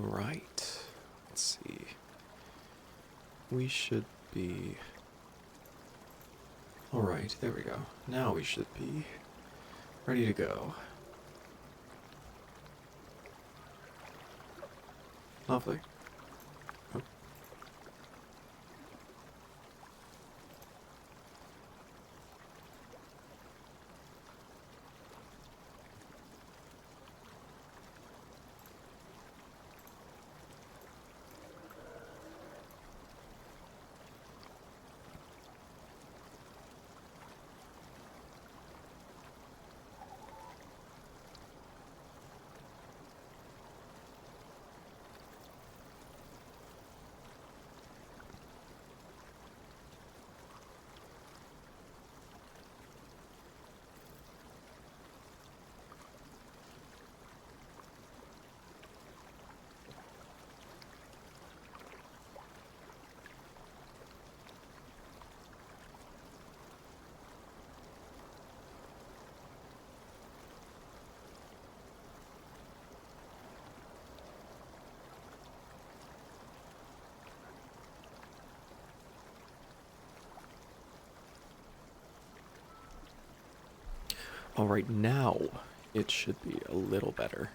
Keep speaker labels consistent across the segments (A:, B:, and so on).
A: Alright. Let's see. We should be... Alright, there we go. Now we should be ready to go. Lovely. Oh. Alright, now it should be a little better.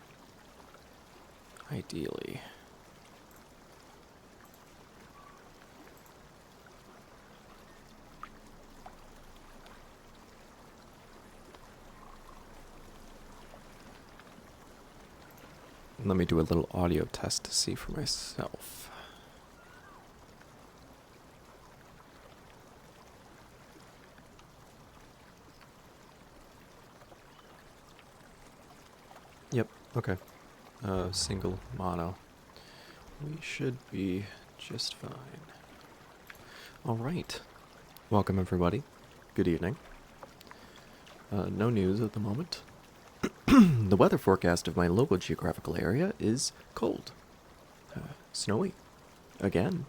A: Ideally. Let me do a little audio test to see for myself. Yep, okay. Single mono. We should be just fine. Alright. Welcome everybody. Good evening. No news at the moment. The weather forecast of my local geographical area is cold. Snowy. Again.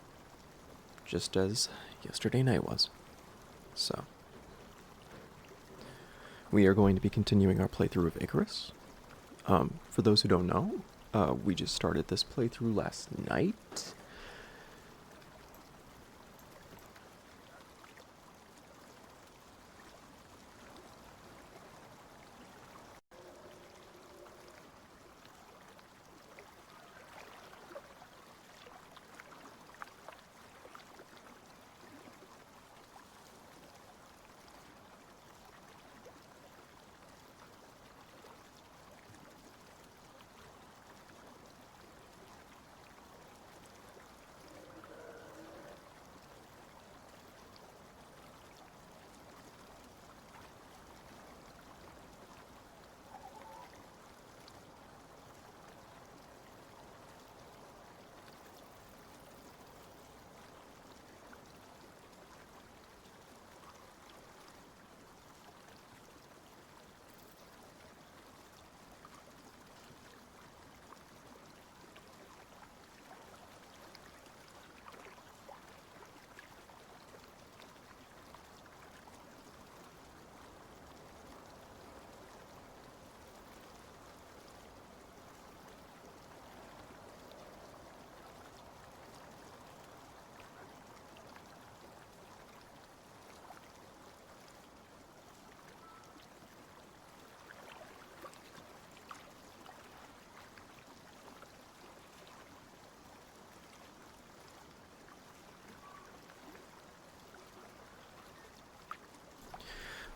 A: Just as yesterday night was. So. We are going to be continuing our playthrough of ICARUS. For those who don't know, we just started this playthrough last night.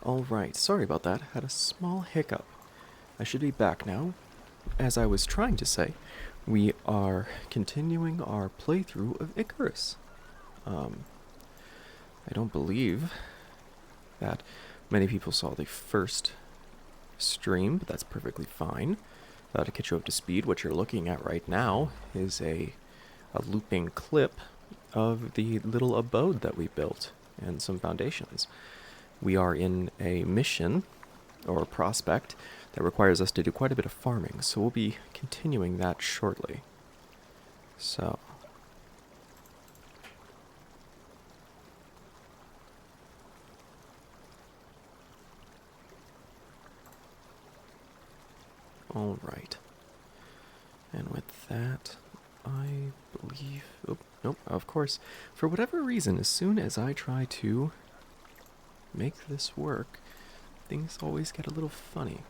A: Alright, sorry about that. Had a small hiccup. I should be back now. As I was trying to say, we are continuing our playthrough of ICARUS. I don't believe that many people saw the first stream, but that's perfectly fine. To catch you up to speed, what you're looking at right now is a looping clip of the little abode that we built and some foundations. We are in a mission, or a prospect, that requires us to do quite a bit of farming, so we'll be continuing that shortly. So... Alright. And with that, believe... Oh, nope, of course. For whatever reason, as soon as I try to make this work, things always get a little funny.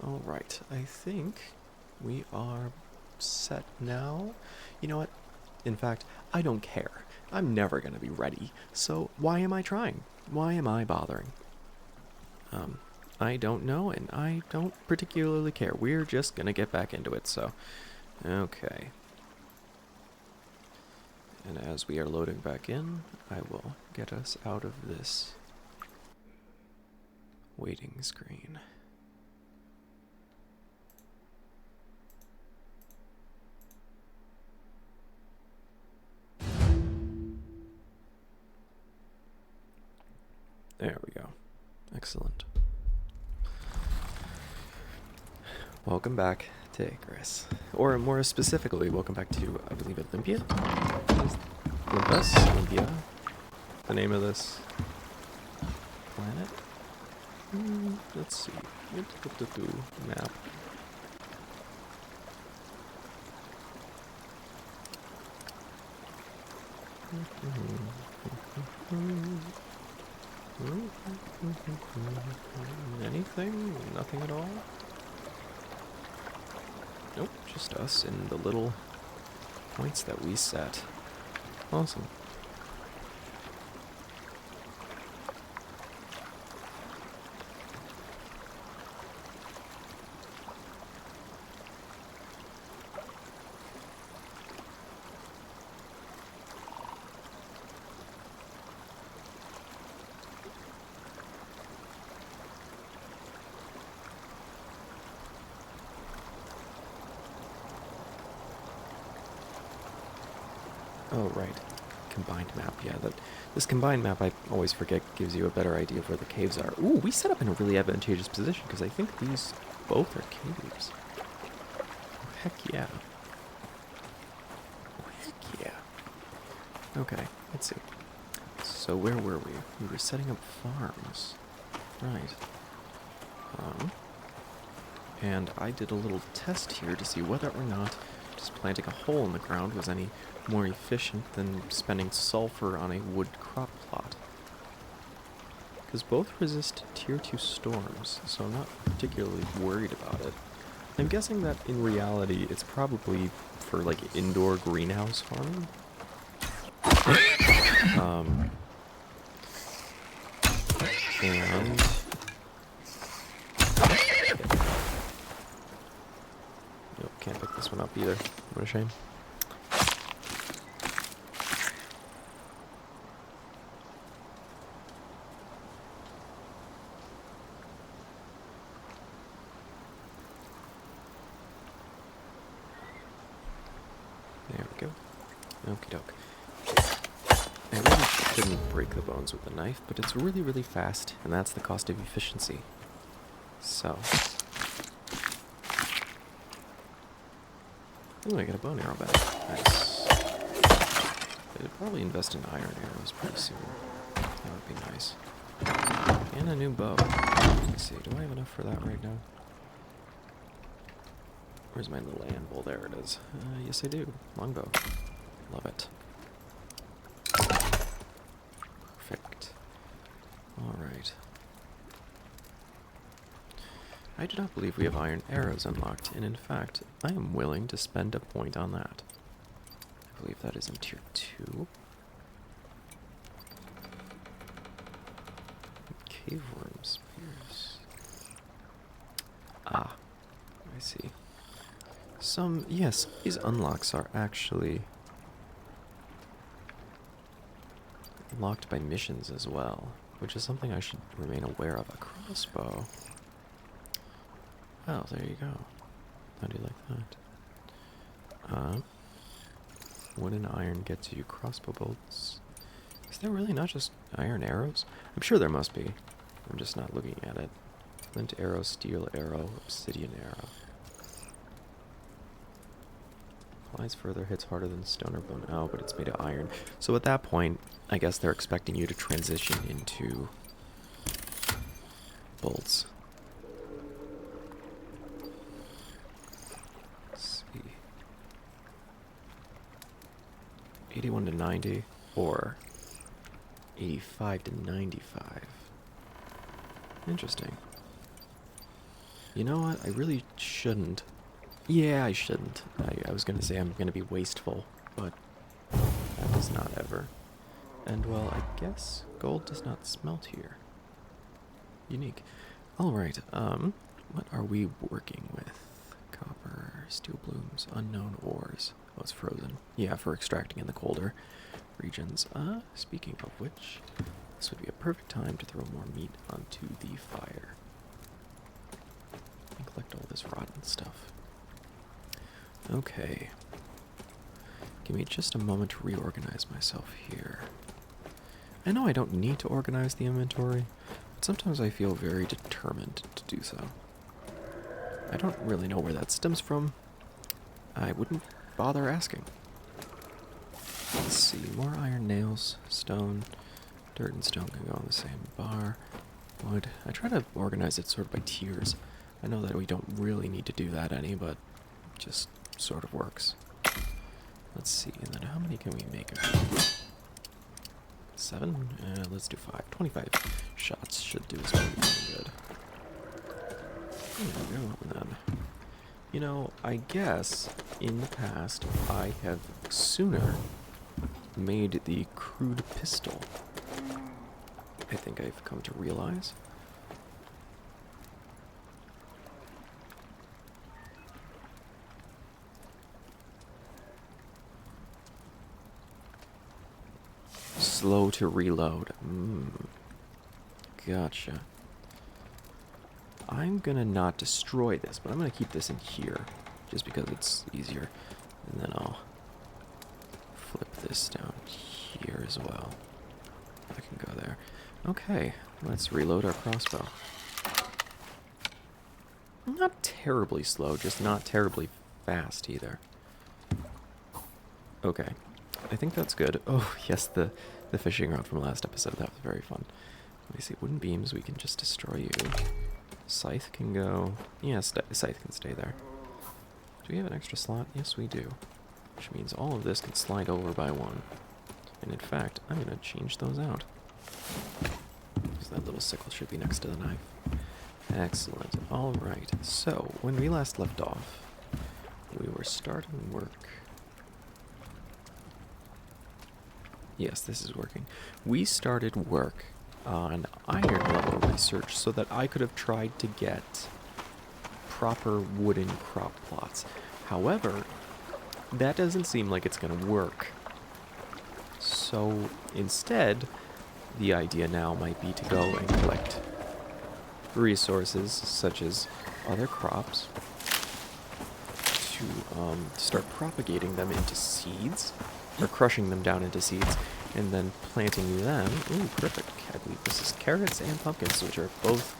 A: Alright, I think we are set now. You know what? In fact, I don't care. I'm never going to be ready, so why am I trying? Why am I bothering? I don't know, and I don't particularly care. We're just going to get back into it, so... Okay. And as we are loading back in, I will get us out of this waiting screen. There we go. Excellent. Welcome back to ICARUS. Or more specifically, welcome back to, I believe, Olympia? Olympus? Olympia? The name of this planet? Let's see. Map. Anything? Nothing at all? Nope, just us and the little points that we set. Awesome. Oh, right. Combined map, yeah. This combined map, I always forget, gives you a better idea of where the caves are. Ooh, we set up in a really advantageous position, because I think these both are caves. Oh, heck yeah. Oh, heck yeah. Okay, let's see. So where were we? We were setting up farms. Right. And I did a little test here to see whether or not just planting a hole in the ground was any more efficient than spending sulfur on a wood crop plot. Because both resist tier 2 storms, so I'm not particularly worried about it. I'm guessing that in reality it's probably for like indoor greenhouse farming. And nope, can't pick this one up either. What a shame. There we go. Okie doke. I really shouldn't break the bones with the knife, but it's really, really fast, and that's the cost of efficiency. So. Ooh, I got a bone arrow back. Nice. I'd probably invest in iron arrows pretty soon. That would be nice. And a new bow. Let's see, do I have enough for that right now? Where's my little anvil? There it is. Yes, I do. Longbow. Love it. Perfect. Alright. I do not believe we have iron arrows unlocked, and in fact, I am willing to spend a point on that. believe that is in tier 2. Cave worm spears. Ah, I see. Yes, these unlocks are actually locked by missions as well, which is something I should remain aware of. A crossbow. Oh, there you go. How do you like that? Wood and iron gets you crossbow bolts. Is there really not just iron arrows? I'm sure there must be. I'm just not looking at it. Flint arrow, steel arrow, obsidian arrow. Applies further, hits harder than stone or bone. Oh, but it's made of iron. So at that point, I guess they're expecting you to transition into bolts. Let's see. 81 to 90, or 85 to 95. Interesting. You know what? I really shouldn't. Yeah, I shouldn't. I was going to say I'm going to be wasteful, but that is not ever. And, well, I guess gold does not smelt here. Unique. Alright, what are we working with? Copper, steel blooms, unknown ores. Oh, it's frozen. Yeah, for extracting in the colder regions. Speaking of which, this would be a perfect time to throw more meat onto the fire. And collect all this rotten stuff. Okay. Give me just a moment to reorganize myself here. I know I don't need to organize the inventory, but sometimes I feel very determined to do so. I don't really know where that stems from. I wouldn't bother asking. Let's see, more iron nails, stone, dirt and stone can go on the same bar. Wood. I try to organize it sort of by tiers. I know that we don't really need to do that any, but it just sort of works. Let's see, and then how many can we make of it? 7? Let's do 5. 25 shots should do us pretty good. There we go, and then... You know, I guess in the past I have sooner made the crude pistol. I think I've come to realize. Slow to reload. Gotcha. I'm gonna not destroy this, but I'm gonna keep this in here, just because it's easier. And then I'll flip this down here as well. I can go there. Okay, let's reload our crossbow. Not terribly slow, just not terribly fast either. Okay, I think that's good. Oh, yes, the fishing rod from last episode, that was very fun. Let me see, wooden beams, we can just destroy you. Scythe can go... Yeah, scythe can stay there. Do we have an extra slot? Yes, we do. Which means all of this can slide over by one. And in fact, I'm going to change those out. So that little sickle should be next to the knife. Excellent. Alright, so when we last left off, we were starting work. Yes, this is working. We started work on iron level research so that I could have tried to get proper wooden crop plots. However, that doesn't seem like it's going to work. So instead, the idea now might be to go and collect resources such as other crops to start propagating them into seeds, or crushing them down into seeds, and then planting them. Ooh, perfect. I believe this is carrots and pumpkins, which are both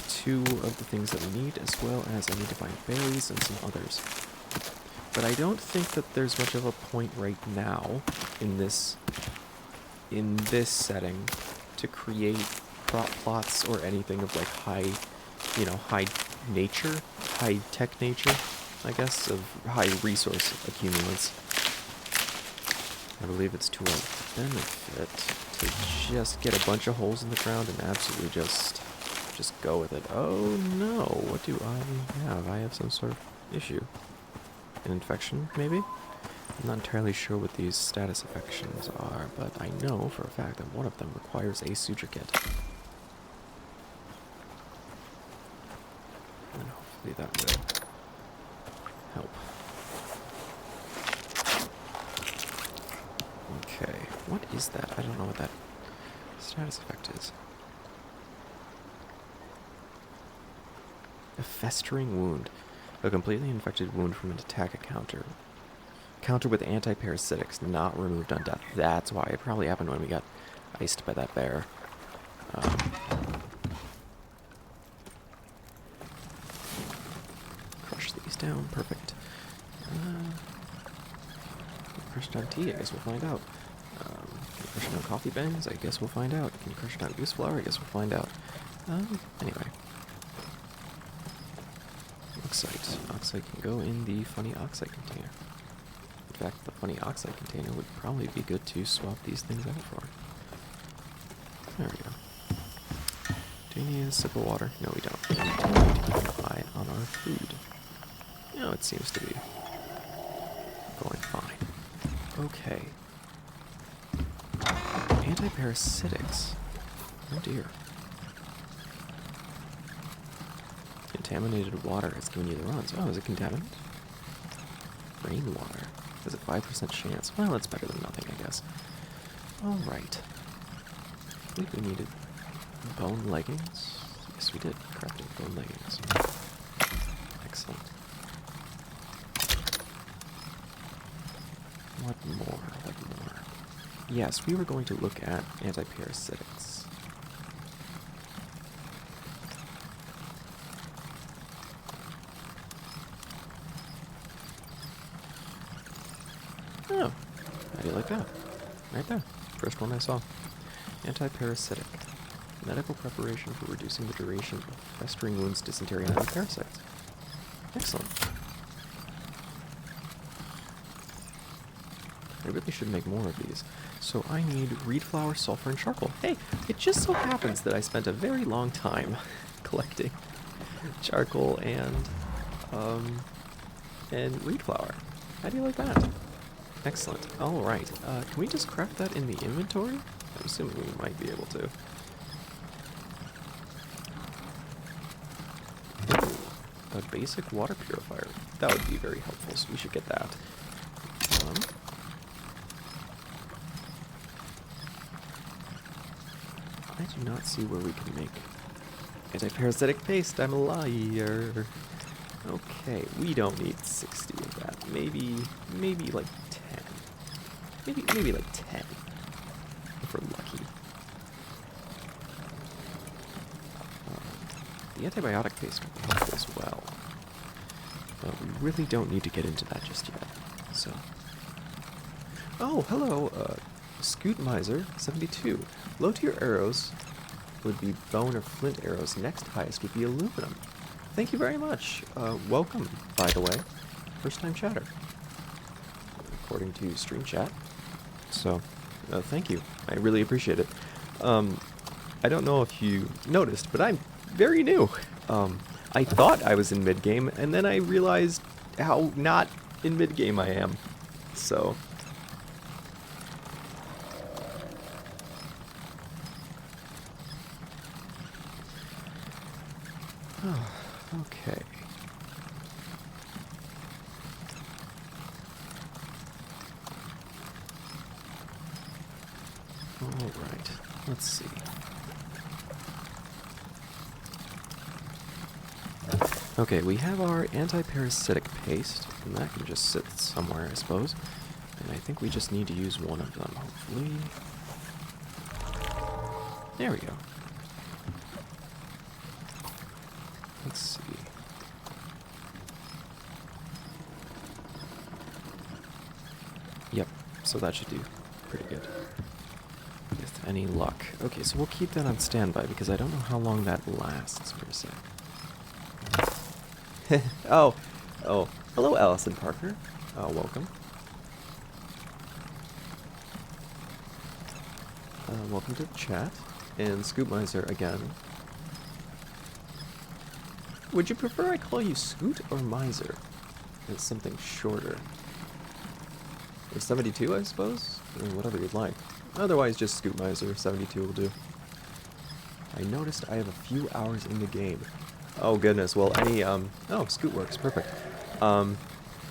A: two of the things that we need, as well as I need to find berries and some others. But I don't think that there's much of a point right now in this setting to create crop plots or anything of like high nature, high tech nature, I guess, of high resource accumulants. I believe it's to our benefit to just get a bunch of holes in the ground and absolutely just go with it. Oh no, what do I have? I have some sort of issue. An infection, maybe? I'm not entirely sure what these status affections are, but I know for a fact that one of them requires a suture kit. And hopefully that will help. Okay, what is that? I don't know what that status effect is. A festering wound. A completely infected wound from an attack encounter. Counter with anti-parasitics, not removed on death. That's why. It probably happened when we got iced by that bear. Crush these down. Perfect. Crush down tea? I guess we'll find out. Can you crush down coffee beans? I guess we'll find out. Can you crush down goose flower? I guess we'll find out. Anyway. Oxide. Oxide can go in the funny oxide container. In fact, the funny oxide container would probably be good to swap these things out for. There we go. Do we need a sip of water? No, we don't. We need to keep an eye on our food. No, it seems to be going fine. Okay. Antiparasitics. Oh dear. Contaminated water has given you the runs. Oh, is it contaminant? Rainwater. Has a 5% chance. Well, it's better than nothing, I guess. Alright. I think we needed bone leggings. Yes, we did. Crafting bone leggings. Excellent. What more? What more? Yes, we were going to look at antiparasitics. Oh, how do you like that? Right there. First one I saw. Antiparasitic. Medical preparation for reducing the duration of festering wounds, dysentery, and other parasites. Excellent. I really should make more of these. So I need reed flour, sulfur, and charcoal. Hey, it just so happens that I spent a very long time collecting charcoal and reed flour. How do you like that? Excellent. All right. Can we just craft that in the inventory? I'm assuming we might be able to. Ooh, a basic water purifier. That would be very helpful, so we should get that. I do not see where we can make antiparasitic paste. I'm a liar. Okay, we don't need 60 of that. Maybe like 10. Maybe like 10. If we're lucky. The antibiotic paste will help as well. But we really don't need to get into that just yet. So. Oh, hello, Scoot Miser 72. Low tier arrows would be bone or flint arrows. Next highest would be aluminum. Thank you very much. Welcome, by the way. First time chatter. According to stream chat. So, thank you. I really appreciate it. I don't know if you noticed, but I'm very new. I thought I was in mid-game, and then I realized how not in mid-game I am. So. Okay. All right. Let's see. Okay, we have our anti-parasitic paste, and that can just sit somewhere, I suppose. And I think we just need to use one of them, hopefully. There we go. Let's see. Yep, so that should do pretty good. With any luck. Okay, so we'll keep that on standby because I don't know how long that lasts per se. Oh, hello Allison Parker. Welcome. Welcome to the chat. And Scoot Miser again. Would you prefer I call you Scoot or Miser? It's something shorter. Or 72, I suppose? Or whatever you'd like. Otherwise, just Scoot Miser. 72 will do. I noticed I have a few hours in the game. Oh, goodness. Well, oh, Scoot works. Perfect.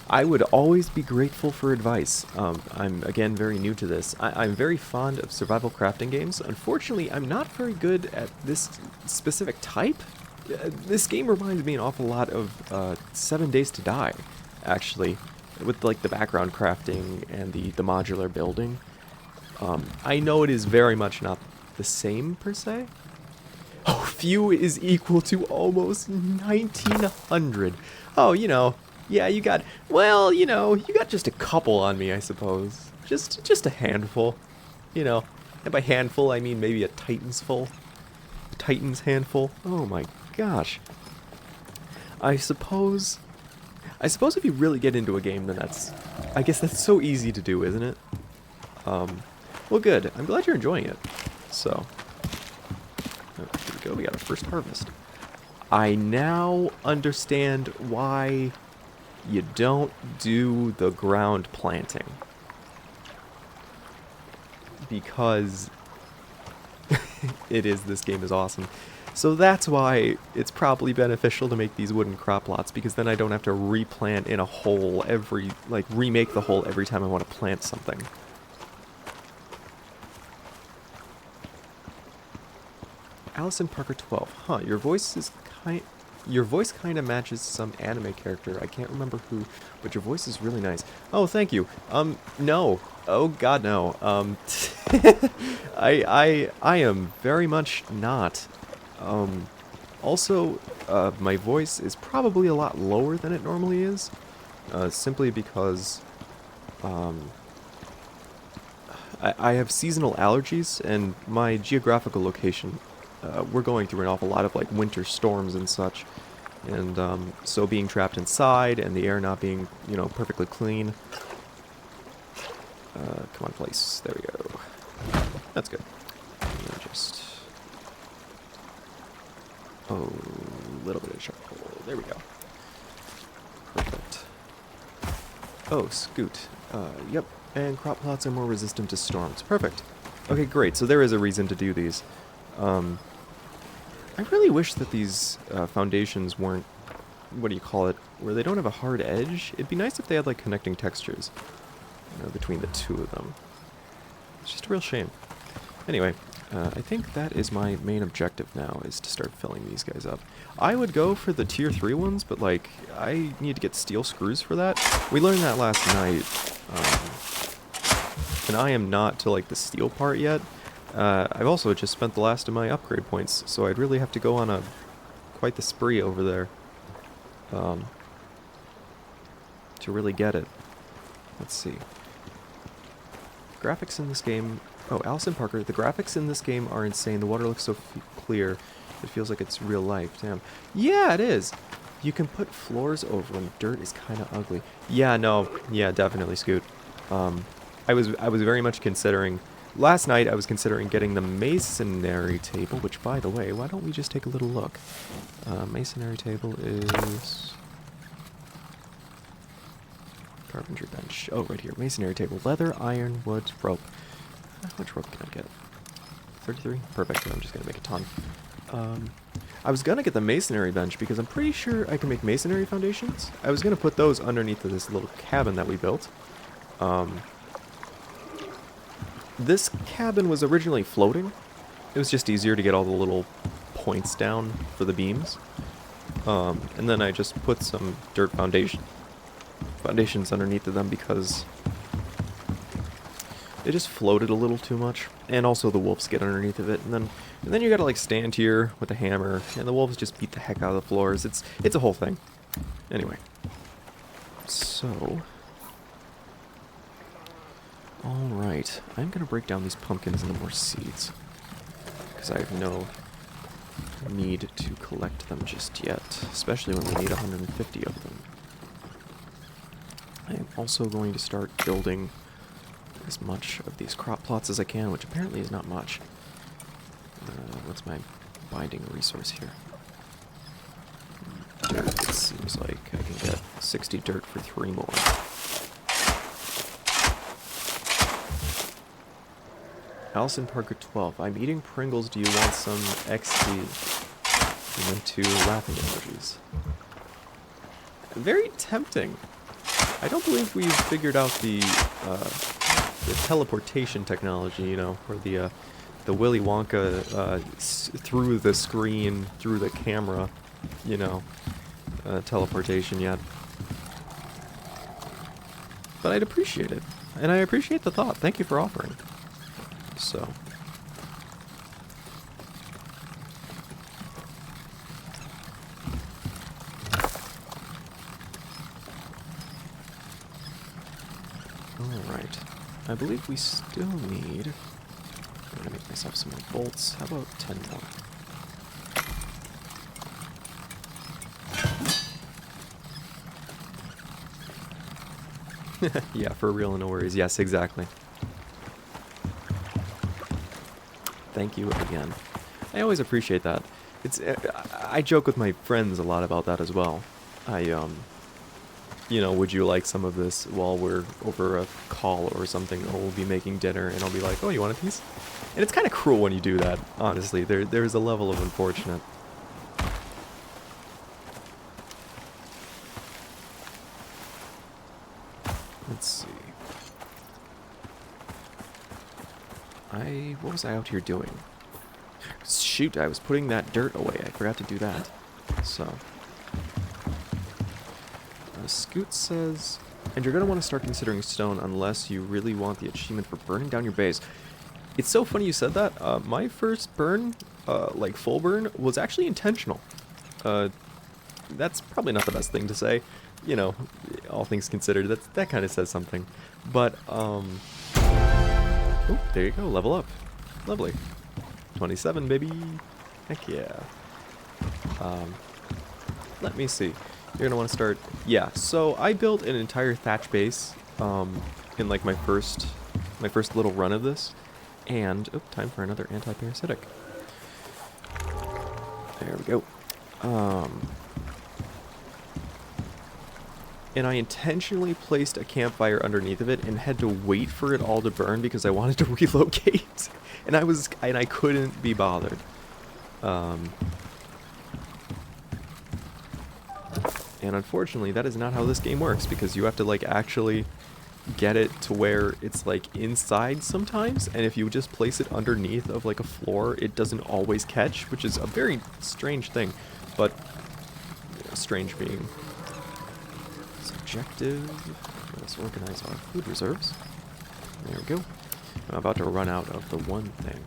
A: I would always be grateful for advice. I'm, again, very new to this. I'm very fond of survival crafting games. Unfortunately, I'm not very good at this specific type. This game reminds me an awful lot of 7 Days to Die, actually, with like the background crafting and the modular building. I know it is very much not the same, per se. Oh, few is equal to almost 1900. Oh, you know, yeah, you got, well, you know, you got just a couple on me, I suppose. Just a handful, you know. And by handful, I mean maybe a Titan's full. A Titan's handful. Oh my gosh. I suppose if you really get into a game, then I guess that's so easy to do, isn't it? Well, good. I'm glad you're enjoying it. So, here we go. We got our first harvest. I now understand why you don't do the ground planting. Because this game is awesome. So that's why it's probably beneficial to make these wooden crop plots, because then I don't have to replant in a hole remake the hole every time I want to plant something. Allison Parker 12. Huh, your voice kind of matches some anime character. I can't remember who, but your voice is really nice. Oh, thank you. No. Oh god, no. I am very much not. Also, my voice is probably a lot lower than it normally is, simply because, I have seasonal allergies, and my geographical location, we're going through an awful lot of, like, winter storms and such, and, so being trapped inside, and the air not being, you know, perfectly clean. Come on, place. There we go. That's good. Just... oh, a little bit of charcoal. There we go. Perfect. Oh, Scoot. Yep. And crop plots are more resistant to storms. Perfect. Okay, great. So there is a reason to do these. I really wish that these foundations weren't, what do you call it, where they don't have a hard edge. It'd be nice if they had, like, connecting textures, you know, between the two of them. It's just a real shame. Anyway, I think that is my main objective now, is to start filling these guys up. I would go for the tier 3 ones, but, like, I need to get steel screws for that. We learned that last night, and I am not to, like, the steel part yet. I've also just spent the last of my upgrade points, so I'd really have to go on quite the spree over there, to really get it. Let's see. Graphics in this game... oh, Allison Parker, the graphics in this game are insane. The water looks so clear, it feels like it's real life. Damn. Yeah, it is! You can put floors over and dirt is kind of ugly. Yeah, no. Yeah, definitely, Scoot. I was very much considering... last night, I was considering getting the masonry table, which, by the way, why don't we just take a little look? Masonry table is... carpentry bench. Oh, right here. Masonry table. Leather, iron, wood, rope. How much rope can I get? 33? Perfect. I'm just going to make a ton. I was going to get the masonry bench because I'm pretty sure I can make masonry foundations. I was going to put those underneath of this little cabin that we built. This cabin was originally floating. It was just easier to get all the little points down for the beams. And then I just put some dirt foundations underneath of them because it just floated a little too much. And also the wolves get underneath of it. And then you gotta like stand here with a hammer and the wolves just beat the heck out of the floors. It's a whole thing. Anyway. So... alright, I'm going to break down these pumpkins into more seeds, because I have no need to collect them just yet, especially when we need 150 of them. I am also going to start building as much of these crop plots as I can, which apparently is not much. What's my binding resource here? Dirt, it seems like I can get 60 dirt for 3 more. Allison Parker 12. I'm eating Pringles. Do you want some XD? And then 2 laughing emojis. Very tempting. I don't believe we've figured out the teleportation technology, you know, or the Willy Wonka through the screen, through the camera, you know, teleportation yet. But I'd appreciate it. And I appreciate the thought. Thank you for offering. So. Alright. I believe we still need... I'm gonna make myself some more bolts. How about 10 more? Yeah, for real, no worries. Yes, exactly. Thank you again. I always appreciate that. It's I joke with my friends a lot about that as well. You know, would you like some of this while we're over a call or something, or we'll be making dinner, and I'll be like, oh, you want a piece? And it's kind of cruel when you do that, honestly. There's a level of unfortunate. Let's see. What was I out here doing? Shoot, I was putting that dirt away. I forgot to do that. So. Scoot says, and you're going to want to start considering stone unless you really want the achievement for burning down your base. It's so funny you said that. My first burn, like full burn, was actually intentional. That's probably not the best thing to say. You know, all things considered, that kind of says something. But, oh, there you go, level up. Lovely. 27, baby. Heck yeah. Let me see. You're gonna want to start... Yeah, so I built an entire thatch base in like my first little run of this. And, oh, time for another anti-parasitic. There we go. And I intentionally placed a campfire underneath of it and had to wait for it all to burn because I wanted to relocate. And I couldn't be bothered. And unfortunately, that is not how this game works, because you have to like actually get it to where it's like inside sometimes, and if you just place it underneath of like a floor, it doesn't always catch, which is a very strange thing, but strange being subjective. Let's organize our food reserves. There we go. I'm about to run out of the one thing.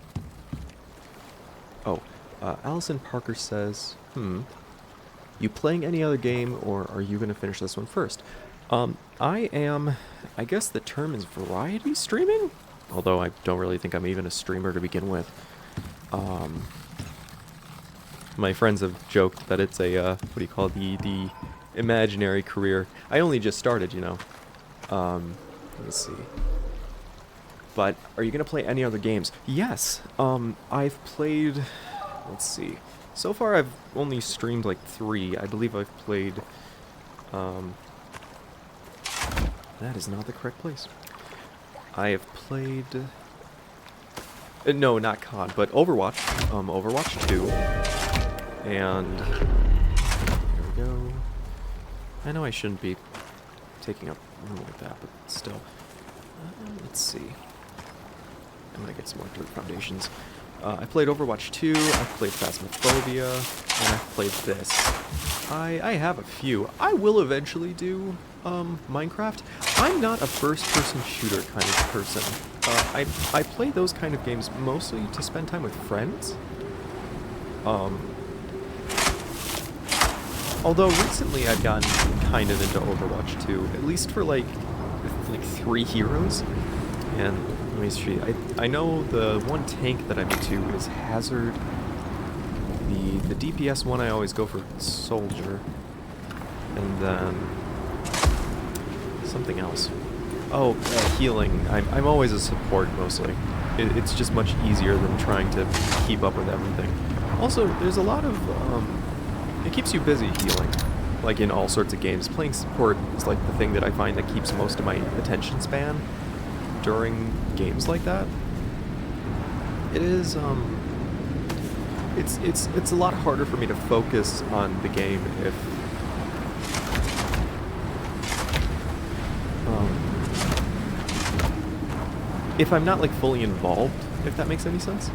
A: Oh, Allison Parker says, you playing any other game, or are you going to finish this one first? I am, I guess the term is variety streaming? Although I don't really think I'm even a streamer to begin with. My friends have joked that it's a, what do you call it, the imaginary career. I only just started, you know. Let's see. But, are you going to play any other games? Yes. I've played, let's see. So far, I've only streamed like 3. I believe I've played, that is not the correct place. I have played, no, not COD, but Overwatch, Overwatch 2, and, there we go. I know I shouldn't be taking up room like that, but still. Let's see. I'm gonna get some more dirt foundations. I played Overwatch 2, I've played Phasmophobia, and I've played this. I have a few. I will eventually do Minecraft. I'm not a first-person shooter kind of person. I play those kind of games mostly to spend time with friends. Although recently I've gotten kind of into Overwatch 2, at least for like 3 heroes. And let me see, I know the one tank that I'm into is Hazard. The DPS one I always go for Soldier. And then something else. Oh, healing. I'm always a support mostly. It's just much easier than trying to keep up with everything. Also, there's a lot of it keeps you busy healing, like in all sorts of games. Playing support is like the thing that I find that keeps most of my attention span during games like that. it is, it's a lot harder for me to focus on the game if I'm not like fully involved, if that makes any sense.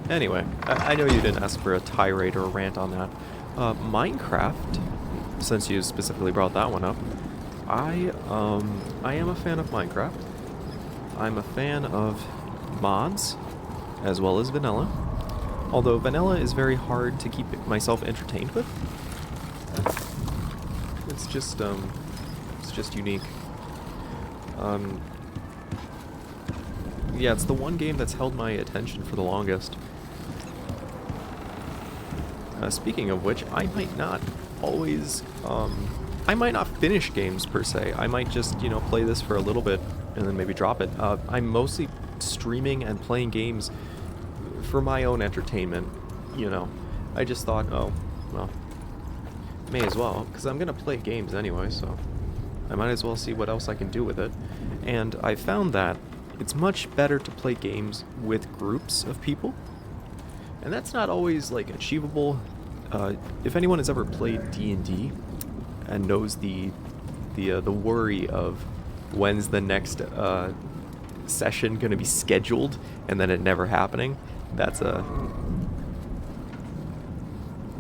A: Anyway, I know you didn't ask for a tirade or a rant on that. Minecraft, since you specifically brought that one up, I am a fan of Minecraft. I'm a fan of mods, as well as vanilla. Although vanilla is very hard to keep myself entertained with. It's just unique. Yeah, it's the one game that's held my attention for the longest. Speaking of which, I might not always, I might not finish games per se. I might just, you know, play this for a little bit and then maybe drop it. I'm mostly streaming and playing games for my own entertainment, you know. I just thought, oh, well, may as well, because I'm going to play games anyway, so I might as well see what else I can do with it. And I found that it's much better to play games with groups of people, and that's not always like achievable. If anyone has ever played D&D and knows the worry of when's the next session going to be scheduled and then it never happening, that's a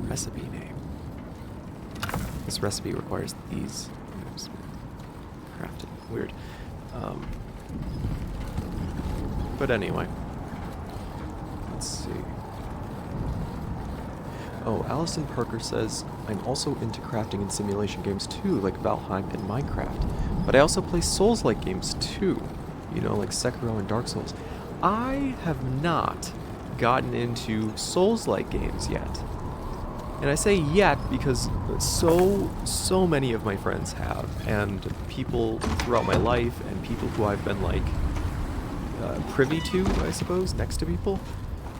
A: recipe name. This recipe requires these items crafted. Weird. But anyway, let's see. Oh, Allison Parker says, I'm also into crafting and simulation games too, like Valheim and Minecraft. But I also play Souls-like games too, you know, like Sekiro and Dark Souls. I have not gotten into Souls-like games yet. And I say yet because so many of my friends have, and people throughout my life, and people who I've been like privy to, I suppose, next to people,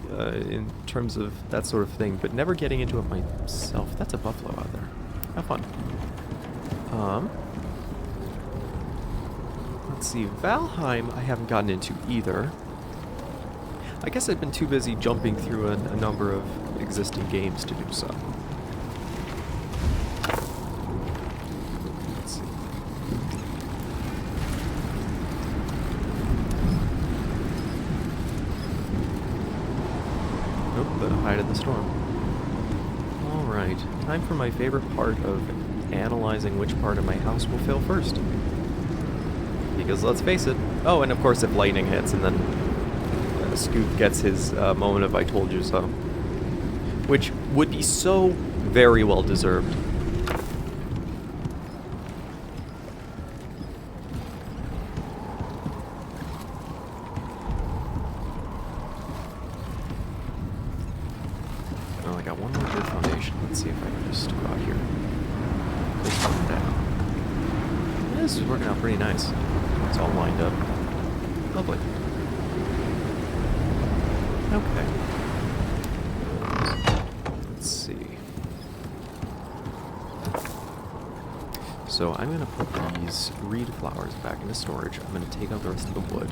A: in terms of that sort of thing, but never getting into it myself. That's a buffalo out there. Have fun. Let's see, Valheim I haven't gotten into either. I guess I've been too busy jumping through a number of existing games to do so. Let's see. Nope, the hide in the storm. Alright, time for my favorite part of analyzing which part of my house will fail first. Because let's face it, oh, and of course if lightning hits and then Scoot gets his moment of I told you so. Which would be so very well deserved. Oh, I got one more good foundation. Let's see if I can just go out here. This one down. Yeah, this is working out pretty nice. It's all lined up. Lovely. Okay. Let's see. So I'm going to put these reed flowers back into storage. I'm going to take out the rest of the wood.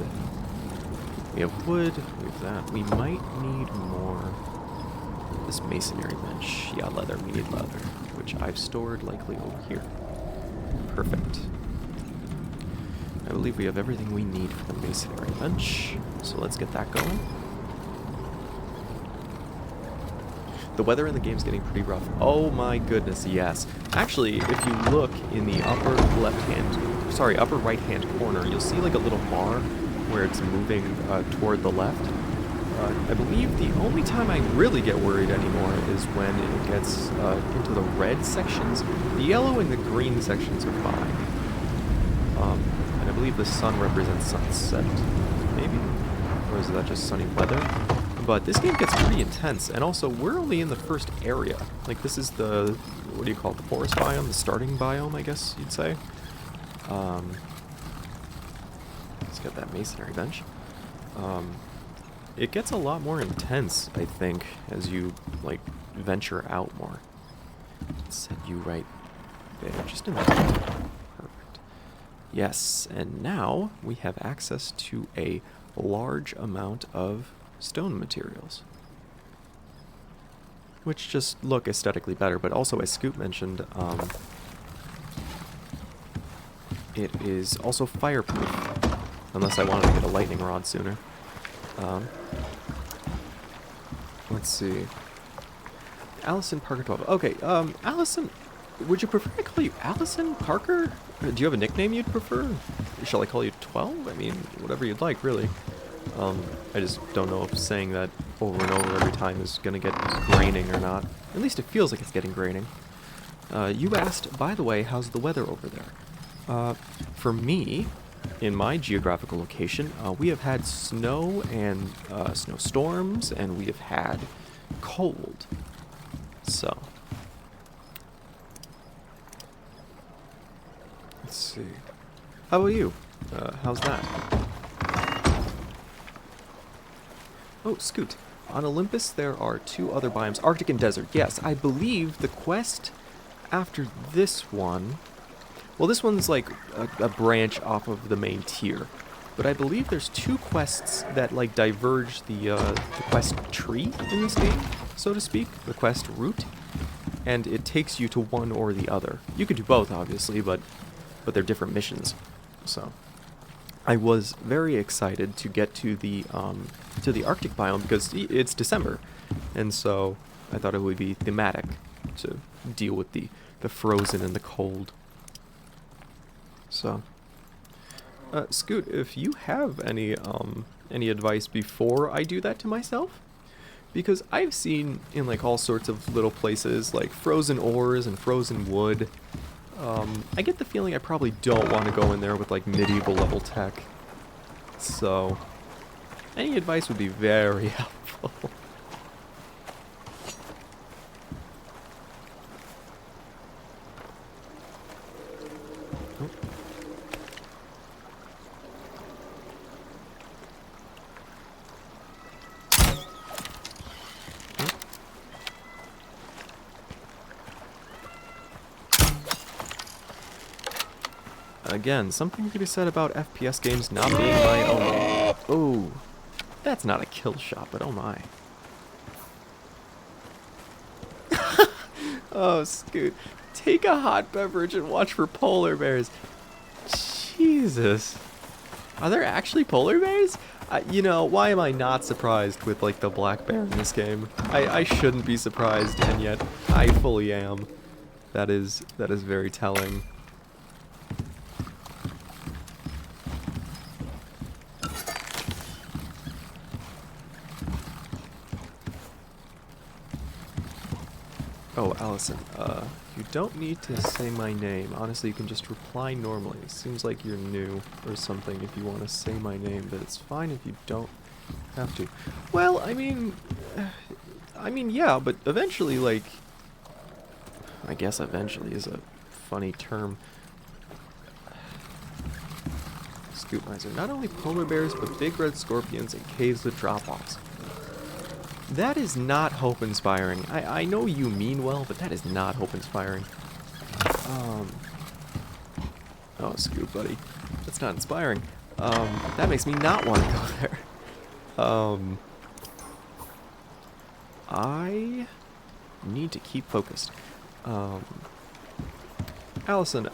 A: We have wood, we have that. We might need more of this masonry bench. Yeah, leather. We need leather, which I've stored likely over here. Perfect. I believe we have everything we need for the masonry bench. So let's get that going. The weather in the game is getting pretty rough. Oh my goodness, yes. Actually, if you look in the upper right-hand corner, you'll see like a little bar where it's moving toward the left. I believe the only time I really get worried anymore is when it gets into the red sections. The yellow and the green sections are fine. And I believe the sun represents sunset, maybe? Or is that just sunny weather? But this game gets pretty intense, and also we're only in the first area. Like this is the, what do you call it, the forest biome, the starting biome, I guess you'd say. Let's get that masonry bench. It gets a lot more intense, I think, as you like venture out more. Let's set you right there, just in there. Perfect. Yes, and now we have access to a large amount of stone materials, which just look aesthetically better, but also, as Scoop mentioned, it is also fireproof, unless I wanted to get a lightning rod sooner. Let's see. Allison Parker 12. Okay, Allison, would you prefer I call you Allison Parker? Do you have a nickname you'd prefer? Shall I call you 12? I mean, whatever you'd like, really. I just don't know if saying that over and over every time is gonna get graining or not. At least it feels like it's getting graining. You asked, by the way, how's the weather over there? For me, in my geographical location, we have had snow and snowstorms, and we have had cold. So, let's see. How about you? How's that? Oh, Scoot. On Olympus, there are 2 other biomes, Arctic and Desert. Yes, I believe the quest after this one... Well, this one's like a branch off of the main tier. But I believe there's 2 quests that, like, diverge the quest tree in this game, so to speak. The quest route. And it takes you to one or the other. You could do both, obviously, but they're different missions. So... I was very excited to get to the Arctic biome because it's December, and so I thought it would be thematic to deal with the frozen and the cold. So, Scoot, if you have any advice before I do that to myself, because I've seen in like all sorts of little places like frozen ores and frozen wood. I get the feeling I probably don't want to go in there with like medieval level tech. So, any advice would be very helpful. Again, something to be said about FPS games not being my own. Oh, that's not a kill shot, but oh my. Oh, Scoot. Take a hot beverage and watch for polar bears. Jesus. Are there actually polar bears? You know, why am I not surprised with, like, the black bear in this game? I shouldn't be surprised, and yet I fully am. That is very telling. Oh, Allison, you don't need to say my name. Honestly, you can just reply normally. It seems like you're new or something if you want to say my name, but it's fine if you don't have to. Well, I mean, yeah, but eventually, like, I guess eventually is a funny term. Scoop miser. Not only polar bears, but big red scorpions and caves with drop-offs. That is not hope-inspiring. I know you mean well, but that is not hope-inspiring. Oh, Scoop, buddy. That's not inspiring. That makes me not want to go there. I need to keep focused. Allison,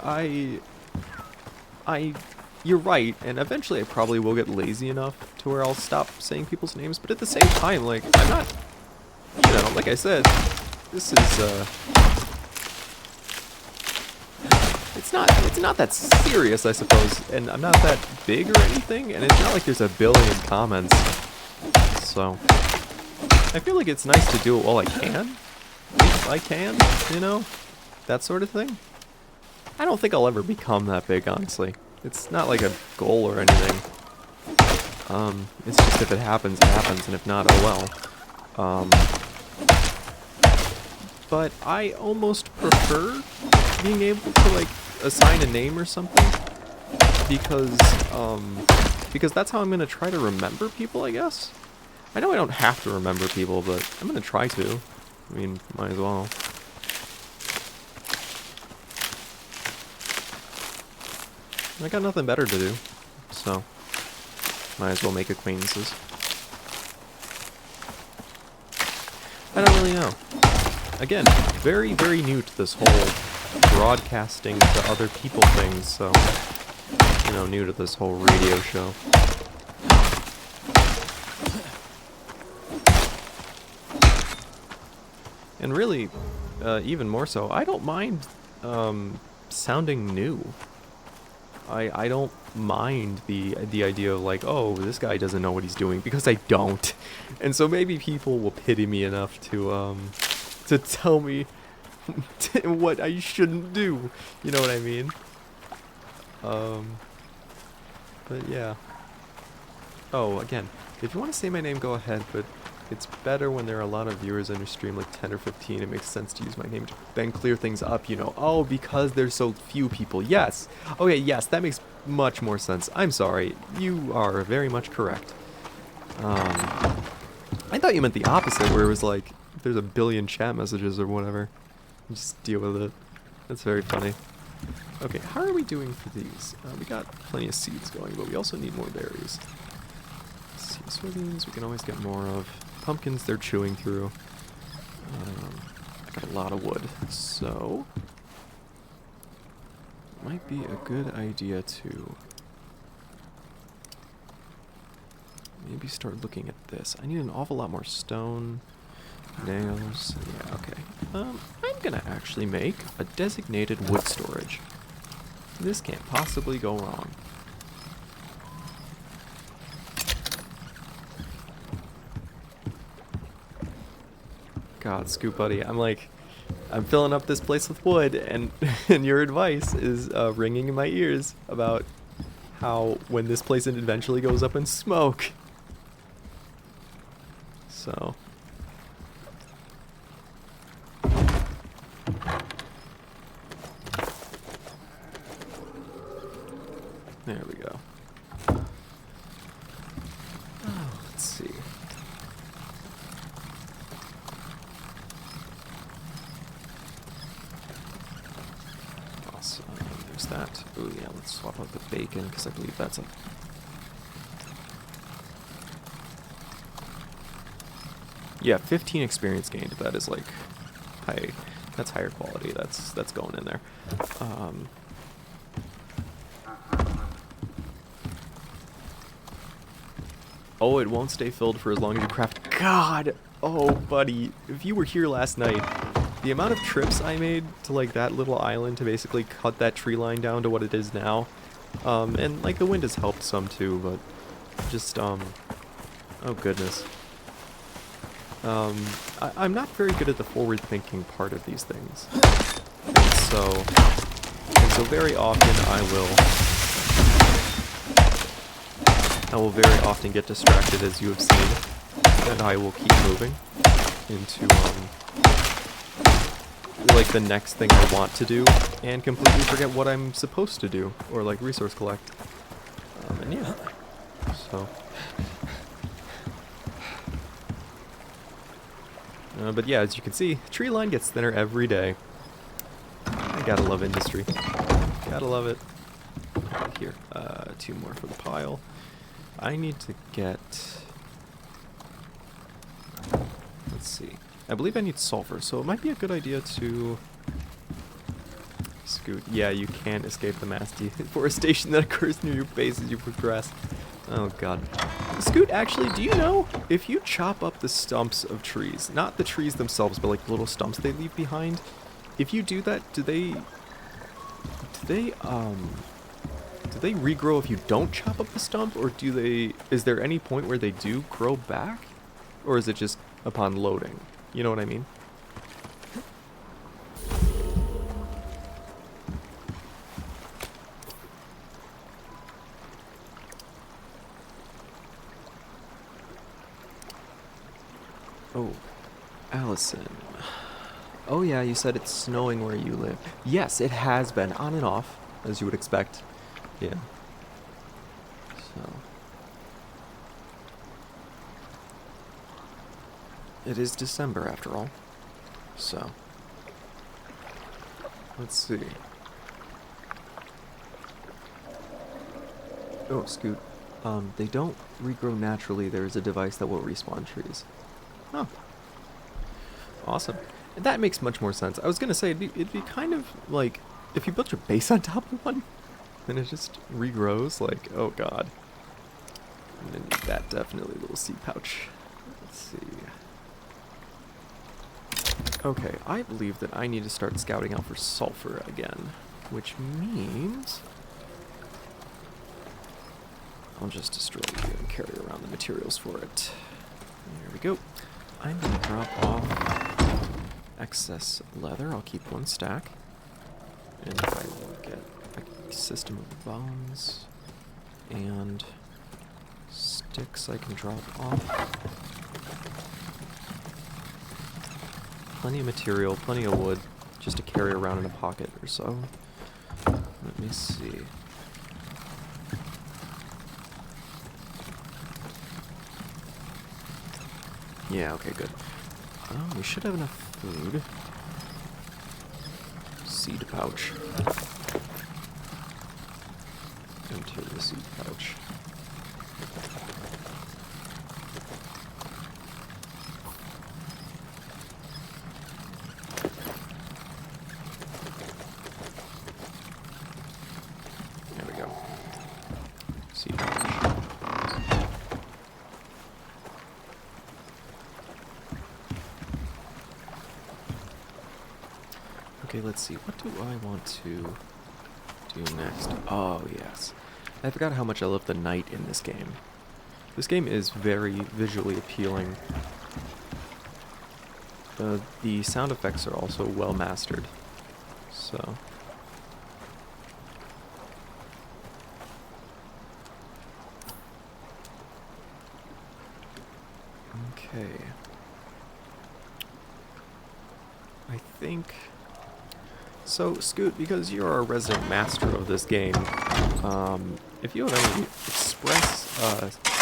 A: you're right, and eventually I probably will get lazy enough to where I'll stop saying people's names, but at the same time, like, I'm not, you know, like I said, this is, it's not that serious, I suppose, and I'm not that big or anything, and it's not like there's a billion comments, so, I feel like it's nice to do it while I can, if I can, you know, that sort of thing. I don't think I'll ever become that big, honestly. It's not like a goal or anything. It's just if it happens, it happens, and if not, oh well. But I almost prefer being able to, like, assign a name or something. Because that's how I'm gonna try to remember people, I guess. I know I don't have to remember people, but I'm gonna try to. I mean, might as well. I got nothing better to do, so might as well make acquaintances. I don't really know. Again, very, very new to this whole broadcasting to other people things, so, you know, new to this whole radio show. And really, even more so, I don't mind sounding new. I don't mind the idea of like, oh, this guy doesn't know what he's doing, because I don't. And so maybe people will pity me enough to tell me what I shouldn't do. You know what I mean? But yeah. Oh, again, if you want to say my name, go ahead, but it's better when there are a lot of viewers on your stream, like 10 or 15. It makes sense to use my name to then clear things up, you know. Oh, because there's so few people. Yes. Okay, yes, that makes much more sense. I'm sorry. You are very much correct. I thought you meant the opposite, where it was like, there's a billion chat messages or whatever. Just deal with it. That's very funny. Okay, how are we doing for these? We got plenty of seeds going, but we also need more berries. Let's see, soybeans we can always get more of. Pumpkins they're chewing through. I got a lot of wood, so might be a good idea to maybe start looking at this. I need an awful lot more stone, nails. Yeah, okay. I'm gonna actually make a designated wood storage. This can't possibly go wrong. God, Scoop Buddy, I'm filling up this place with wood, and and your advice is ringing in my ears about how when this place eventually goes up in smoke. So. There we go. Oh, let's see. Awesome. There's that. Oh yeah, let's swap out the bacon because I believe that's a. Yeah, 15 experience gained. That is like high. That's higher quality. That's going in there. Oh, it won't stay filled for as long as you craft. God! Oh, buddy. If you were here last night, the amount of trips I made to, like, that little island to basically cut that tree line down to what it is now. And, like, the wind has helped some, too, but just, oh, goodness. I'm not very good at the forward-thinking part of these things. And so very often I will very often get distracted, as you have seen, and I will keep moving into, like, the next thing I want to do, and completely forget what I'm supposed to do, or, like, resource collect. And yeah, so. But yeah, as you can see, the tree line gets thinner every day. I gotta love industry. Gotta love it. Here, 2 more for the pile. I need to get... Let's see. I believe I need sulfur, so it might be a good idea to... Scoot. Yeah, you can't escape the mass deforestation that occurs near your base as you progress. Oh god. Scoot, actually, do you know, if you chop up the stumps of trees, not the trees themselves, but like the little stumps they leave behind, if you do that, do they regrow if you don't chop up the stump, or is there any point where they do grow back? Or is it just upon loading? You know what I mean? Oh, Allison. Oh yeah, you said it's snowing where you live. Yes, it has been, on and off, as you would expect. Yeah. So. It is December, after all. So. Let's see. Oh, Scoot. They don't regrow naturally. There's a device that will respawn trees. Huh. Awesome. That makes much more sense. I was gonna say it'd be kind of like if you built your base on top of one, then it just regrows. Like, oh god. I'm gonna need that definitely little seed pouch. Let's see. Okay, I believe that I need to start scouting out for sulfur again, which means I'll just destroy you and carry around the materials for it. There we go. I'm gonna drop off excess leather. I'll keep one stack. And I will get a system of bones and sticks I can drop off. Plenty of material, plenty of wood, just to carry around in a pocket or so. Let me see. Yeah, okay, good. We should have enough food. Seed pouch. Enter the seed pouch. There we go. Seed pouch. Okay, let's see. What do I want to do next? Oh, yes. I forgot how much I love the night in this game. This game is very visually appealing. The sound effects are also well mastered. So. Okay. I think... So, Scoot, because you're a resident master of this game, if you have any express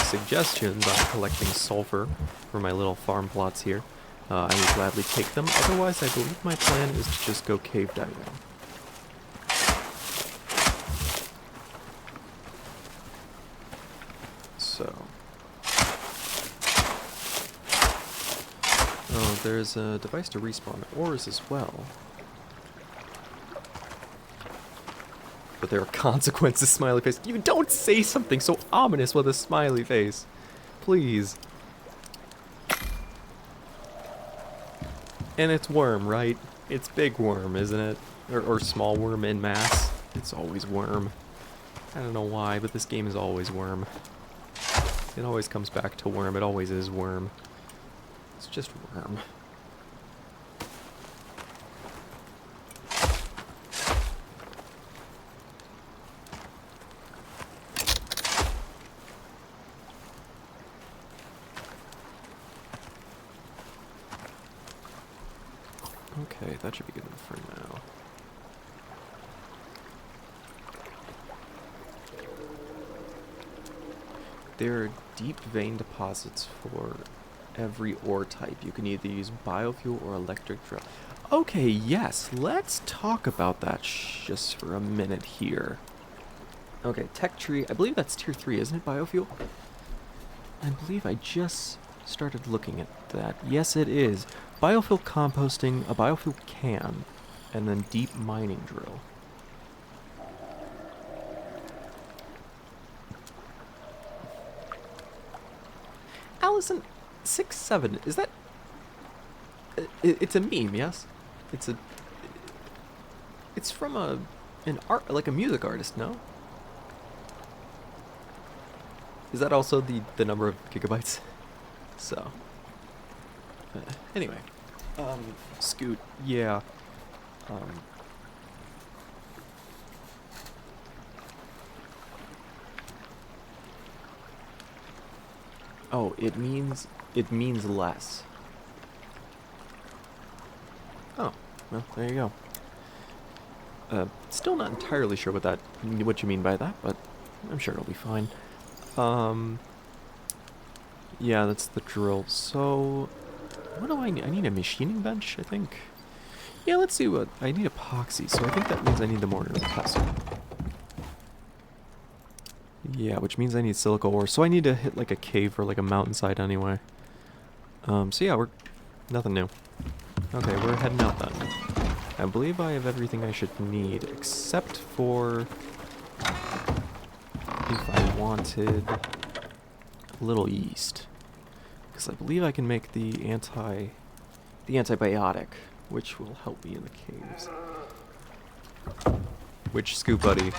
A: suggestions on collecting sulfur for my little farm plots here, I would gladly take them. Otherwise, I believe my plan is to just go cave diving. So. Oh, there's a device to respawn ores as well. But there are consequences, smiley face. You don't say something so ominous with a smiley face. Please. And it's worm, right? It's big worm, isn't it? Or small worm in mass. It's always worm. I don't know why, but this game is always worm. It always comes back to worm. It always is worm. It's just worm. Okay, that should be good enough for now. There are deep vein deposits for every ore type. You can either use biofuel or electric drill. Okay, yes, let's talk about that just for a minute here. Okay, tech tree, I believe that's tier 3, isn't it, biofuel? I believe I just started looking at that. Yes, it is. Biofuel composting, a biofuel can, and then deep mining drill. Allison, 6'7", is that... It's a meme, yes? It's from an art, like a music artist, no? Is that also the number of gigabytes? So... anyway. Scoot, yeah. Oh, it means less. Oh, well, there you go. Still not entirely sure what you mean by that, but I'm sure it'll be fine. Yeah, that's the drill. So, what do I need? I need a machining bench, I think. Yeah, let's see what... I need epoxy, so I think that means I need the mortar and pestle. Yeah, which means I need silica ore, so I need to hit like a cave or like a mountainside anyway. So yeah, nothing new. Okay, we're heading out then. I believe I have everything I should need, except for if I wanted a little yeast. Because I believe I can make the antibiotic, which will help me in the caves. Which, Scoop Buddy,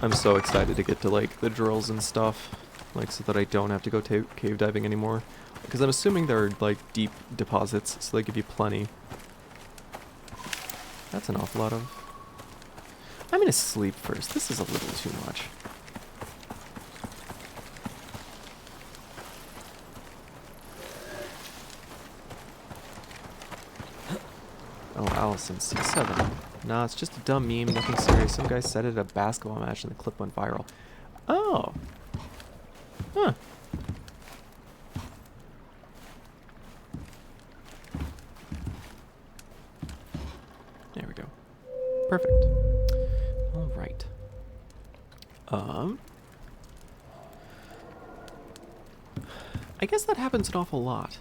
A: I'm so excited to get to, like, the drills and stuff, like, so that I don't have to go cave diving anymore. Because I'm assuming they're, like, deep deposits, so they give you plenty. That's an awful lot of... I'm gonna sleep first. This is a little too much. Oh, Allison, C7. Nah, it's just a dumb meme, nothing serious. Some guy said it at a basketball match and the clip went viral. Oh. Huh. There we go. Perfect. All right. I guess that happens an awful lot.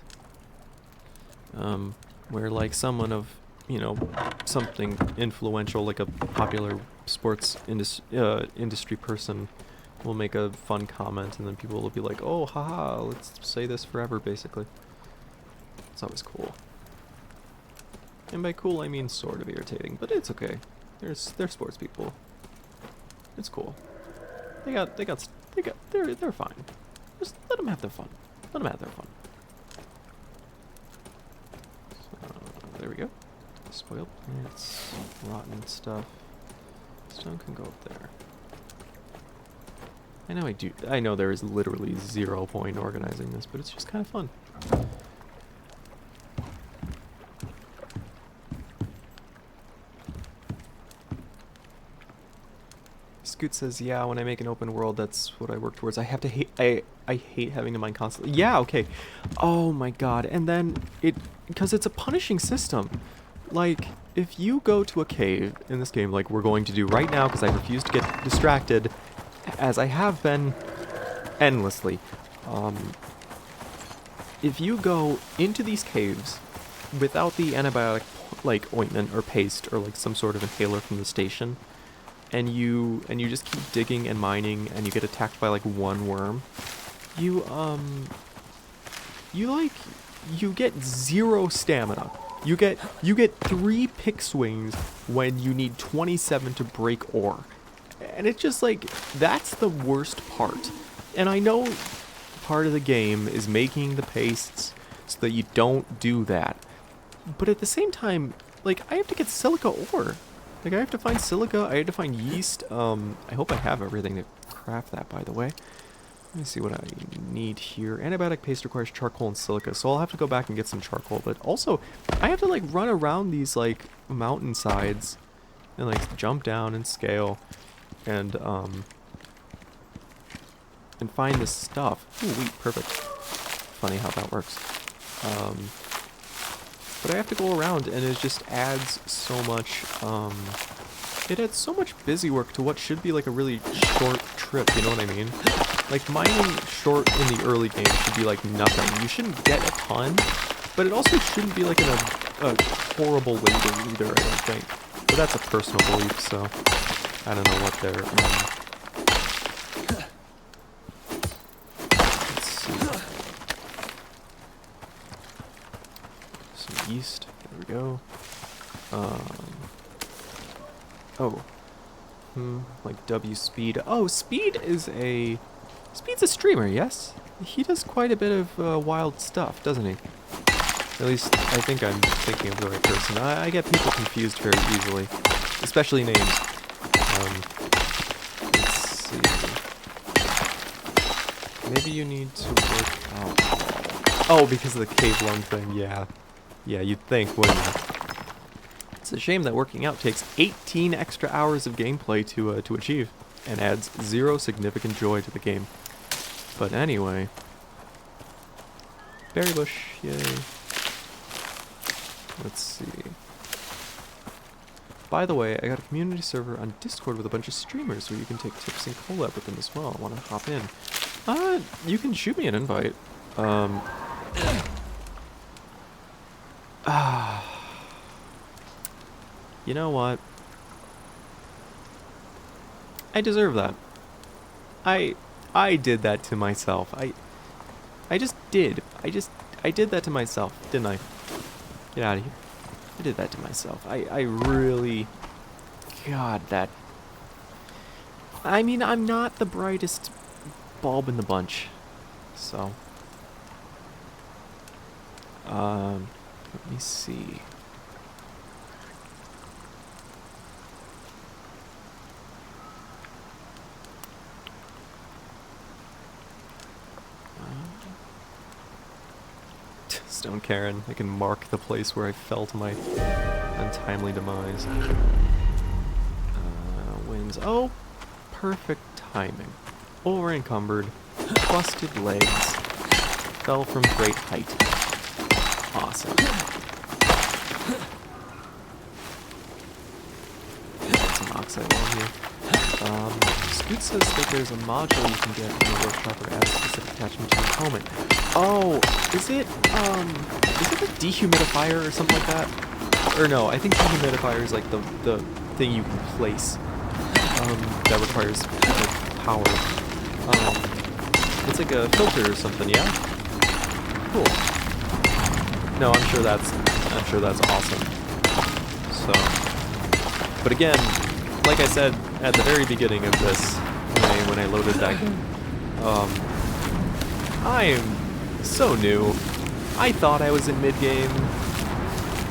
A: Where like someone of, you know, something influential, like a popular sports industry person, will make a fun comment, and then people will be like, "Oh, haha, let's say this forever," basically. It's always cool. And by cool, I mean sort of irritating, but it's okay. They're sports people. It's cool. They're fine. Just let them have their fun. Let them have their fun. So, there we go. Spoiled plants, rotten stuff. Stone can go up there. I know there is literally 0 point in organizing this, but it's just kind of fun. Scoot says, yeah, when I make an open world, that's what I work towards. I hate having to mine constantly. Yeah, okay. Oh my god. And then because it's a punishing system. Like, if you go to a cave in this game, like we're going to do right now, because I refuse to get distracted, as I have been endlessly. If you go into these caves without the antibiotic, like, ointment or paste, or like some sort of inhaler from the station, and you just keep digging and mining, and you get attacked by like one worm, you get 0 stamina. You get 3 pick swings when you need 27 to break ore. And it's just like, that's the worst part. And I know part of the game is making the pastes so that you don't do that. But at the same time, like, I have to get silica ore. Like, I have to find silica, I have to find yeast. I hope I have everything to craft that, by the way. Let me see what I need here. Antibiotic paste requires charcoal and silica, so I'll have to go back and get some charcoal. But also, I have to, like, run around these, like, mountainsides and, like, jump down and scale and find this stuff. Ooh, wheat, perfect. Funny how that works. But I have to go around, and it just adds so much, it adds so much busy work to what should be like a really short trip, you know what I mean? Like, mining short in the early game should be like nothing. You shouldn't get a ton, but it also shouldn't be like in a horrible labor either, I don't think. But that's a personal belief, so I don't know what they're, let's see. Some yeast, there we go. Like W Speed. Oh, Speed's a streamer, yes? He does quite a bit of wild stuff, doesn't he? At least I think I'm thinking of the right person. I get people confused very easily, especially names. Let's see. Maybe you need to work out. Oh, because of the cave lung thing, yeah. Yeah, you'd think, wouldn't you? It's a shame that working out takes 18 extra hours of gameplay to achieve, and adds 0 significant joy to the game. But anyway. Berry bush, yay. Let's see. By the way, I got a community server on Discord with a bunch of streamers where you can take tips and collab with them as well. I want to hop in. You can shoot me an invite. You know what? I deserve that. I did that to myself. I just did. I did that to myself, didn't I? Get out of here. I did that to myself. I really... God, that... I mean, I'm not the brightest bulb in the bunch. So... let me see. Stone Karen, I can mark the place where I fell to my untimely demise. Winds. Oh, perfect timing. Over encumbered, busted legs, fell from great height. Awesome. Got some oxide on here. Scoot says that there's a module you can get in the workshop that adds specific attachment to your helmet. Oh, is it a dehumidifier or something like that? Or no, I think dehumidifier is like the thing you can place that requires power. It's like a filter or something, yeah? Cool. No, I'm sure that's awesome. So, but again, like I said at the very beginning of this, when I loaded that game, I am so new. I thought I was in mid-game.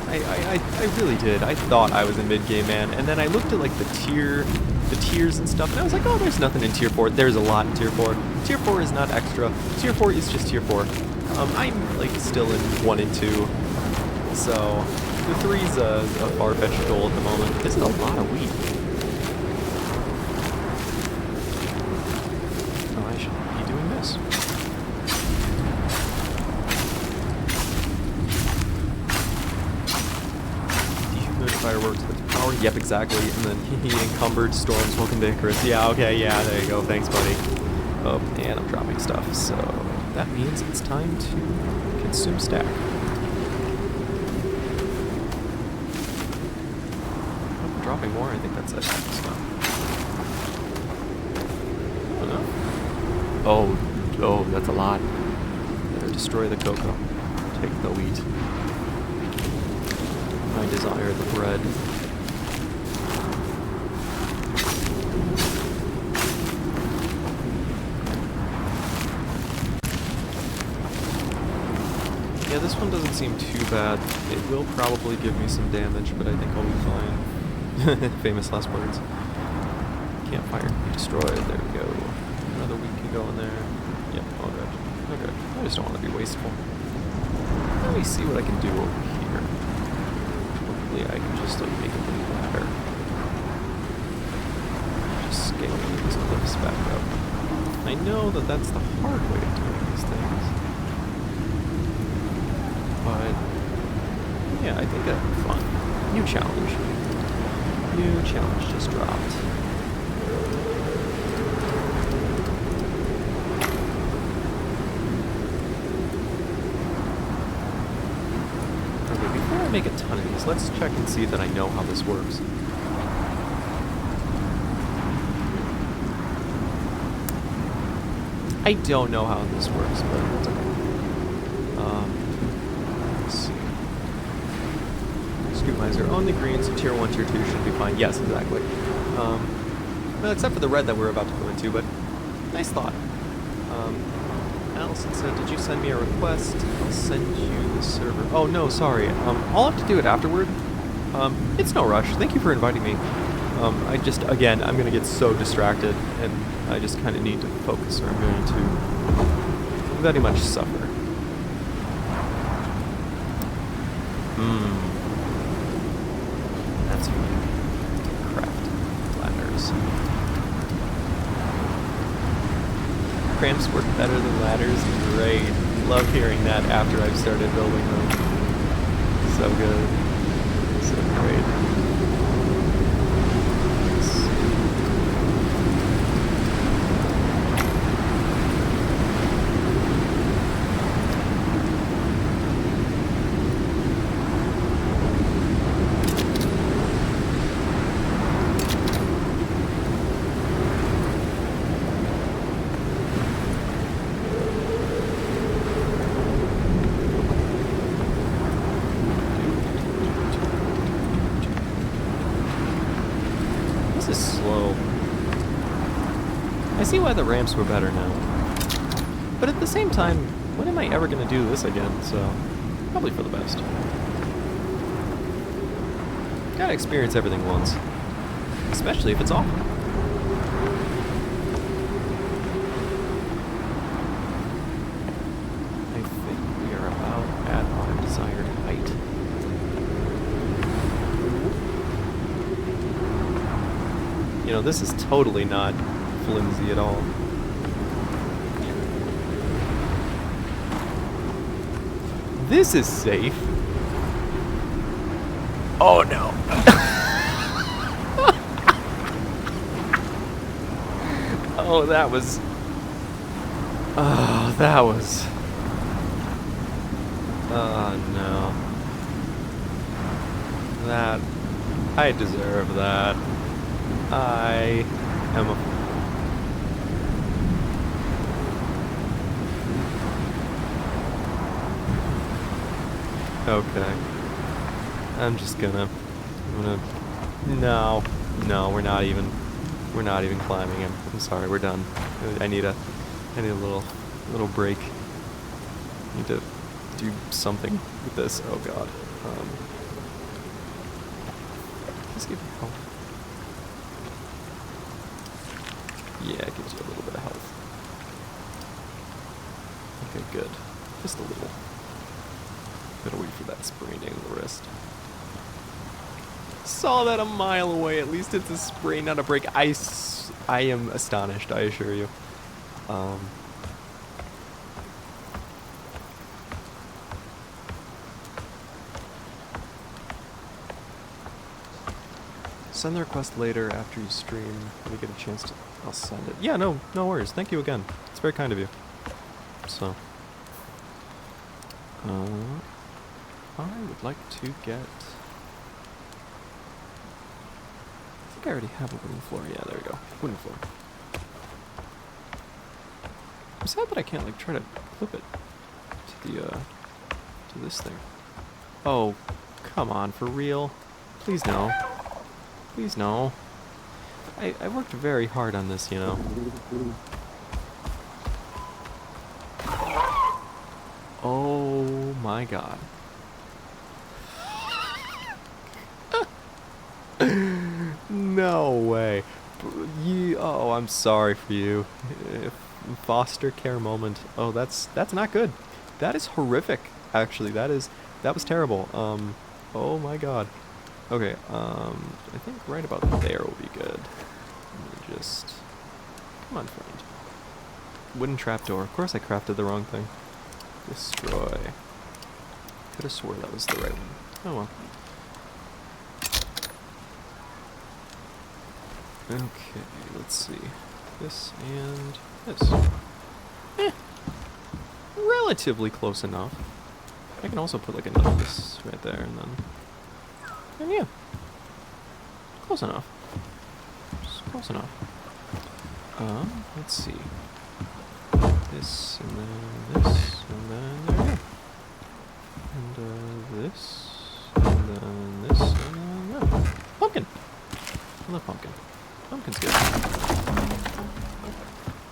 A: I really did. I thought I was in mid-game, man. And then I looked at like the tiers and stuff, and I was like, oh, there's nothing in tier 4. There's a lot in tier 4. Tier 4 is not extra. Tier 4 is just tier 4. I'm like still in 1 and 2. So the 3's a far-fetched goal at the moment. This is a lot of wheat. Oh, I should be doing this. Fireworks with power. Yep, exactly. And then he encumbered storms. Welcome to ICARUS. Yeah, okay, yeah, there you go. Thanks, buddy. Oh, and I'm dropping stuff, so that means it's time to consume stack. Oh, I'm dropping more. I think that's it. So. Oh, that's a lot. Better destroy the cocoa. Take the wheat. I desire the bread. Yeah, this one doesn't seem too bad. It will probably give me some damage, but I think I'll be fine. Famous last words. Campfire can be destroyed. There we go. Another wheat can go in there. Yep, oh good. Okay. I just don't want to be wasteful. Let me see what I can do over here. I can just like make a little ladder. Just scaling these cliffs back up. I know that that's the hard way of doing these things. But yeah, I think that'd be fun. New challenge. New challenge just dropped. Make a ton of these. Let's check and see that I know how this works. I don't know how this works, but it's okay. Let's see. Scoop miser. Only green, so tier 1, tier 2 should be fine. Yes, exactly. Well, except for the red that we're about to go into, but nice thought. Allison said, did you send me a request? I'll send you the server. Oh, no, sorry. I'll have to do it afterward. It's no rush. Thank you for inviting me. Again, I'm going to get so distracted, and I just kind of need to focus, or I'm going to very much suffer. That's fine. Craft ladders. Cramps work better than ladders. Great. Love hearing that after I've started building them. So good. So great. This is slow. I see why the ramps were better now. But at the same time, when am I ever going to do this again? So, probably for the best. Gotta experience everything once. Especially if it's awful. I think we are about at our desired height. You know, this is totally not flimsy at all. This is safe. Oh no. Oh, that was... Oh, that was... Oh no. That... I deserve that. I am a... Okay. I'm gonna... No. No, we're not even climbing him. I'm sorry, we're done. I need a little break. Need to do something with this. Oh god. Does this give you health? Yeah, it gives you a little bit of health. Okay, good. Just a little. Gotta wait for that spraining in the wrist. Saw that a mile away. At least it's a sprain, not a break. I am astonished, I assure you. Send the request later after you stream. When we get a chance to... I'll send it. Yeah, no worries. Thank you again. It's very kind of you. So... I would like to get... I think I already have a wooden floor. Yeah, there we go. Wooden floor. I'm sad that I can't, like, try to clip it to the, to this thing. Oh, come on, for real? Please no. Please no. I worked very hard on this, you know. Oh my god. No way. Oh, I'm sorry for you. Foster care moment. Oh, that's not good. That is horrific, actually. That was terrible. Oh my god. Okay, I think right about there will be good. Let me just... Come on, friend. Wooden trapdoor. Of course I crafted the wrong thing. Destroy. Could have swore that was the right one. Oh well. Okay, let's see. This and this. Relatively close enough. I can also put like another this right there and then... And yeah. Close enough. Just close enough. Let's see. This and then this and then there we go. And this and then this and then yeah. Pumpkin! I love pumpkin. Pumpkin's good.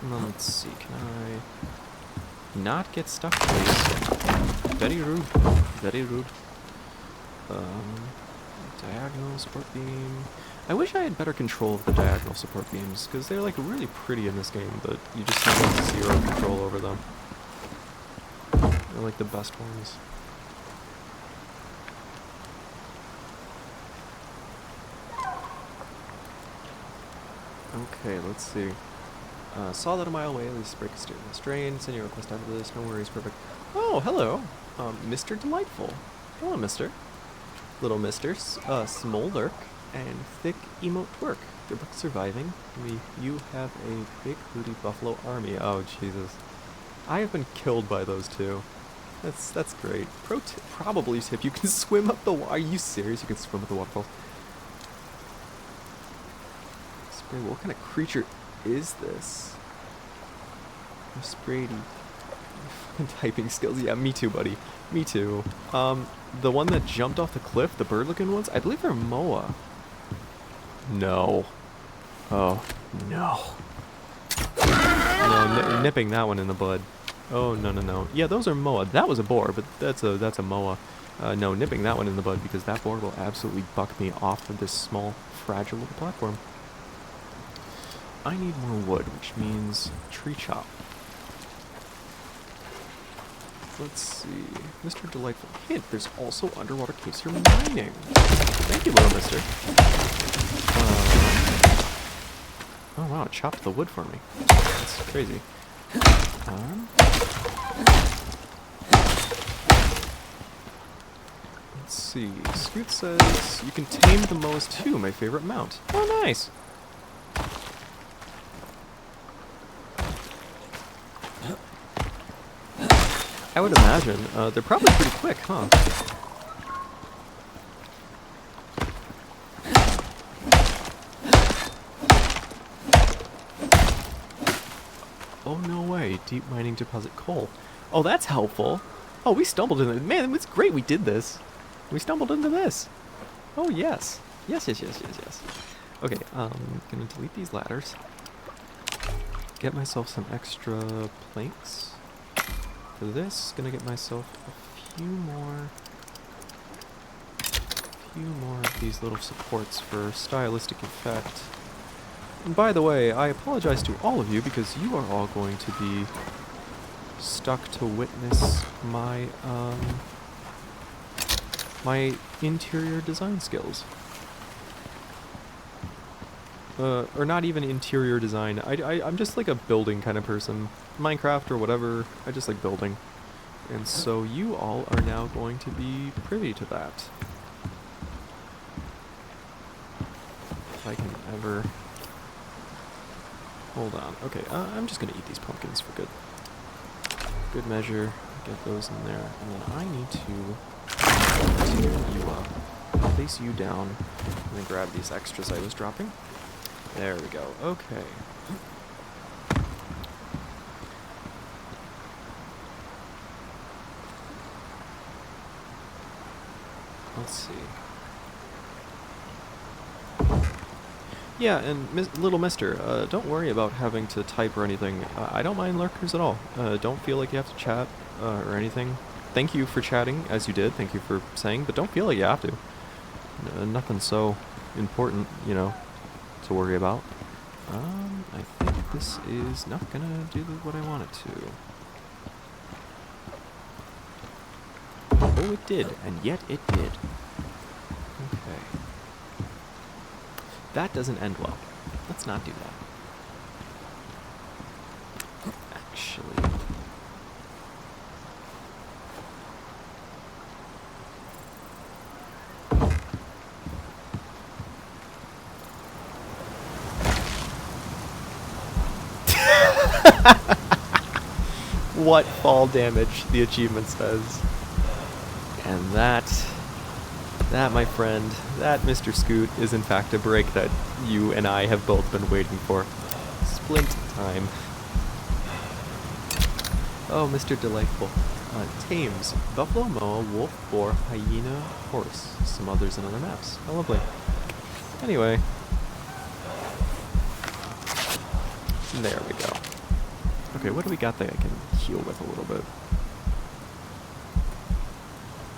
A: And then let's see, can I not get stuck, please? Very rude. Very rude. Diagonal support beam. I wish I had better control of the diagonal support beams, because they're like really pretty in this game, but you just have like zero control over them. They're like the best ones. Okay, let's see. Saw that a mile away, at least break a steering strain. Send your request after this, no worries, perfect. Oh, hello, Mr. Delightful. Hello, mister. Little mister, Smolderk and Thick Emote Twerk. They're both surviving. You have a big hooty buffalo army. Oh, Jesus. I have been killed by those two. That's great. Probably tip, you can swim up the water. Are you serious? You can swim up the waterfall? What kind of creature is this? Sprady. Typing skills. Yeah, me too, buddy. Me too. The one that jumped off the cliff, the bird-looking ones, I believe they're Moa. No. Oh, no. No, nipping that one in the bud. Oh, no, no, no. Yeah, those are moa. That was a boar, but that's a moa. No, nipping that one in the bud because that boar will absolutely buck me off of this small, fragile little platform. I need more wood, which means tree chop. Let's see. Mr. Delightful. Hint, there's also underwater caves for mining. Thank you, little mister. Oh wow, it chopped the wood for me. That's crazy. Let's see. Scoot says you can tame the moas too, my favorite mount. Oh, nice. I would imagine. They're probably pretty quick, huh? Oh, no way. Deep mining deposit coal. Oh, that's helpful. Oh, we stumbled into it. Man, it's great we did this. We stumbled into this. Oh, yes. Yes, yes, yes, yes, yes. Okay, gonna delete these ladders. Get myself some extra planks. For this, gonna get myself a few more of these little supports for stylistic effect. And by the way, I apologize to all of you because you are all going to be stuck to witness my my interior design skills. Or not even interior design. I'm just like a building kind of person. Minecraft or whatever, I just like building. And so you all are now going to be privy to that. If I can ever... Hold on. Okay, I'm just going to eat these pumpkins for good measure. Get those in there. And then I need to tear you up. Place you down. And then grab these extras I was dropping. There we go. Okay. Let's see. Yeah, and little mister, don't worry about having to type or anything. I don't mind lurkers at all. Don't feel like you have to chat or anything. Thank you for chatting, as you did. Thank you for saying, but don't feel like you have to. Nothing so important, you know, to worry about. I think this is not gonna do what I want it to. Oh, it did, and yet it did. Okay. That doesn't end well. Let's not do that. Actually... What fall damage, the achievement says. And that, my friend, that Mr. Scoot is in fact a break that you and I have both been waiting for. Splint time. Oh, Mr. Delightful. Tames. Buffalo, moa, wolf, boar, hyena, horse. Some others in other maps. How lovely. Anyway. There we go. Okay, what do we got that I can heal with a little bit?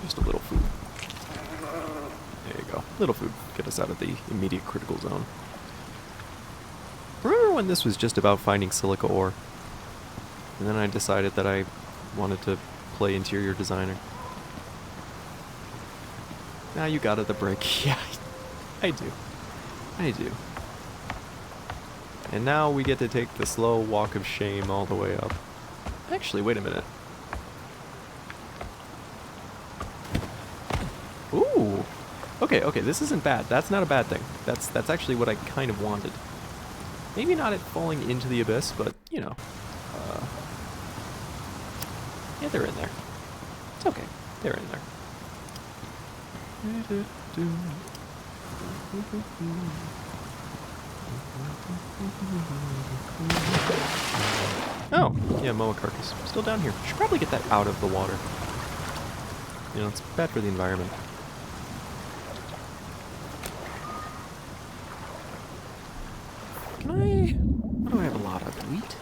A: Just a little food. There you go. Little food. Get us out of the immediate critical zone. Remember when this was just about finding silica ore? And then I decided that I wanted to play interior designer. Now you got it, the break. Yeah, I do. I do. And now we get to take the slow walk of shame all the way up. Actually, wait a minute. Ooh! Okay, okay, this isn't bad. That's not a bad thing. That's actually what I kind of wanted. Maybe not it falling into the abyss, but, you know. Yeah, they're in there. It's okay. They're in there. Oh, yeah, moa carcass. Still down here. Should probably get that out of the water. You know, it's bad for the environment. Sweet.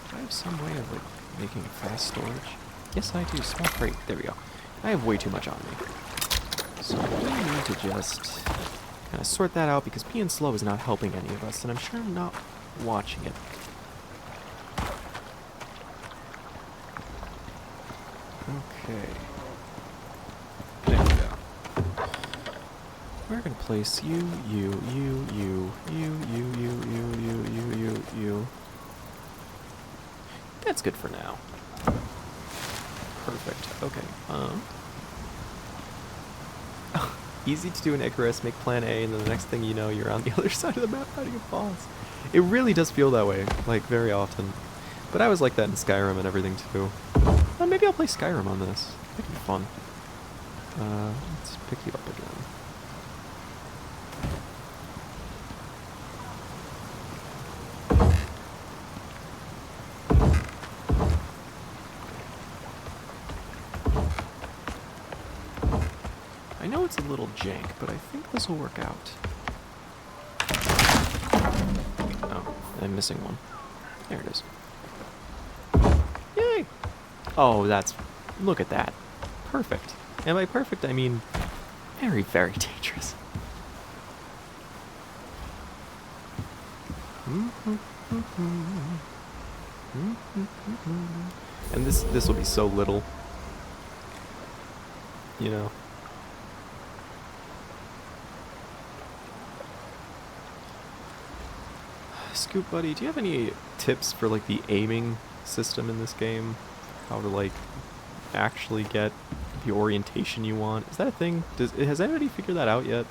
A: Do I have some way of, like, making fast storage? Yes, I do. Small crate. There we go. I have way too much on me. So we need to just kind of sort that out, because being slow is not helping any of us, and I'm sure I'm not watching it. Okay. There we go. We're gonna place you. That's good for now. Perfect. Okay. Easy to do an ICARUS, make plan A, and then the next thing you know, you're on the other side of the map fighting a boss. It really does feel that way, like, very often. But I was like that in Skyrim and everything, too. Maybe I'll play Skyrim on this. That'd be fun. Let's pick you up again. I know it's a little jank, but I think this will work out. Oh, I'm missing one. There it is. Yay! Oh, that's... Look at that. Perfect. And by perfect, I mean very, very dangerous. And this will be so little. You know. Scoop Buddy, do you have any tips for, like, the aiming system in this game? How to, like, actually get the orientation you want? Is that a thing? Has anybody figured that out yet?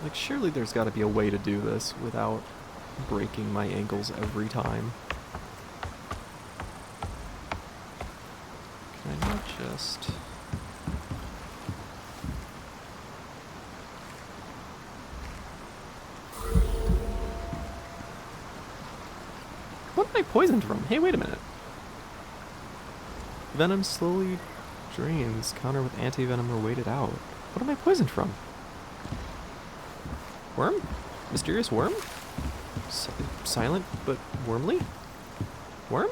A: Like, surely there's got to be a way to do this without breaking my ankles every time. Can I not just... What am I poisoned from? Hey, wait a minute. Venom slowly drains. Counter with anti-venom or waited out. What am I poisoned from? Worm? Mysterious worm? Silent but wormly? Worm?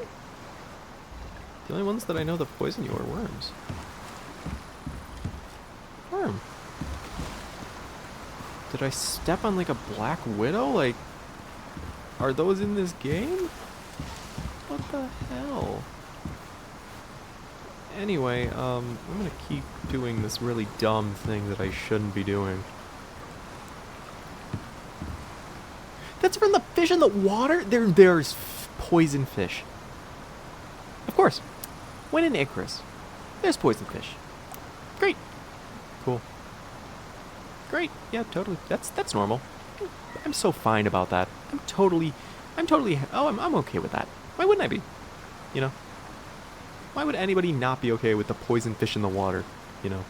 A: The only ones that I know that poison you are worms. Worm. Did I step on, like, a black widow? Like, are those in this game? What the hell? Anyway, I'm gonna keep doing this really dumb thing that I shouldn't be doing. That's from the fish in the water? There's poison fish. Of course. When in ICARUS, there's poison fish. Great. Cool. Great. Yeah, totally. That's normal. I'm so fine about that. I'm totally, oh, I'm okay with that. Why wouldn't I be? You know? Why would anybody not be okay with the poison fish in the water? You know?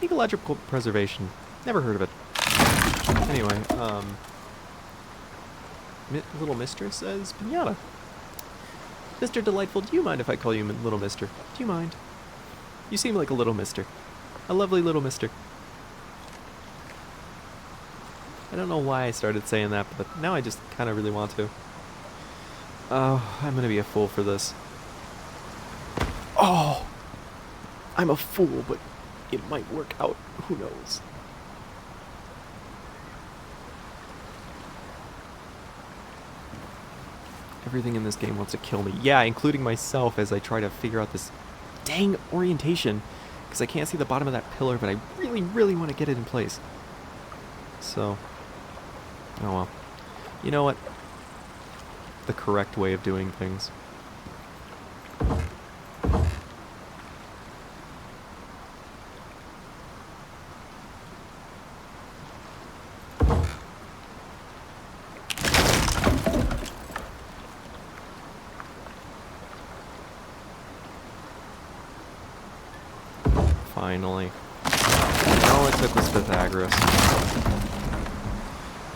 A: Ecological preservation. Never heard of it. Anyway, Little Mister says, Pinata. Mr. Delightful, do you mind if I call you Little Mister? Do you mind? You seem like a little mister. A lovely little mister. I don't know why I started saying that, but now I just kind of really want to. Oh, I'm gonna be a fool for this. Oh! I'm a fool, but it might work out. Who knows? Everything in this game wants to kill me. Yeah, including myself as I try to figure out this dang orientation. Because I can't see the bottom of that pillar, but I really, really want to get it in place. So, oh well. You know what? The correct way of doing things. Finally. All it took was Pythagoras.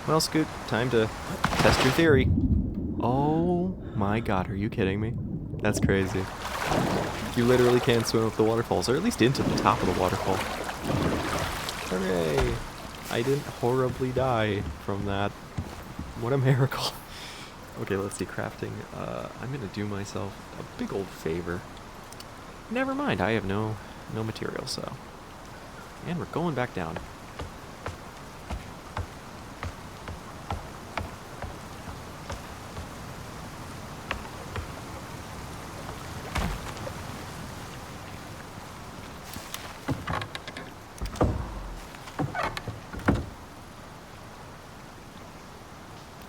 A: Well, Scoot, time to test your theory. Oh my god, are you kidding me? That's crazy. You literally can't swim up the waterfalls, or at least into the top of the waterfall. Hooray! I didn't horribly die from that. What a miracle. Okay, let's see, crafting. I'm gonna do myself a big old favor. Never mind, I have no material, so. And we're going back down.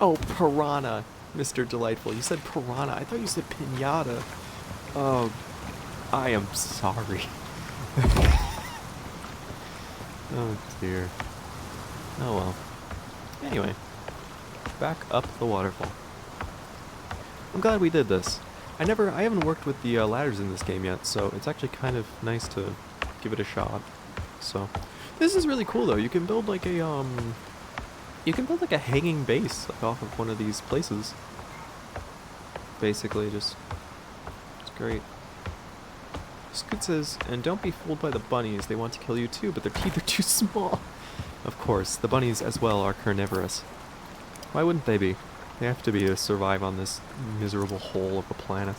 A: Oh, piranha, Mr. Delightful. You said piranha. I thought you said pinata. Oh, I am sorry. Oh, dear. Oh, well. Anyway, back up the waterfall. I'm glad we did this. I haven't worked with the ladders in this game yet, so it's actually kind of nice to give it a shot. So, this is really cool, though. You can build like a, you can build like a hanging base like off of one of these places. Basically, it's great. Scoot says, and don't be fooled by the bunnies. They want to kill you too, but their teeth are too small. Of course, the bunnies as well are carnivorous. Why wouldn't they be? They have to be to survive on this miserable hole of a planet.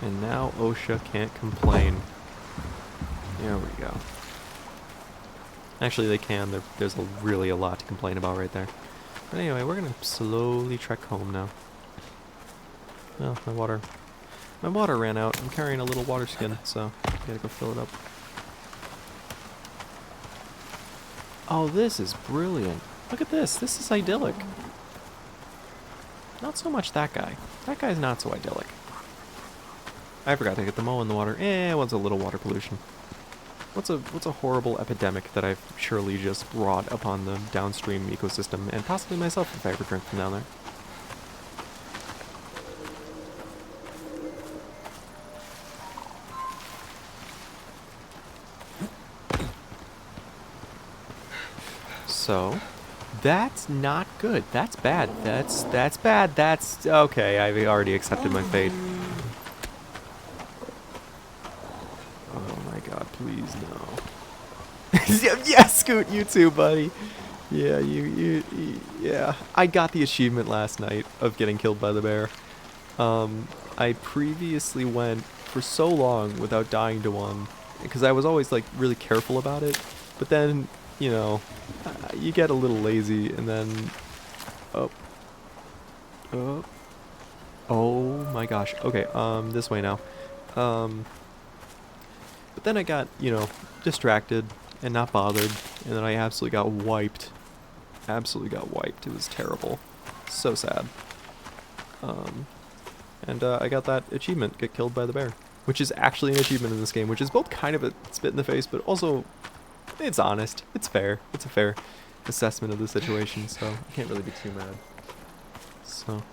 A: And now OSHA can't complain. There we go. Actually, they can. There's really a lot to complain about right there. But anyway, we're gonna slowly trek home now. Oh, my water ran out. I'm carrying a little water skin, so I gotta go fill it up. Oh, this is brilliant. Look at this. This is idyllic. Not so much that guy. That guy's not so idyllic. I forgot to get the moe in the water. It was a little water pollution. What's a horrible epidemic that I've surely just brought upon the downstream ecosystem, and possibly myself if I ever drink from down there. So, that's not good. That's bad. That's bad. That's okay. I've already accepted my fate. Please no. Yeah, Scoot, you too, buddy. Yeah, yeah. I got the achievement last night of getting killed by the bear. I previously went for so long without dying to one, because I was always like really careful about it. But then, you know, you get a little lazy, and then, oh my gosh. Okay, this way now. But then I got, you know, distracted and not bothered, and then I absolutely got wiped. Absolutely got wiped. It was terrible. So sad. And I got that achievement, get killed by the bear, which is actually an achievement in this game, which is both kind of a spit in the face, but also it's honest. It's fair. It's a fair assessment of the situation, so I can't really be too mad. So.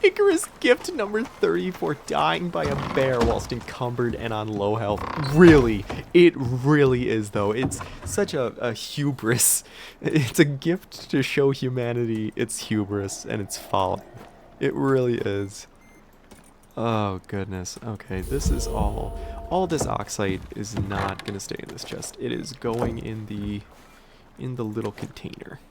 A: ICARUS gift number 30 for dying by a bear whilst encumbered and on low health. Really, it really is though. It's such a hubris. It's a gift to show humanity its hubris and its folly. It really is. Oh goodness. Okay, this is all this oxide is not gonna stay in this chest. It is going in the little container.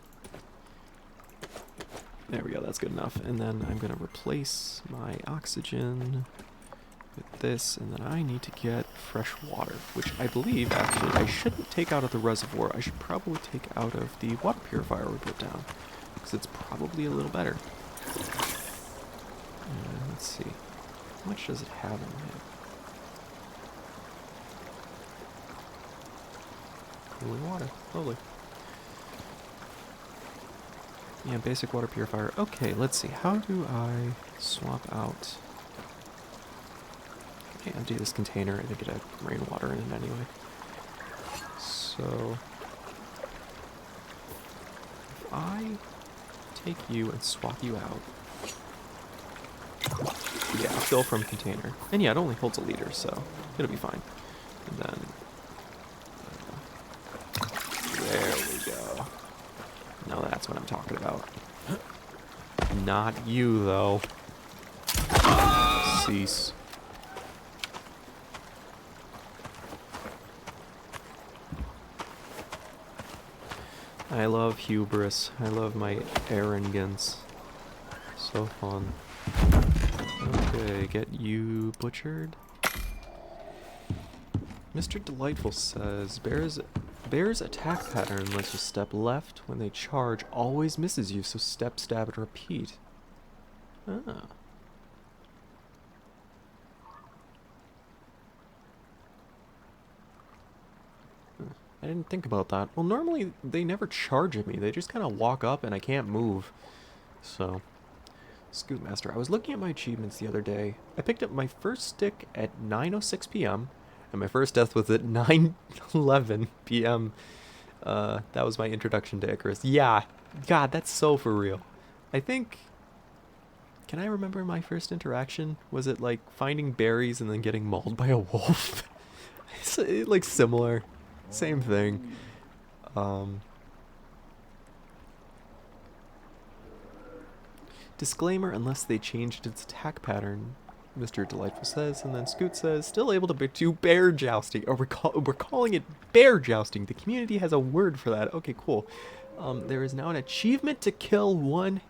A: There we go, that's good enough. And then I'm going to replace my oxygen with this, and then I need to get fresh water, which I believe, actually, I shouldn't take out of the reservoir. I should probably take out of the water purifier we put down, because it's probably a little better. Let's see. How much does it have in it? Cooling water. Lovely. Yeah, basic water purifier. Okay, let's see. How do I swap out? Okay, empty this container and get a rainwater in it anyway. So, if I take you and swap you out, yeah, fill from container. And yeah, it only holds a liter, so it'll be fine. And then, there we That's what I'm talking about. Not you, though. Cease. I love hubris. I love my arrogance. So fun. Okay, get you butchered. Mr. Delightful says, Bear's attack pattern lets you step left when they charge, always misses you, so step, stab, and repeat. Ah. I didn't think about that. Well, normally they never charge at me. They just kind of walk up and I can't move. So, Scootmaster. I was looking at my achievements the other day. I picked up my first stick at 9:06 p.m. and my first death was at 9:11 p.m. That was my introduction to ICARUS. Yeah, God, that's so for real. I think... Can I remember my first interaction? Was it like finding berries and then getting mauled by a wolf? It's like similar. Same thing. Disclaimer, unless they changed its attack pattern, Mr. Delightful says, and then Scoot says, still able to do bear jousting. Or we're calling it bear jousting. The community has a word for that. Okay, cool. There is now an achievement to kill one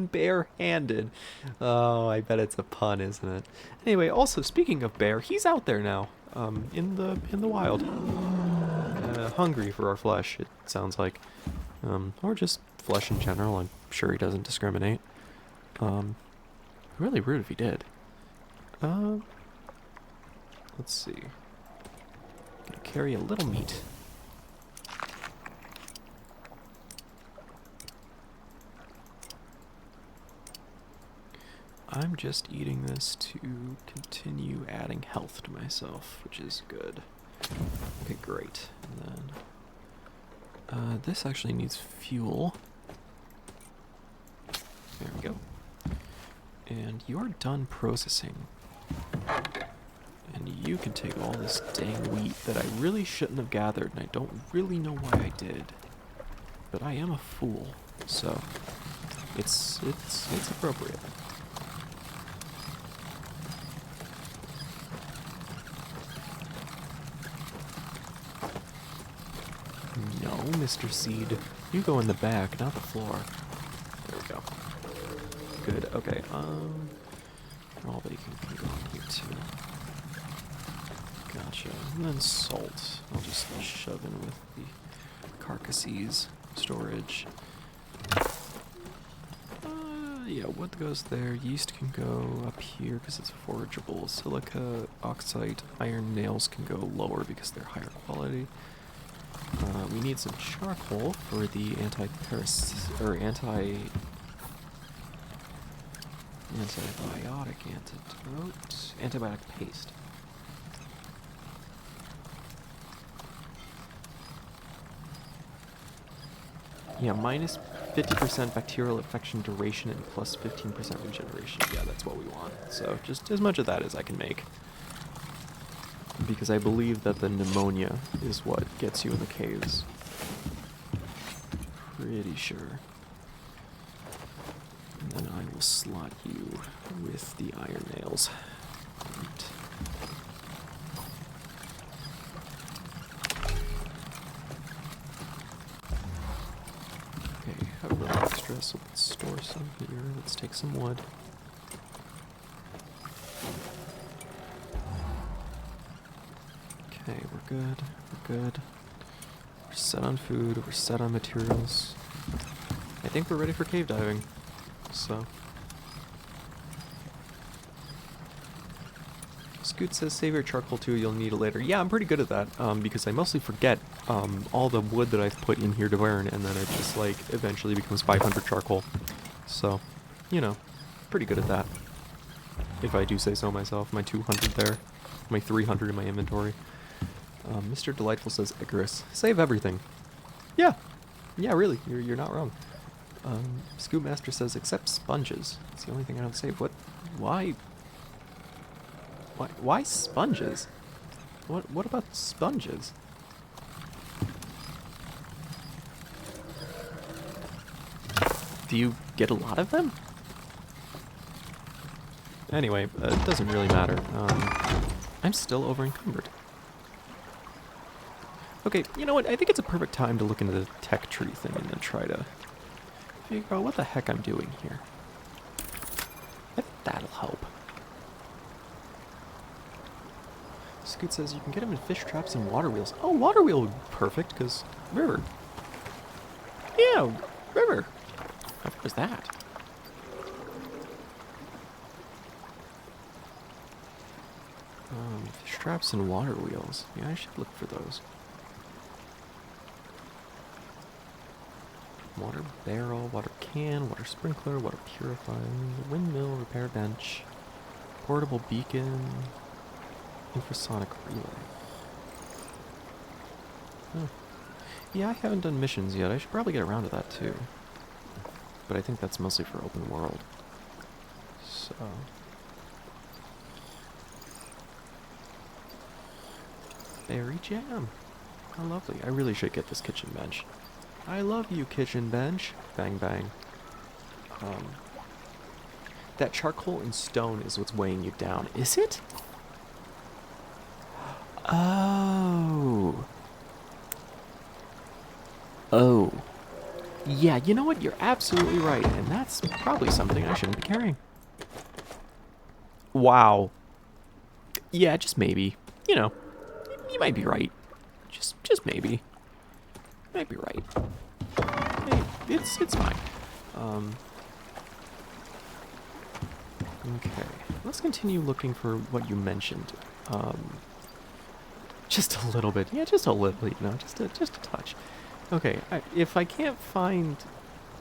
A: bare-handed. Oh, I bet it's a pun, isn't it? Anyway, also speaking of bear, he's out there now, in the wild. Hungry for our flesh, it sounds like. Or just flesh in general. I'm sure he doesn't discriminate. Really rude if he did. Let's see. Gonna carry a little meat. I'm just eating this to continue adding health to myself, which is good. Okay, great. And then this actually needs fuel. There we go. And you're done processing. And you can take all this dang wheat that I really shouldn't have gathered, and I don't really know why I did. But I am a fool, so it's appropriate. No, Mr. Seed. You go in the back, not the floor. There we go. Good, okay, raw bacon can go in here too. Gotcha. And then salt. I'll just shove in with the carcasses storage. Yeah, wood goes there. Yeast can go up here because it's forageable. Silica, oxide, iron nails can go lower because they're higher quality. We need some charcoal for the antibiotic antidote. Antibiotic paste. Yeah, minus 50% bacterial infection duration and plus 15% regeneration. Yeah, that's what we want. So just as much of that as I can make. Because I believe that the pneumonia is what gets you in the caves. Pretty sure. And then I will slot you with the iron nails. Right. Okay, have a little extra, so let's store some here. Let's take some wood. Okay, we're good. We're good. We're set on food. We're set on materials. I think we're ready for cave diving. So. Scoot says save your charcoal too, you'll need it later. Yeah, I'm pretty good at that, because I mostly forget all the wood that I've put in here to burn, and then it just, like, eventually becomes 500 charcoal. So, you know, pretty good at that. If I do say so myself. My 200 there. My 300 in my inventory. Mr. Delightful says, ICARUS, save everything. Yeah. Yeah, really, you're not wrong. Scootmaster says, except sponges. It's the only thing I don't save. What? Why? Why sponges? What about sponges? Do you get a lot of them? Anyway, it doesn't really matter. I'm still over encumbered. Okay, you know what? I think it's a perfect time to look into the tech tree thing and then try to figure out what the heck I'm doing here. I think that'll help. Scoot says you can get them in fish traps and water wheels. Oh, water wheel would be perfect, because river. Yeah, river. How far is that? Fish traps and water wheels. Yeah, I should look for those. Water barrel, water can, water sprinkler, water purifier, windmill, repair bench, portable beacon, infrasonic relay. Huh. Yeah, I haven't done missions yet. I should probably get around to that too. But I think that's mostly for open world. So... berry jam. How lovely. I really should get this kitchen bench. I love you, kitchen bench. Bang, bang. That charcoal and stone is what's weighing you down. Is it? Oh. Oh. Yeah, you know what? You're absolutely right. And that's probably something I shouldn't be carrying. Wow. Yeah, just maybe. You know, you might be right. Just maybe. You might be right. Hey, it's fine. Okay. Let's continue looking for what you mentioned. Just a little bit. Yeah, just a little, you know, just a touch. Okay, if I can't find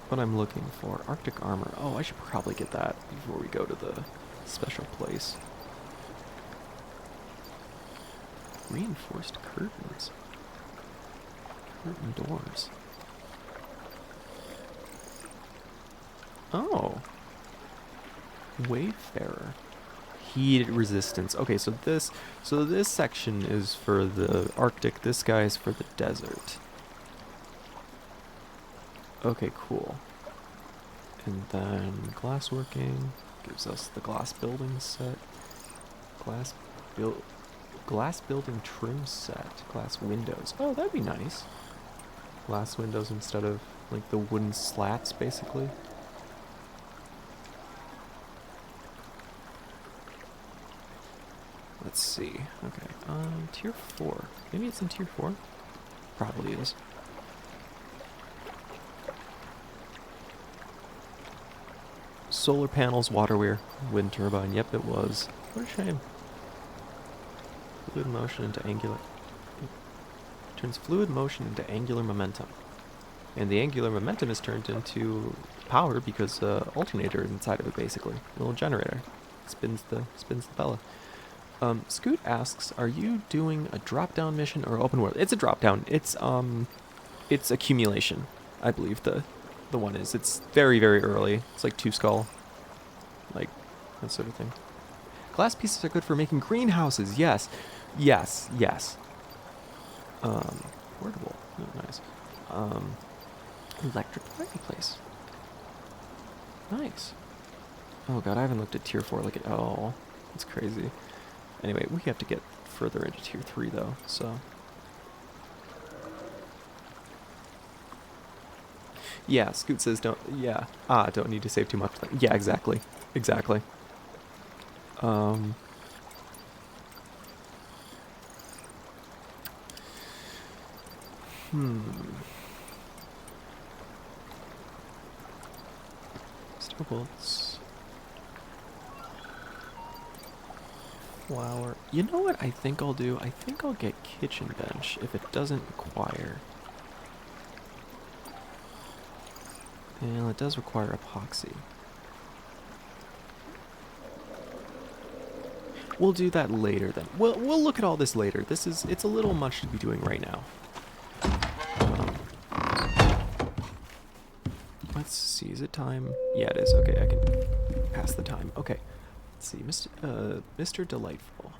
A: what I'm looking for, Arctic armor. Oh, I should probably get that before we go to the special place. Reinforced curtains. Curtain doors. Oh. Wayfarer. Heat resistance. Okay, so this section is for the Arctic. This guy is for the desert. Okay, cool. And then glassworking gives us the glass building set. Glass building trim set. Glass windows. Oh, that'd be nice. Glass windows instead of like the wooden slats, basically. Let's see. Okay. Tier 4. Maybe it's in tier 4? Probably is. Solar panels, water weir, wind turbine. Yep, it was. What a shame. Fluid motion into angular... turns fluid motion into angular momentum. And the angular momentum is turned into power because alternator inside of it, basically. A little generator. Spins the fella. Scoot asks, are you doing a drop-down mission or open world? It's a drop-down. It's accumulation, I believe the one is. It's very, very early. It's like 2 skull. Like, that sort of thing. Glass pieces are good for making greenhouses. Yes. Yes. Yes. Portable. Oh, nice. Electric fireplace. Nice. Oh god, I haven't looked at tier 4 like at all. It's crazy. Anyway, we have to get further into tier 3 though, so. Yeah, Scoot says don't need to save too much. Yeah, exactly. Exactly. Steel bolts. Flour. You know what I think I'll do? I think I'll get kitchen bench if it doesn't require. Well, it does require epoxy. We'll do that later then. We'll look at all this later. It's a little much to be doing right now. Let's see, is it time? Yeah, it is. Okay, I can pass the time. Okay. Let's see, Mr. Delightful.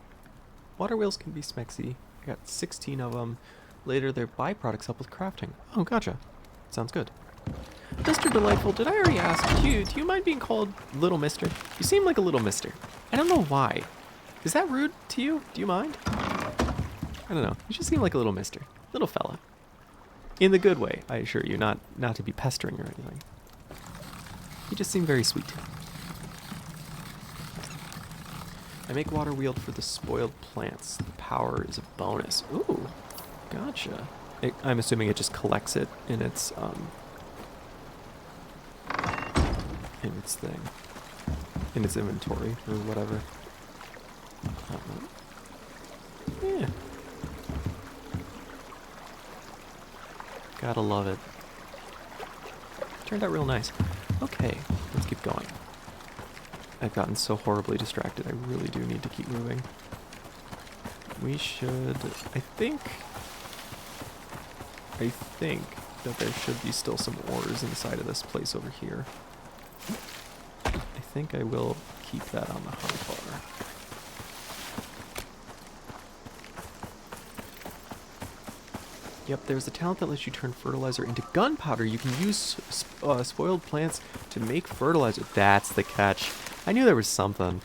A: Water wheels can be smexy. I got 16 of them. Later, their byproducts help with crafting. Oh, gotcha. Sounds good. Mr. Delightful, did I already ask you, do you mind being called Little Mister? You seem like a little mister. I don't know why. Is that rude to you? Do you mind? I don't know. You just seem like a little mister. Little fella. In the good way, I assure you, not to be pestering or anything. You just seem very sweet. I make water wheeled for the spoiled plants. The power is a bonus. Ooh, gotcha. I'm assuming it just collects it in its thing, in its inventory or whatever. Yeah. Gotta love it. Turned out real nice. Okay, let's keep going. I've gotten so horribly distracted. I really do need to keep moving. We should... I think that there should be still some ores inside of this place over here. I think I will keep that on the hotbar. Yep, there's a talent that lets you turn fertilizer into gunpowder. You can use spoiled plants to make fertilizer. That's the catch. I knew there was something.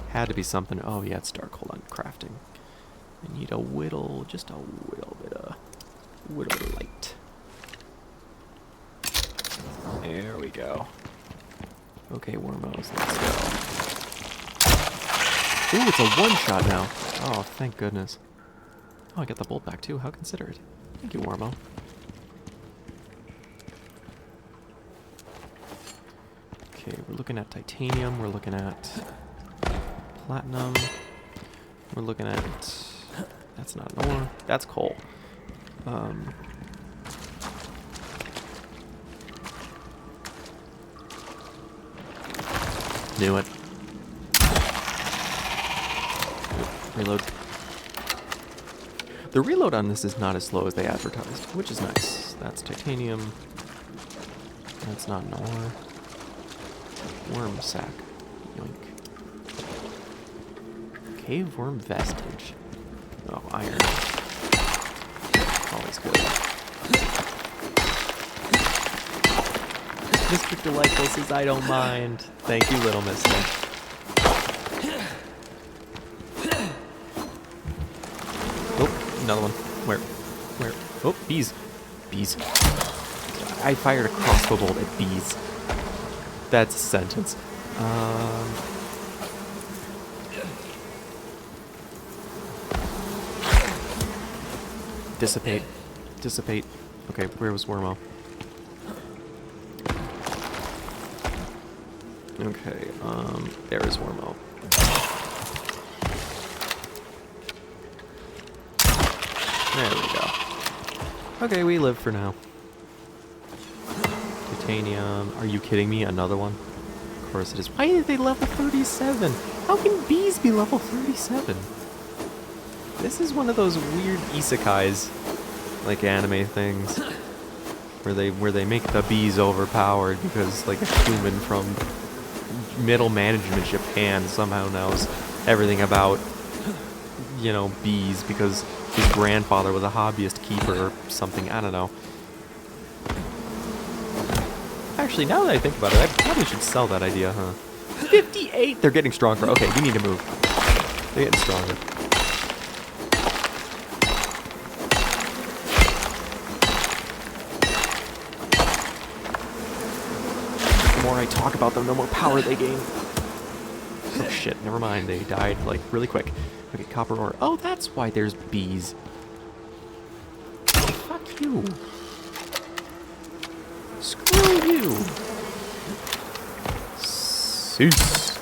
A: Had to be something. Oh yeah, it's dark. Hold on, crafting. I need a whittle, just a whittle bit of light. There we go. Okay, wormos, let's go. Ooh, it's a one-shot now. Oh, thank goodness. Oh, I got the bolt back too. How considerate. Thank you, Warmo. Okay, we're looking at titanium. We're looking at platinum. We're looking at... That's not an ore. That's coal. Knew it. Reload. The reload on this is not as slow as they advertised, which is nice. That's titanium. That's not an ore. Worm sack. Yoink. Cave worm vestige. Oh, iron. Always good. Mr. Delightful says, I don't mind. Thank you, little mister. Oh, another one. Where? Oh, bees. Bees. I fired a crossbow bolt at bees. That's a sentence. Dissipate. Dissipate. Okay, where was Wormo? Okay, there is Wormo. There we go. Okay, we live for now. Titanium. Are you kidding me? Another one? Of course it is. Why are they level 37? How can bees be level 37? This is one of those weird isekais, like anime things, where they make the bees overpowered because like a human from middle management Japan somehow knows everything about, you know, bees because his grandfather was a hobbyist keeper or something. I don't know. Actually, now that I think about it, I probably should sell that idea, huh? 58! They're getting stronger. Okay, we need to move. They're getting stronger. The more I talk about them, the more power they gain. Oh shit, never mind. They died, like, really quick. Okay, copper ore. Oh, that's why there's bees. Fuck you. Screw you. Zeus.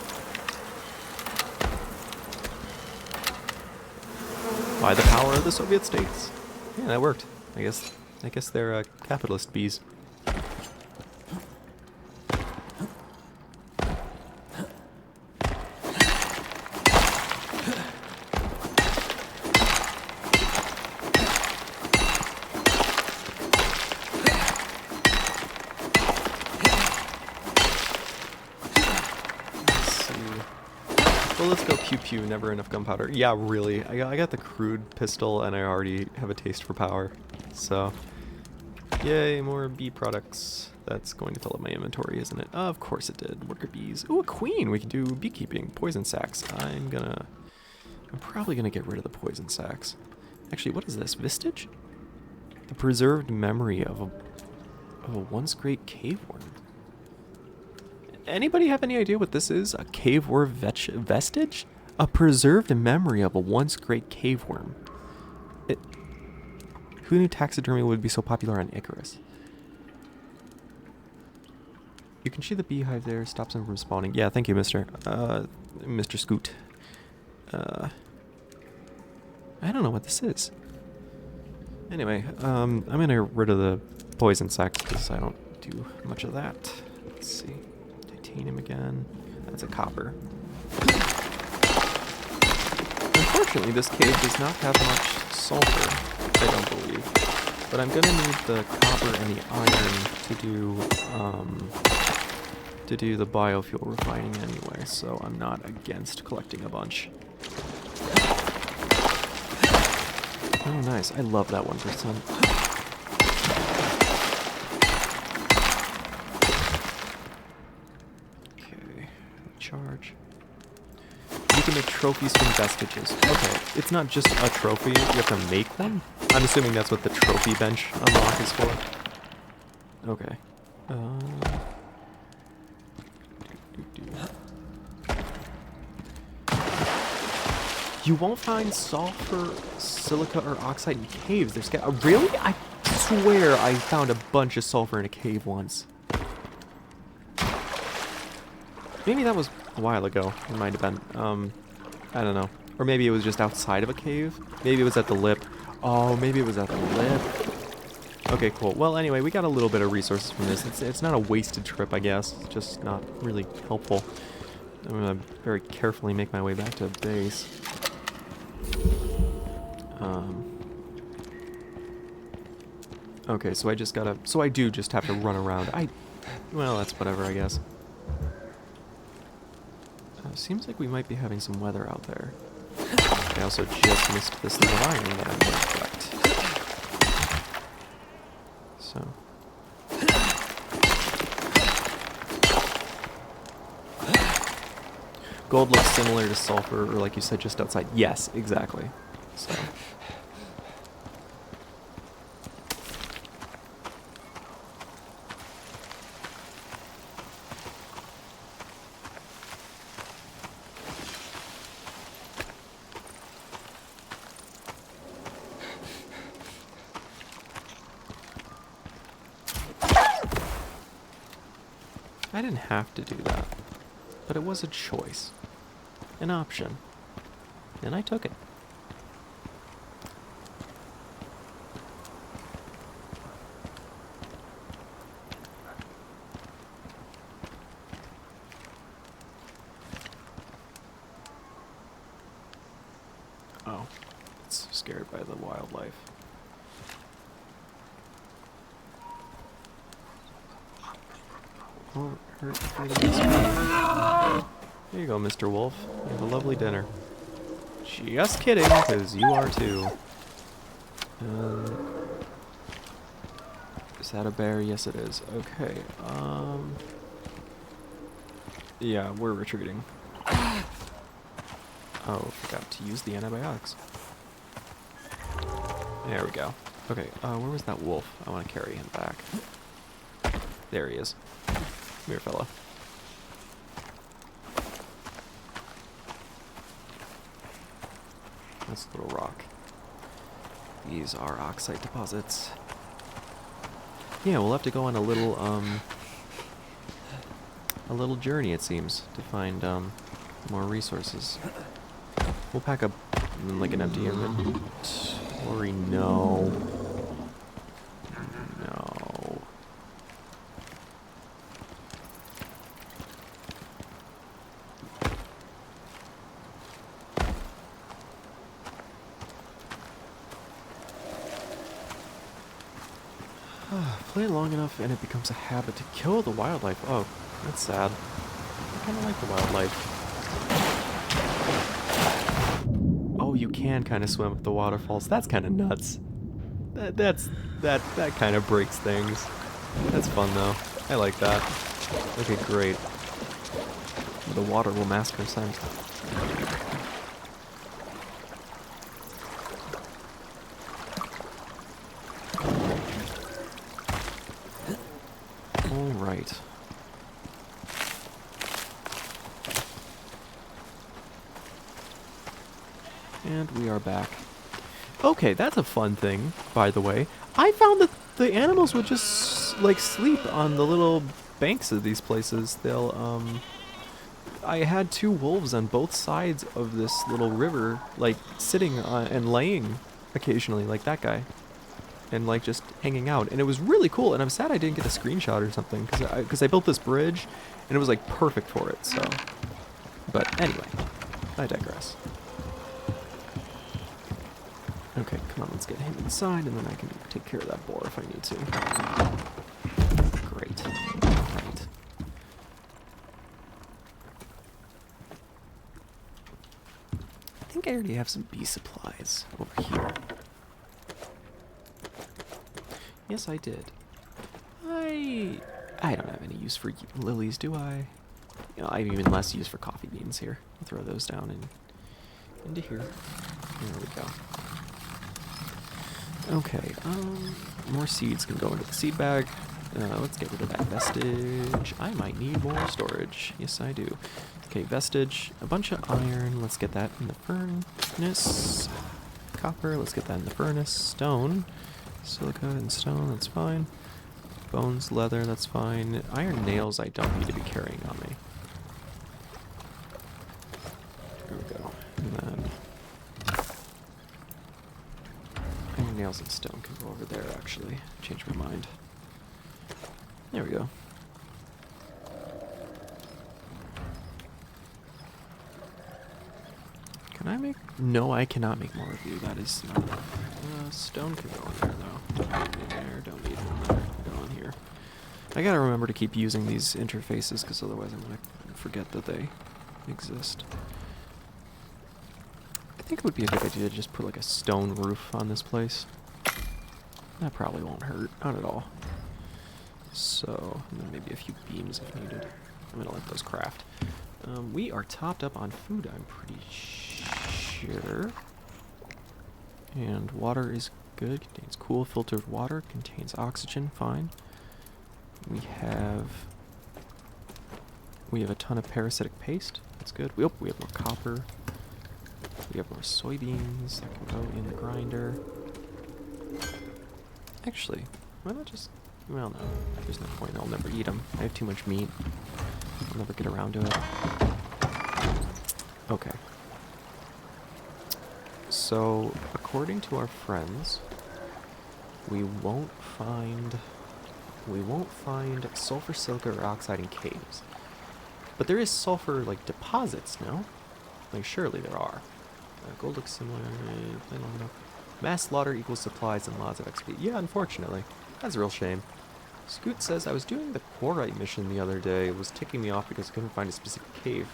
A: By the power of the Soviet states. Yeah, that worked. I guess they're capitalist bees. Well, let's go pew pew, never enough gunpowder. Yeah, really. I got the crude pistol and I already have a taste for power. So, yay, more bee products. That's going to fill up my inventory, isn't it? Of course it did. Worker bees. Ooh, a queen. We can do beekeeping. Poison sacs. I'm probably gonna get rid of the poison sacs. Actually, what is this? Vistage? The preserved memory of a once great cave worm. Anybody have any idea what this is? A cave worm vestige? A preserved memory of a once great cave worm. Who knew taxidermy would be so popular on ICARUS? You can see the beehive there, stops them from spawning. Yeah, thank you, Mr. Scoot. I don't know what this is. Anyway, I'm gonna get rid of the poison sacs because I don't do much of that. Let's see. Titanium again. That's a copper. Unfortunately, this cave does not have much sulfur, I don't believe. But I'm gonna need the copper and the iron to do the biofuel refining anyway, so I'm not against collecting a bunch. Oh, nice. I love that 1%. Okay, charge. You can make trophies from vestiges. Okay, it's not just a trophy, you have to make them? I'm assuming that's what the trophy bench unlock is for. Okay. You won't find sulfur, silica, or oxide in caves. There's really? I swear I found a bunch of sulfur in a cave once. Maybe that was a while ago. It might have been. I don't know. Or maybe it was just outside of a cave. Maybe it was at the lip. Oh, maybe it was at the lip. Okay, cool. Well, anyway, we got a little bit of resources from this. It's not a wasted trip, I guess. It's just not really helpful. I'm gonna very carefully make my way back to base. Okay, so I do just have to run around. Well, that's whatever, I guess. Seems like we might be having some weather out there. I also just missed this thing of iron that I'm gonna collect. So. Gold looks similar to sulfur, or like you said, just outside. Yes, exactly. So. I didn't have to do that, but it was a choice, an option, and I took it. Oh, it's scared by the wildlife. There you go, Mr. Wolf. You have a lovely dinner. Just kidding, because you are too. Is that a bear? Yes, it is. Okay. Yeah, we're retreating. Oh, forgot to use the antibiotics. There we go. Okay, where was that wolf? I want to carry him back. There he is. Come here, fella. That's a little rock. These are oxide deposits. Yeah, we'll have to go on a little journey, it seems, to find more resources. We'll pack up like an empty inventory. No. Play long enough and it becomes a habit to kill the wildlife. Oh, that's sad. I kind of like the wildlife. Oh, you can kind of swim up the waterfalls. That's kind of nuts. That kind of breaks things. That's fun though. I like that. Okay, great. The water will mask our scent. Alright. And we are back. Okay, that's a fun thing, by the way. I found that the animals would just, like, sleep on the little banks of these places. I had 2 wolves on both sides of this little river, like, sitting and laying occasionally, like that guy. And, like, just hanging out. And it was really cool, and I'm sad I didn't get a screenshot or something, because I built this bridge, and it was, like, perfect for it, so. But, anyway, I digress. Okay, come on, let's get him inside, and then I can take care of that boar if I need to. Great. Right. I think I already have some bee supplies over here. Yes, I did. I don't have any use for lilies, do I? You know, I have even less use for coffee beans here. I'll throw those down into here. There we go. Okay, more seeds can go into the seed bag. Let's get rid of that vestige. I might need more storage. Yes, I do. Okay, vestige, a bunch of iron. Let's get that in the furnace. Copper, let's get that in the furnace. Stone, silica and stone, that's fine. Bones, leather, that's fine. Iron nails I don't need to be carrying on me. There we go. And then iron nails and stone can go over there, actually. Change my mind. There we go. Can I make... No, I cannot make more of you. That is not enough. Stone can go in there, though. Don't need there, don't need one there. Go on here. I gotta remember to keep using these interfaces, because otherwise I'm gonna forget that they exist. I think it would be a good idea to just put like a stone roof on this place. That probably won't hurt. Not at all. So, and then maybe a few beams if needed. I'm gonna let those craft. We are topped up on food, I'm pretty sure. And water is good. Contains cool filtered water. Contains oxygen. Fine. We have a ton of parasitic paste. That's good. We have more copper. We have more soybeans that can go in the grinder. Actually, why not just... Well, no. There's no point. I'll never eat them. I have too much meat. I'll never get around to it. Okay. So, according to our friends, we won't find sulfur, silica, or oxide in caves. But there is sulfur, like, deposits, no? Like, surely there are. Gold looks similar. Play long enough. Mass slaughter equals supplies and lots of XP. Yeah, unfortunately. That's a real shame. Scoot says, I was doing the quarrite mission the other day. It was ticking me off because I couldn't find a specific cave.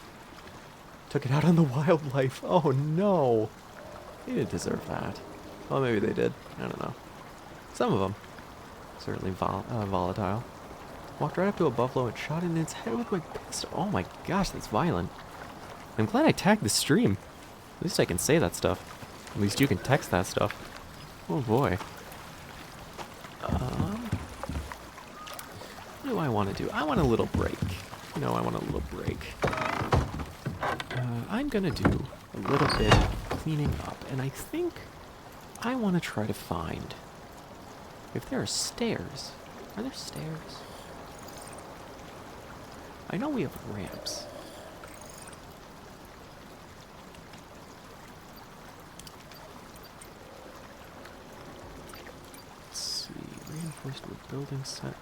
A: Took it out on the wildlife. Oh, no. They didn't deserve that. Well, maybe they did. I don't know. Some of them. Certainly volatile. Walked right up to a buffalo and shot it in its head with my pistol. Oh my gosh, that's violent. I'm glad I tagged the stream. At least I can say that stuff. At least you can text that stuff. Oh boy. What do I want to do? I want a little break. You know, I want a little break. I'm gonna do a little bit of cleaning up, and I think I want to try to find if there are stairs. Are there stairs? I know we have ramps. Let's see, reinforced wood building set.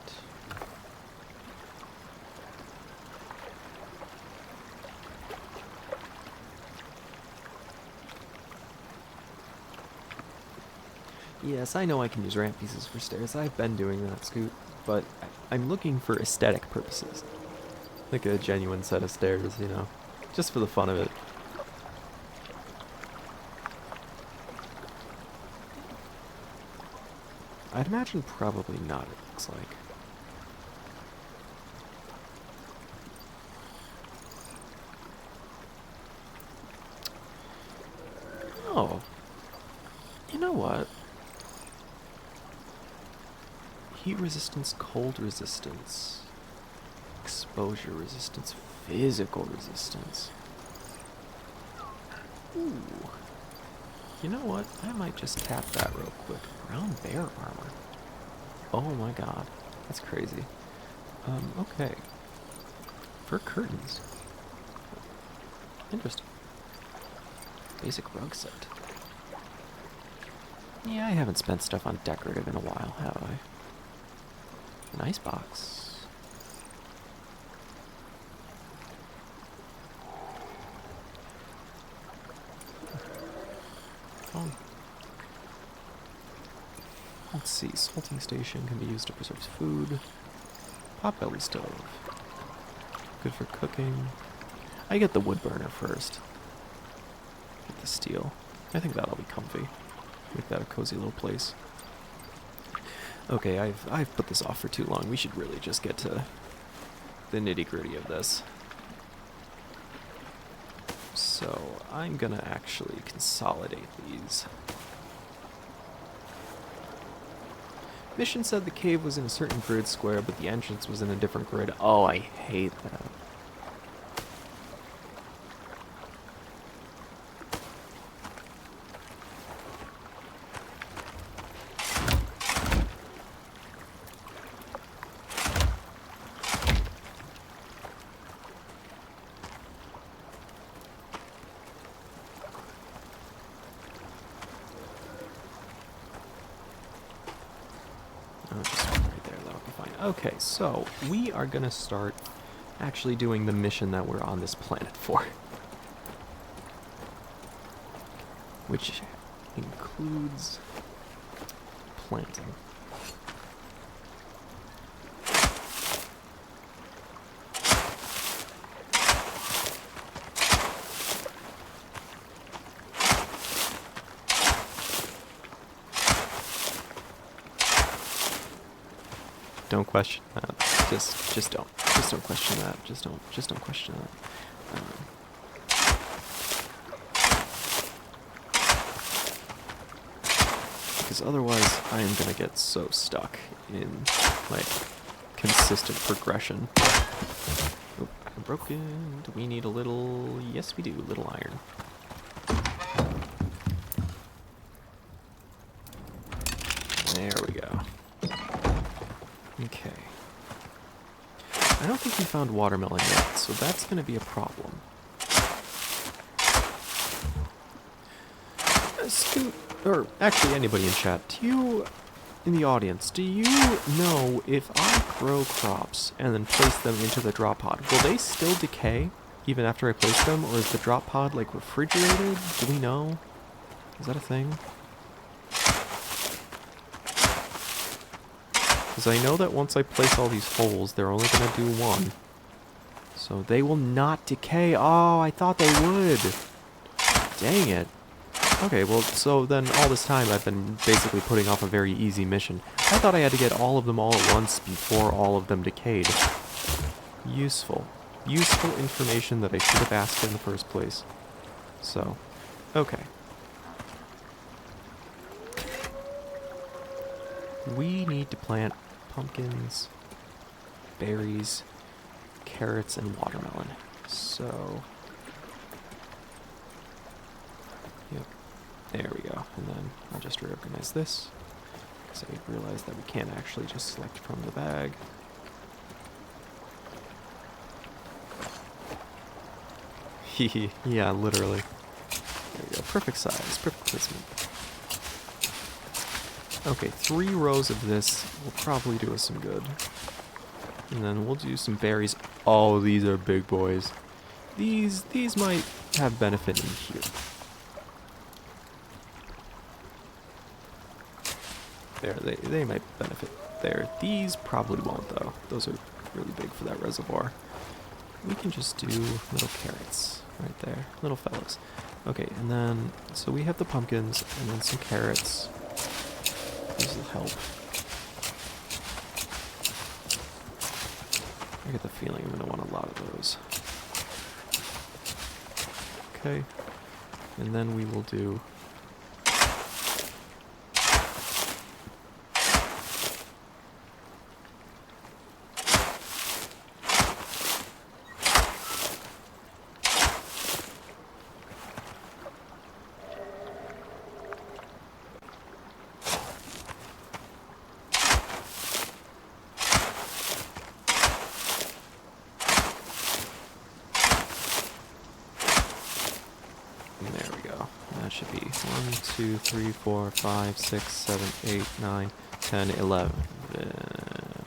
A: Yes, I know I can use ramp pieces for stairs. I've been doing that, Scoot. But I'm looking for aesthetic purposes. Like a genuine set of stairs, you know. Just for the fun of it. I'd imagine probably not, it looks like. Oh, you know what? Heat resistance, cold resistance, exposure resistance, physical resistance. Ooh. You know what? I might just tap that real quick. Brown bear armor. Oh my god. That's crazy. Okay. Fur curtains. Interesting. Basic rug set. Yeah, I haven't spent stuff on decorative in a while, have I? Nice box. Oh. Let's see. Salting station can be used to preserve food. Potbelly stove. Good for cooking. I get the wood burner first. Get the steel. I think that'll be comfy. Make that a cozy little place. Okay, I've put this off for too long. We should really just get to the nitty-gritty of this. So I'm gonna actually consolidate these. Mission said the cave was in a certain grid square, but the entrance was in a different grid. Oh, I hate that. Okay, so we are gonna start actually doing the mission that we're on this planet for. Which includes planting. Don't question that. Just don't. Just don't question that. Just don't question that. Because otherwise, I am gonna get so stuck in like consistent progression. Oh, I'm broken. Do we need a little? Yes, we do. A little iron. There we go. Okay. I don't think we found watermelon yet, so that's going to be a problem. Scoot, or actually anybody in chat, do you, in the audience, do you know if I grow crops and then place them into the drop pod, will they still decay even after I place them, or is the drop pod like refrigerated? Do we know? Is that a thing? Because I know that once I place all these holes, they're only going to do one. So they will not decay. Oh, I thought they would. Dang it. Okay, well, so then all this time I've been basically putting off a very easy mission. I thought I had to get all of them all at once before all of them decayed. Useful. Useful information that I should have asked in the first place. So, okay. We need to plant pumpkins, berries, carrots, and watermelon. So, yep, there we go. And then I'll just reorganize this, because I realized that we can't actually just select from the bag. Hehe, yeah, literally. There we go, perfect size, perfect placement. Okay, 3 rows of this will probably do us some good. And then we'll do some berries. Oh, these are big boys. These might have benefit in here. There, they might benefit there. These probably won't, though. Those are really big for that reservoir. We can just do little carrots right there. Little fellows. Okay, and then, so we have the pumpkins, and then some carrots. These will help. I get the feeling I'm going to want a lot of those. Okay. And then we will do... There we go. That should be 1, 2, 3, 4, 5, 6, 7, 8, 9, 10, 11.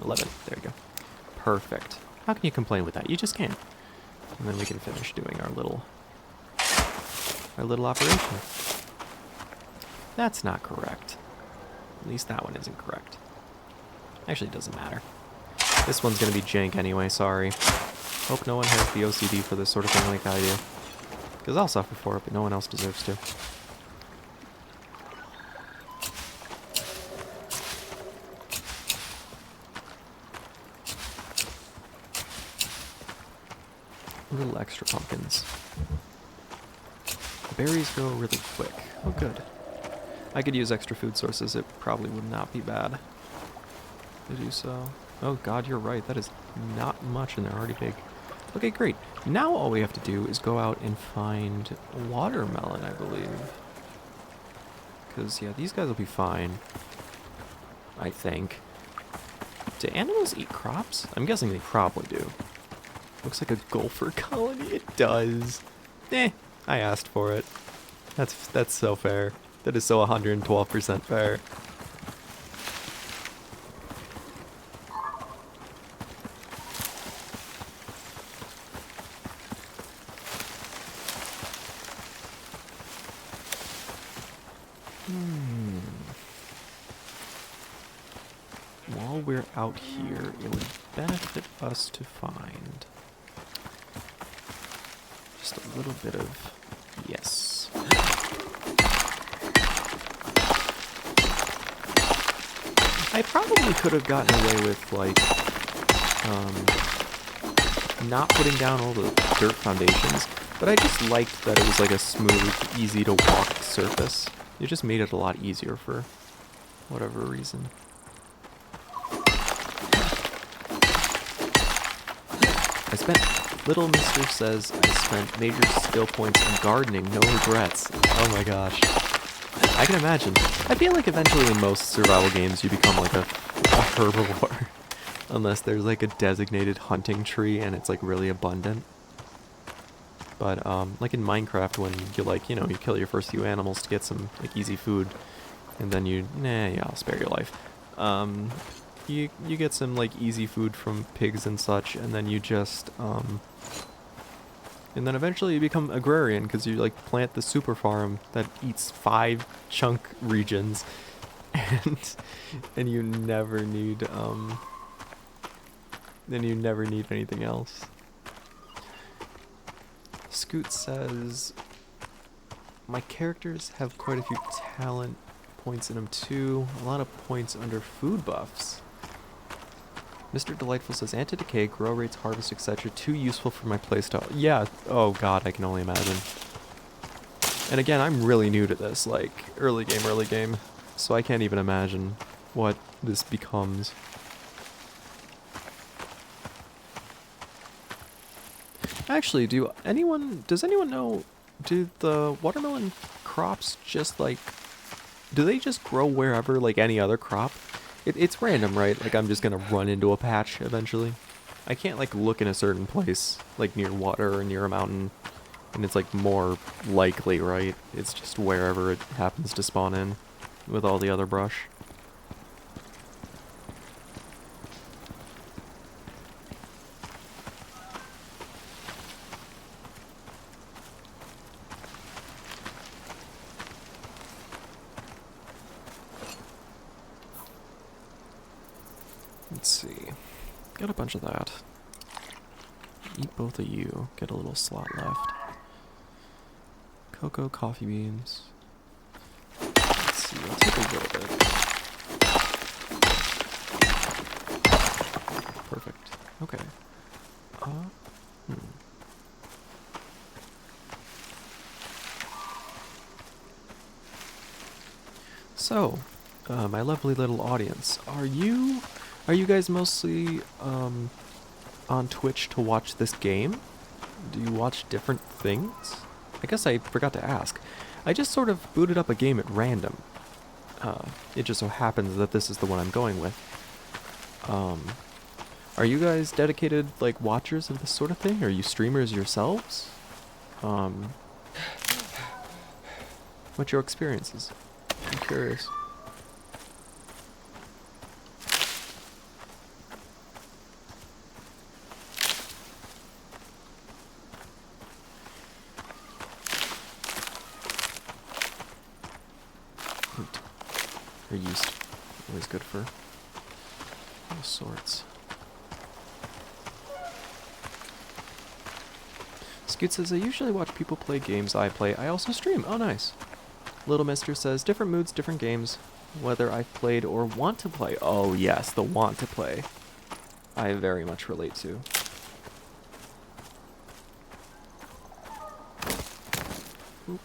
A: 11. There we go. Perfect. How can you complain with that? You just can't. And then we can finish doing our little operation. That's not correct. At least that one isn't correct. Actually, it doesn't matter. This one's gonna be jank anyway, sorry. Hope no one has the OCD for this sort of thing like I do. Because I'll suffer for it, but no one else deserves to. Little extra pumpkins. The berries grow really quick. Oh, good. I could use extra food sources. It probably would not be bad to do so. Oh god, you're right. That is not much and they're already big. Okay, great. Now all we have to do is go out and find watermelon, I believe. Because, yeah, these guys will be fine. I think. Do animals eat crops? I'm guessing they probably do. Looks like a gopher colony. It does. Eh, I asked for it. That's so fair. That is so 112% fair. While we're out here, it would benefit us to find just a little bit of... Yes. I probably could have gotten away with, like, not putting down all the dirt foundations, but I just liked that it was like a smooth, easy to walk surface. It just made it a lot easier for whatever reason. I spent, Little Mister says, I spent major skill points in gardening, no regrets. Oh my gosh. I can imagine. I feel like eventually in most survival games you become like a herbivore. Unless there's like a designated hunting tree and it's like really abundant. But like in Minecraft when you like, you know, you kill your first few animals to get some like easy food. And then you, yeah, I'll spare your life. You get some like easy food from pigs and such, and then you just and then eventually you become agrarian because you like plant the super farm that eats 5 chunk regions, and you never need anything else. Scoot says my characters have quite a few talent points in them too. A lot of points under food buffs. Mr. Delightful says, anti-decay, grow rates, harvest, etc. Too useful for my playstyle. Yeah, oh god, I can only imagine. And again, I'm really new to this, like, early game, so I can't even imagine what this becomes. Actually, does anyone know, do the watermelon crops just, like, do they just grow wherever, like any other crop? It's random, right? Like, I'm just gonna run into a patch eventually. I can't, like, look in a certain place, like near water or near a mountain, and it's, like, more likely, right? It's just wherever it happens to spawn in with all the other brush. Let's see. Got a bunch of that. Eat both of you. Get a little slot left. Cocoa, coffee beans. Let's see. I'll take a little bit. Perfect. Okay. So, my lovely little audience, are you guys mostly on Twitch to watch this game? Do you watch different things? I guess I forgot to ask. I just sort of booted up a game at random. It just so happens that this is the one I'm going with. Are you guys dedicated, like, watchers of this sort of thing? Are you streamers yourselves? What's your experiences? I'm curious. Or yeast. Always good for all sorts. Scoot says, I usually watch people play games I play. I also stream. Oh, nice. Little Mister says, different moods, different games. Whether I've played or want to play. Oh, yes, the want to play. I very much relate to. Oop.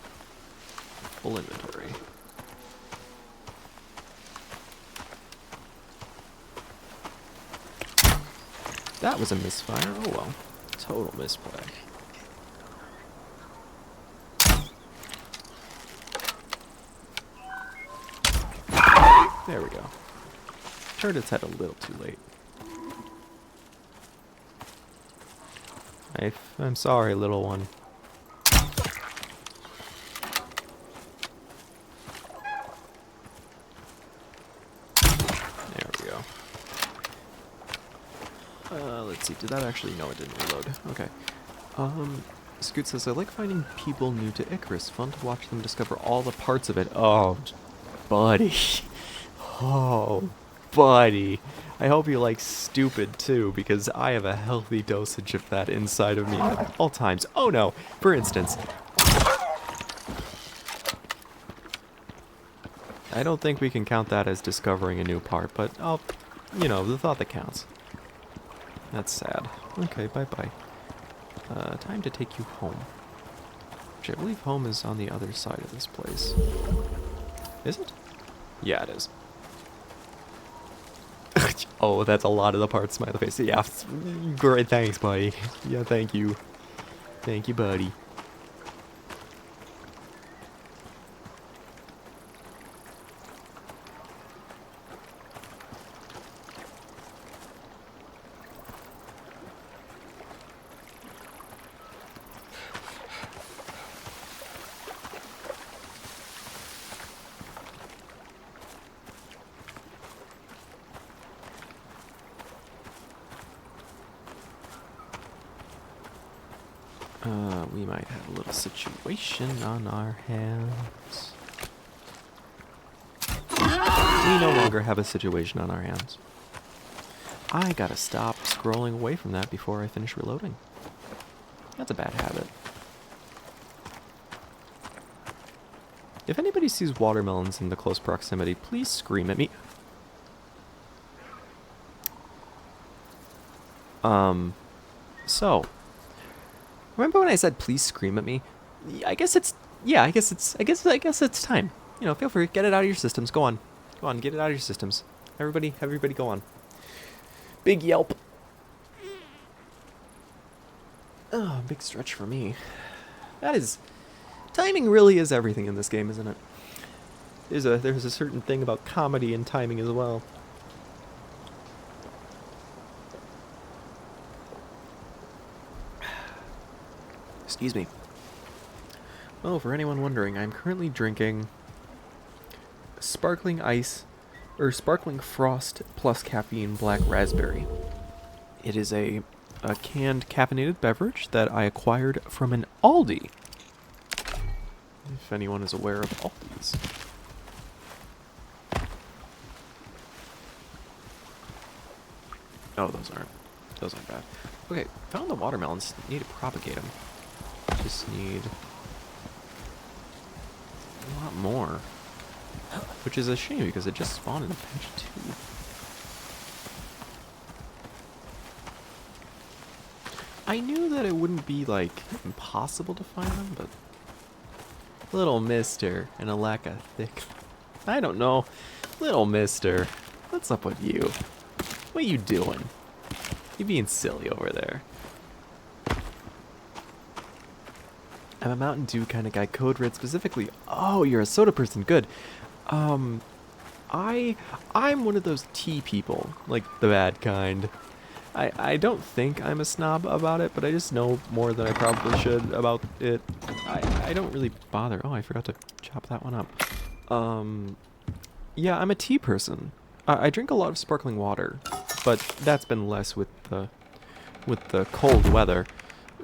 A: Full inventory. That was a misfire. Oh well. Total misplay. There we go. Turned its head a little too late. I'm sorry, little one. There we go. Let's see. Did that actually? No, it didn't reload. Okay. Scoot says, I like finding people new to ICARUS. Fun to watch them discover all the parts of it. Oh, buddy. Oh, buddy. I hope you like stupid too, because I have a healthy dosage of that inside of me at all times. Oh no, for instance. I don't think we can count that as discovering a new part, but I'll, you know, the thought that counts. That's sad. Okay, bye-bye. Time to take you home. Which I believe home is on the other side of this place. Is it? Yeah, it is. Oh, that's a lot of the parts, smiley face. Yeah, great, thanks, buddy. Yeah, thank you. Thank you, buddy. We might have a little situation on our hands. We no longer have a situation on our hands. I gotta stop scrolling away from that before I finish reloading. That's a bad habit. If anybody sees watermelons in the close proximity, please scream at me. So, remember when I said please scream at me? I guess it's time. You know, feel free, get it out of your systems. Go on, get it out of your systems. Everybody, go on. Big yelp. Oh, big stretch for me. Timing really is everything in this game, isn't it? There's a certain thing about comedy and timing as well. Excuse me. Oh, for anyone wondering, I'm currently drinking sparkling frost plus caffeine black raspberry. It is a canned caffeinated beverage that I acquired from an Aldi. If anyone is aware of Aldis. Oh, those aren't bad. Okay, found the watermelons. Need to propagate them. Just need a lot more. Which is a shame because it just spawned in a patch 2. I knew that it wouldn't be, like, impossible to find them, but... Little mister and a lack of thick... I don't know. Little mister, what's up with you? What you doing? You being silly over there. I'm a Mountain Dew kind of guy. Code Red specifically. Oh, you're a soda person. Good. I'm one of those tea people, like the bad kind. I don't think I'm a snob about it, but I just know more than I probably should about it. I don't really bother. Oh, I forgot to chop that one up. Yeah, I'm a tea person. I drink a lot of sparkling water, but that's been less with the cold weather.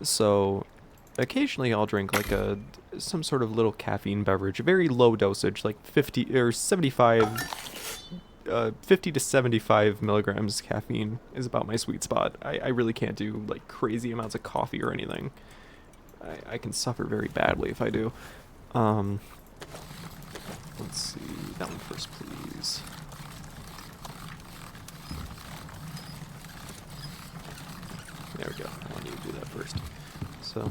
A: So occasionally I'll drink like some sort of little caffeine beverage, very low dosage, like 50 or 75 50 to 75 milligrams caffeine is about my sweet spot. I really can't do like crazy amounts of coffee or anything. I can suffer very badly if I do. Let's see, that one first, please. There we go. I want you to do that first. So.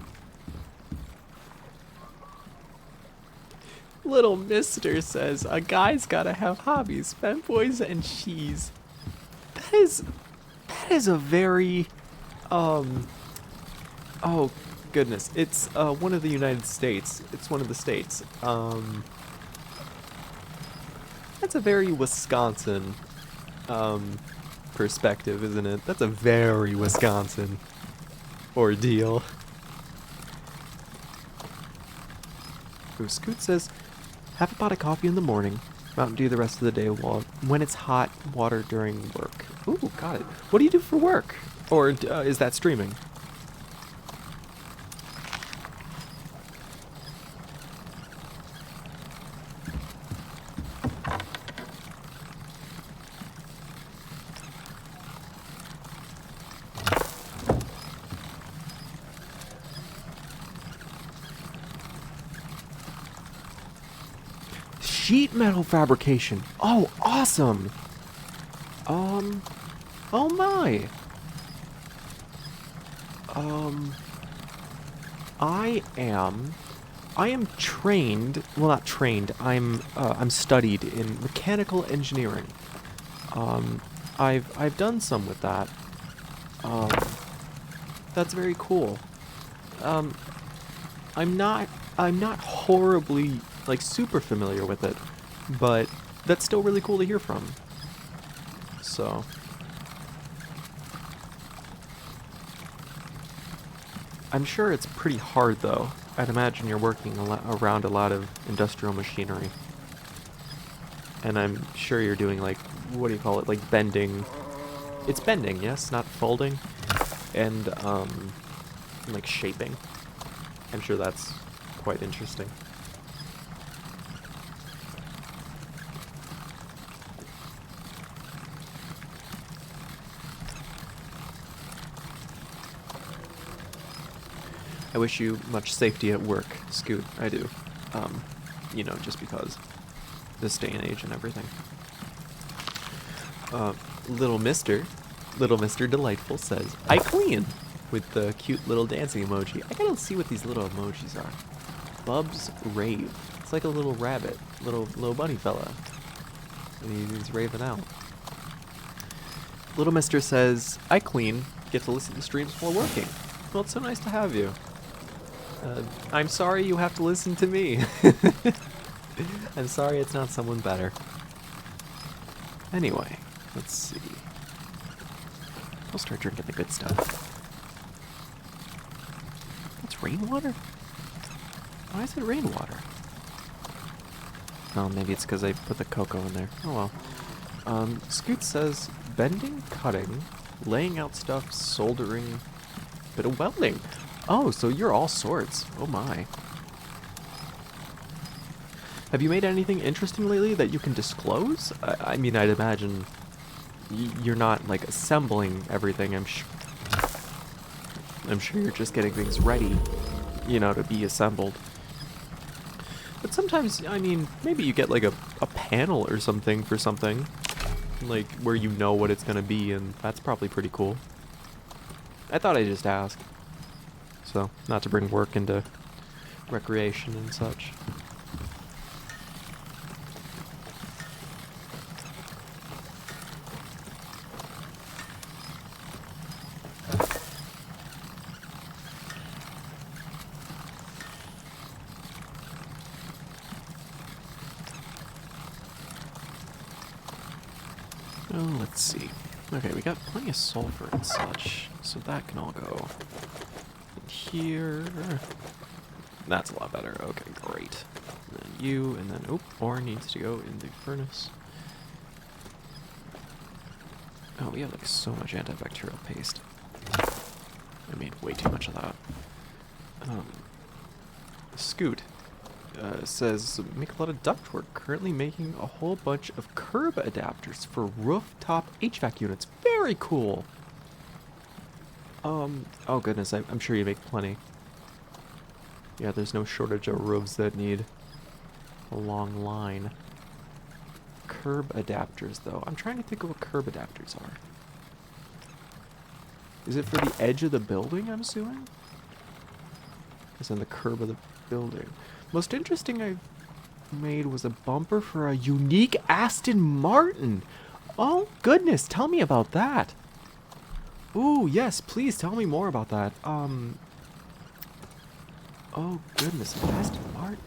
A: Little Mister says, a guy's gotta have hobbies, fanboys and cheese. That is a very, oh goodness, it's, one of the United States. It's one of the states. That's a very Wisconsin, perspective, isn't it? That's a very Wisconsin ordeal. Ooh, Scoot says, have a pot of coffee in the morning, Mountain Dew the rest of the day when it's hot, water during work. Ooh, got it. What do you do for work? Or is that streaming? Sheet metal fabrication. Oh, awesome. Oh my. I am trained, well not trained, I'm studied in mechanical engineering. I've done some with that. That's very cool. I'm not horribly, like, super familiar with it, but that's still really cool to hear from. So. I'm sure it's pretty hard, though. I'd imagine you're working around a lot of industrial machinery. And I'm sure you're doing, like, what do you call it, like bending. It's bending, yes, not folding. And, like shaping. I'm sure that's quite interesting. I wish you much safety at work, Scoot. I do. You know, just because this day and age and everything. Little Mister Delightful says, I clean! With the cute little dancing emoji. I gotta see what these little emojis are. Bub's Rave. It's like a little rabbit. Little bunny fella. And he's raving out. Little Mister says, I clean. Get to listen to streams while working. Well, it's so nice to have you. I'm sorry you have to listen to me. I'm sorry it's not someone better. Anyway, let's see. I'll start drinking the good stuff. That's rainwater? Why is it rainwater? Oh, maybe it's because I put the cocoa in there. Oh well. Scoot says, bending, cutting, laying out stuff, soldering, bit of welding. Oh, so you're all sorts. Oh my. Have you made anything interesting lately that you can disclose? I mean, I'd imagine you're not, like, assembling everything. I'm sure you're just getting things ready, you know, to be assembled. But sometimes, I mean, maybe you get, like, a panel or something for something. Like, where you know what it's gonna be, and that's probably pretty cool. I thought I'd just ask. So, not to bring work into recreation and such. Oh, let's see. Okay, we got plenty of sulfur and such, so that can all go in here. That's a lot better. Okay, great. And then you, and then, ore needs to go in the furnace. Oh, we have like so much antibacterial paste. I made way too much of that. Scoot says, make a lot of ductwork. Currently making a whole bunch of curb adapters for rooftop HVAC units. Very cool. Oh goodness, I'm sure you make plenty. Yeah, there's no shortage of roofs that need a long line. Curb adapters, though. I'm trying to think of what curb adapters are. Is it for the edge of the building, I'm assuming? It's on the curb of the building. Most interesting I've made was a bumper for a unique Aston Martin. Oh, goodness, tell me about that. Ooh, yes, please tell me more about that. Oh, goodness, Aston Martin.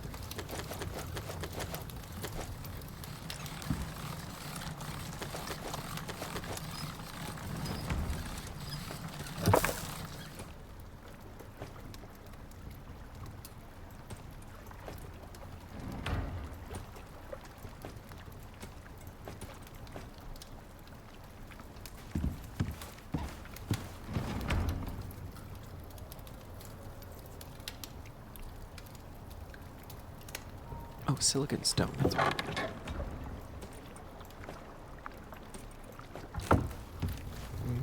A: Oh, silicon stone, that's right.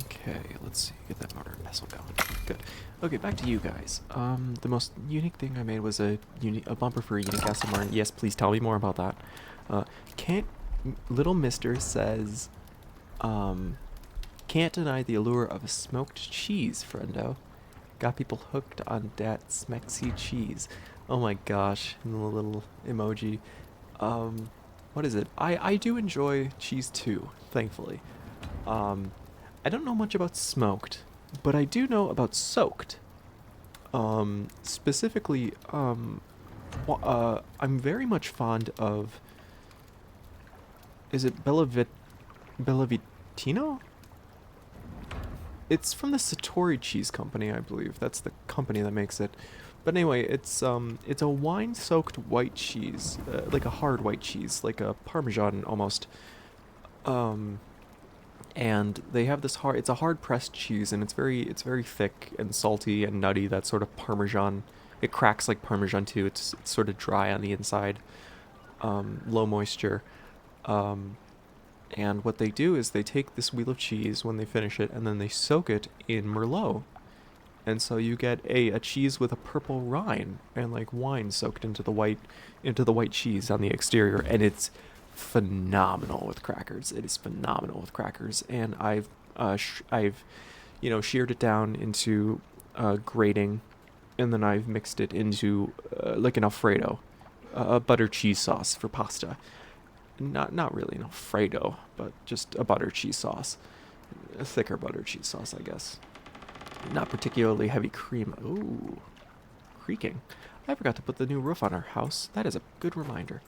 A: Okay, let's see, get that motor vessel going. Good. Okay, back to you guys. The most unique thing I made was a bumper for a unique Aston Martin. Yes, please tell me more about that. Little Mister says, can't deny the allure of a smoked cheese, friendo. Got people hooked on that smexy cheese. Oh my gosh, and the little emoji. What is it? I do enjoy cheese too, thankfully. I don't know much about smoked, but I do know about soaked. Specifically, I'm very much fond of. Is it Bellavitino? It's from the Satori Cheese Company, I believe. That's the company that makes it. But anyway, it's a wine-soaked white cheese, like a hard white cheese, like a Parmesan almost. And they have this hard. It's a hard-pressed cheese, and it's very thick and salty and nutty. That sort of Parmesan. It cracks like Parmesan too. It's sort of dry on the inside, low moisture. And what they do is they take this wheel of cheese when they finish it, and then they soak it in Merlot. And so you get a cheese with a purple rind and like wine soaked into the white cheese on the exterior, and it's phenomenal with crackers. It is phenomenal with crackers, and I've sheared it down into grating, and then I've mixed it into like an Alfredo, a butter cheese sauce for pasta. Not really an Alfredo, but just a butter cheese sauce. A thicker butter cheese sauce, I guess. Not particularly heavy cream. Ooh, creaking. I forgot to put the new roof on our house. That is a good reminder.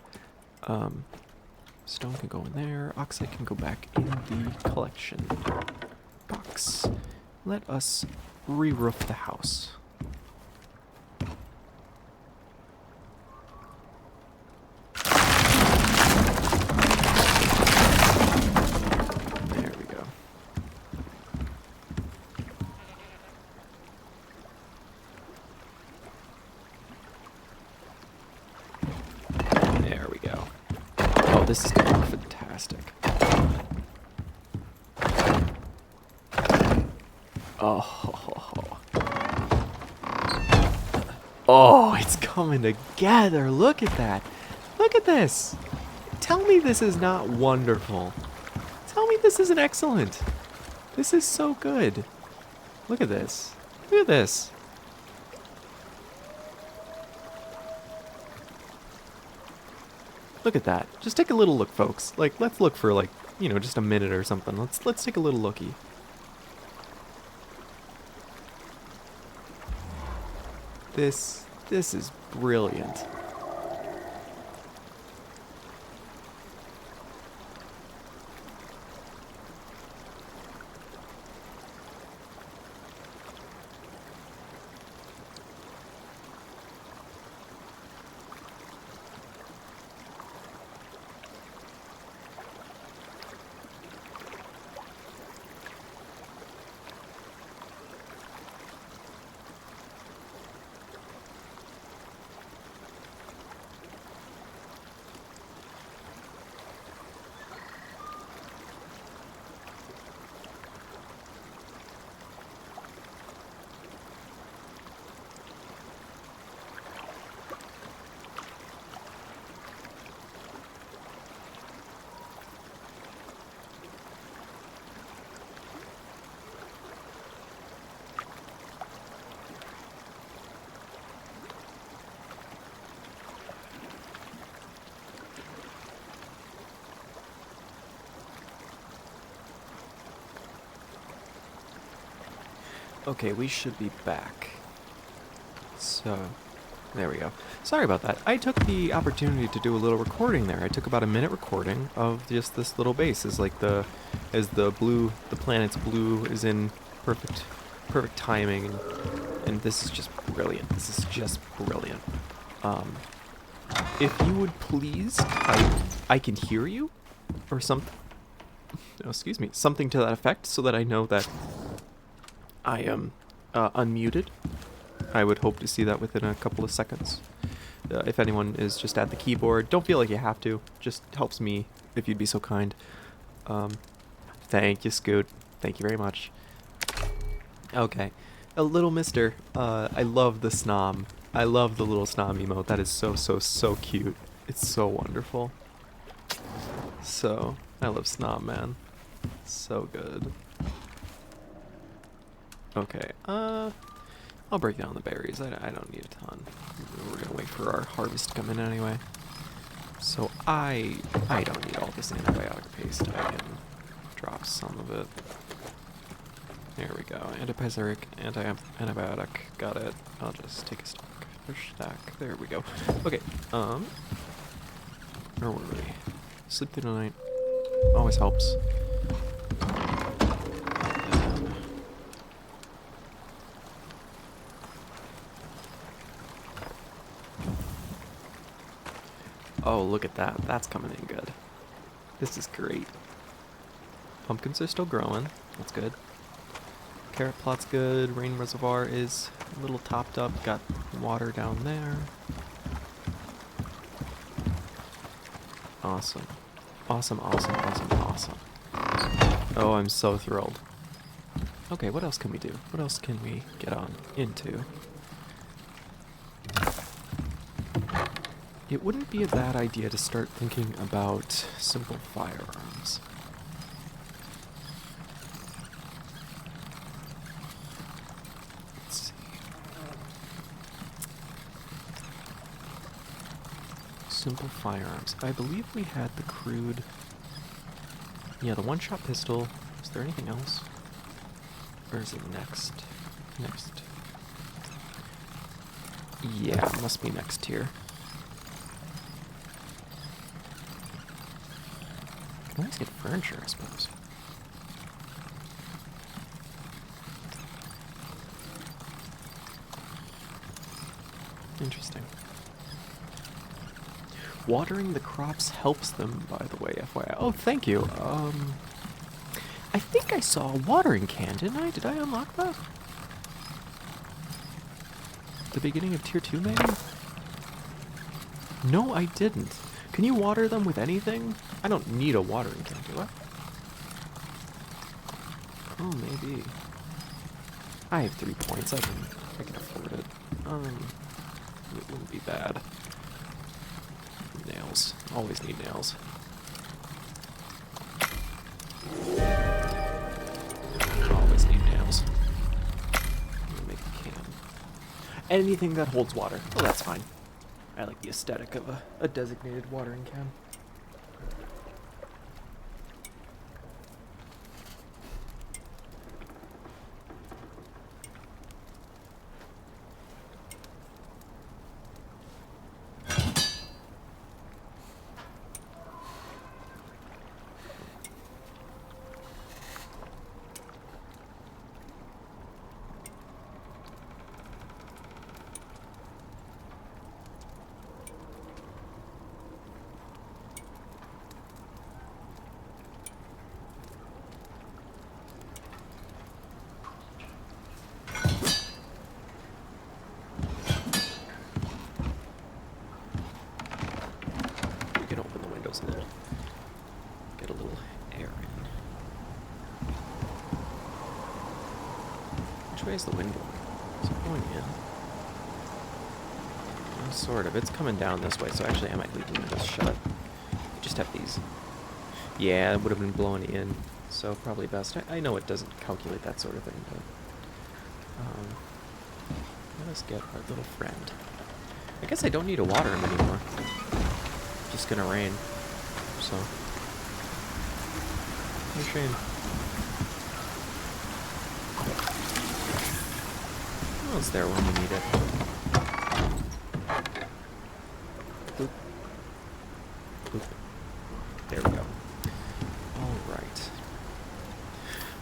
A: Stone can go in there. Oxide can go back in the collection box. Let us re-roof the house. This is going to be fantastic. Oh. Oh, it's coming together. Look at that. Look at this. Tell me this is not wonderful. Tell me this isn't excellent. This is so good. Look at this. Look at this. Look at that. Just take a little look, folks. Like, let's look for like, just a minute or something. Let's take a little looky. This is brilliant. Okay, we should be back. So, there we go. Sorry about that. I took the opportunity to do a little recording there. I took about a minute recording of just this little base as like the planet's blue is in perfect timing, and this is just brilliant. This is just brilliant. If you would please, I can hear you, or something. Oh, excuse me, something to that effect, so that I know that I am unmuted. I would hope to see that within a couple of seconds. If anyone is just at the keyboard, don't feel like you have to. Just helps me if you'd be so kind. Thank you, Scoot. Thank you very much. Okay. A little mister. I love the snom. I love the little snom emote. That is so cute. It's so wonderful. So, I love snom, man. So good. Okay, I'll break down the berries. I don't need a ton. We're gonna wait for our harvest to come in anyway. So I don't need all this antibiotic paste. I can drop some of it. There we go. Antipyretic, antibiotic. Got it. I'll just take a stack. There we go. Okay. Where were we? Sleep through the night. Always helps. Oh, look at that. That's coming in good. This is great. Pumpkins are still growing. That's good. Carrot plot's good. Rain reservoir is a little topped up. Got water down there. Awesome. Awesome. Oh, I'm so thrilled. Okay, what else can we do? What else can we get on into? It wouldn't be a bad idea to start thinking about simple firearms. Let's see. Simple firearms. I believe we had the crude... Yeah, the one-shot pistol. Is there anything else? Or is it next? Next. Yeah, it must be next tier. Can always get furniture, I suppose. Interesting. Watering the crops helps them, by the way, FYI. Oh, thank you. I think I saw a watering can, didn't I? Did I unlock that? The beginning of tier 2, maybe? No, I didn't. Can you water them with anything? I don't need a watering can, do I? Oh, maybe. I have 3 points. I can afford it. It wouldn't be bad. Nails. Always need nails. Always need nails. Make a can. Anything that holds water. Oh, that's fine. I like the aesthetic of a designated watering can. A little, get a little air in. Which way is the wind going? Is it going in? Oh, sort of. It's coming down this way, so actually I might leave the windows shut. Just have these. Yeah, it would have been blowing in, so probably best. I know it doesn't calculate that sort of thing, but let us get our little friend. I guess I don't need to water him anymore. It's just gonna rain. So, no shame. Well, it's there when you need it. Boop. Boop. There we go. Alright.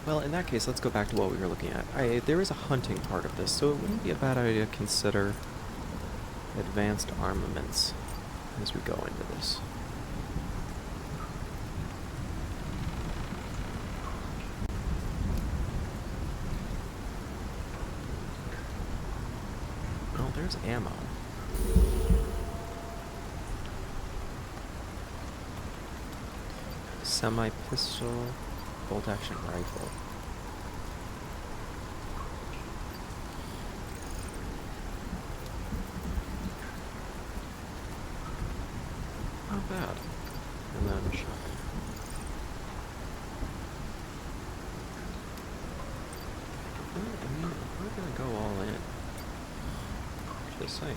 A: Well, in that case, let's go back to what we were looking at. There is a hunting part of this, so it wouldn't be a bad idea to consider advanced armaments as we go into this. Well, there's ammo. Semi-pistol, bolt-action rifle. Not bad. And then shotgun. I mean, we're gonna go all in. Just saying.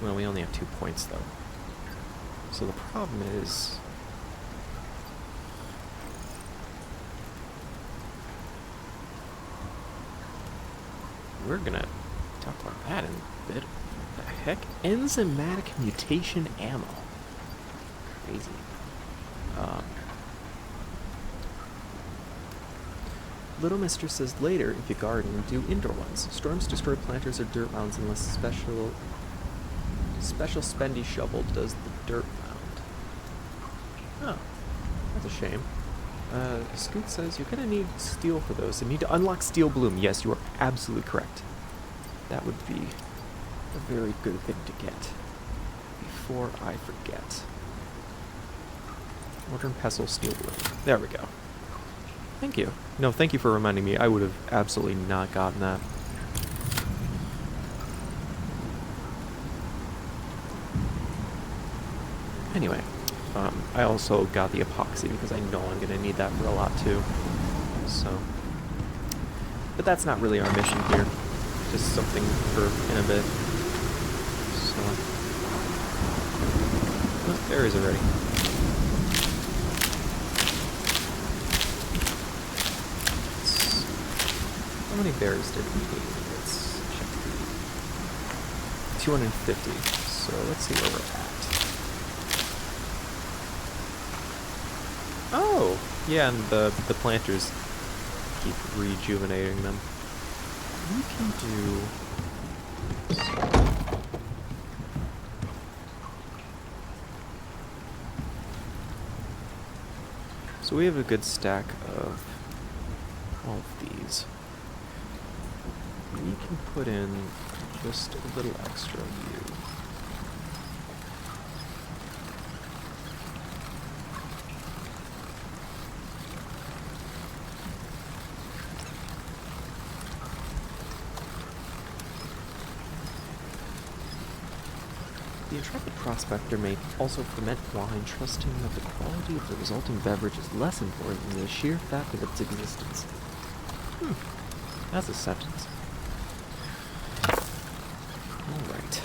A: Well, we only have 2 points, though. So the problem is... we're gonna talk about that in a bit. What the heck? Enzymatic mutation ammo. Crazy. Little Mister says later, if you garden, do indoor ones. Storms destroy planters or dirt mounds unless special spendy shovel does the dirt mound. Oh, that's a shame. Scoot says you're gonna need steel for those. You need to unlock Steel Bloom. Yes, you are absolutely correct. That would be a very good thing to get before I forget. Modern Pestle Steel Bloom. There we go. Thank you. No, thank you for reminding me. I would have absolutely not gotten that. Anyway, I also got the epoxy because I know I'm going to need that for a lot too. So, but that's not really our mission here. Just something for in a bit. So, oh, berries already. How many berries did we need? Let's check. 250. So let's see where we're at. Oh! Yeah, and the planters keep rejuvenating them. We can do... So we have a good stack of all of these. We can put in just a little extra view. The intrepid prospector may also ferment wine, trusting that the quality of the resulting beverage is less important than the sheer fact of its existence. That's a sentence. Alright.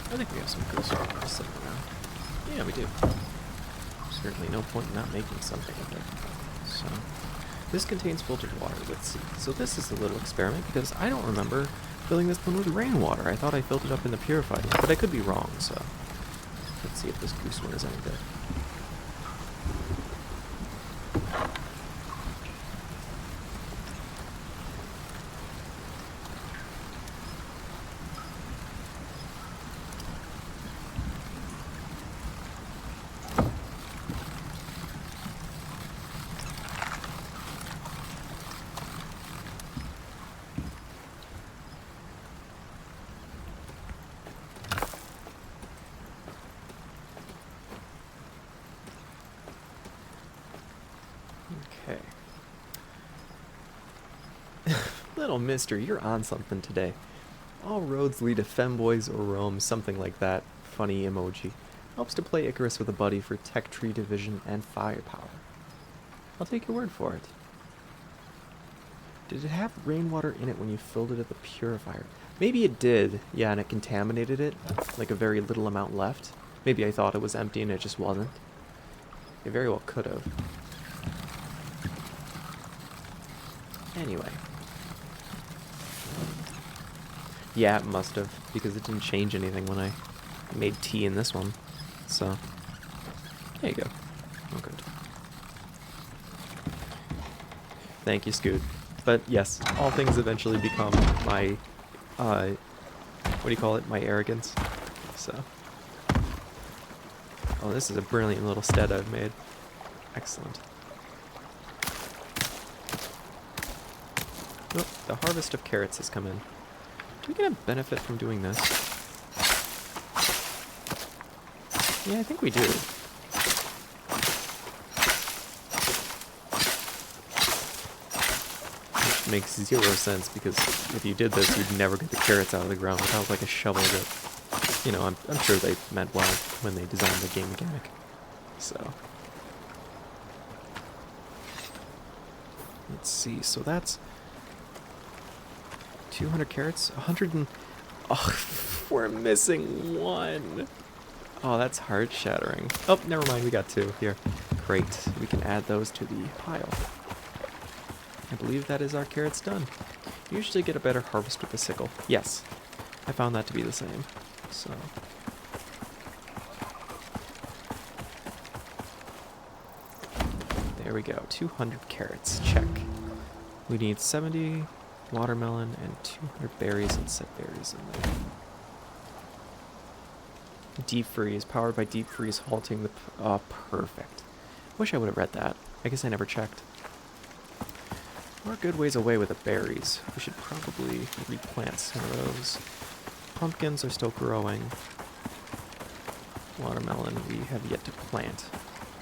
A: I think we have some good stuff sitting around. Yeah, we do. Certainly no point in not making something of it. So, this contains filtered water with C. So this is a little experiment because I don't remember filling this one with rainwater. I thought I filled it up in the purified one, but I could be wrong, so let's see if this goose one is any good. Okay. Little mister, you're on something today. All roads lead to femboys or Rome, something like that. Funny emoji. Helps to play Icarus with a buddy for tech tree division and firepower. I'll take your word for it. Did it have rainwater in it when you filled it at the purifier? Maybe it did, yeah, and it contaminated it, like a very little amount left. Maybe I thought it was empty and it just wasn't. It very well could have. Anyway. Yeah, it must have, because it didn't change anything when I made tea in this one. So, there you go. Oh, good. Thank you, Scoot. But yes, all things eventually become my, what do you call it? My arrogance. So. Oh, this is a brilliant little stead I've made. Excellent. Oh, the harvest of carrots has come in. Do we get a benefit from doing this? Yeah, I think we do. Which makes 0 sense, because if you did this, you'd never get the carrots out of the ground without like a shovel that, you know, I'm sure they meant well when they designed the game mechanic. So. Let's see, so that's 200 carrots, 100 and... Oh, we're missing 1. Oh, that's heart-shattering. Oh, never mind, we got 2 here. Great, we can add those to the pile. I believe that is our carrots done. You usually get a better harvest with the sickle. Yes, I found that to be the same. So... there we go, 200 carrots, check. We need 70 watermelon and 200 berries and set berries in there. Deep freeze, powered by deep freeze, halting the... oh, perfect. Wish I would have read that. I guess I never checked. We're a good ways away with the berries. We should probably replant some of those. Pumpkins are still growing. Watermelon we have yet to plant,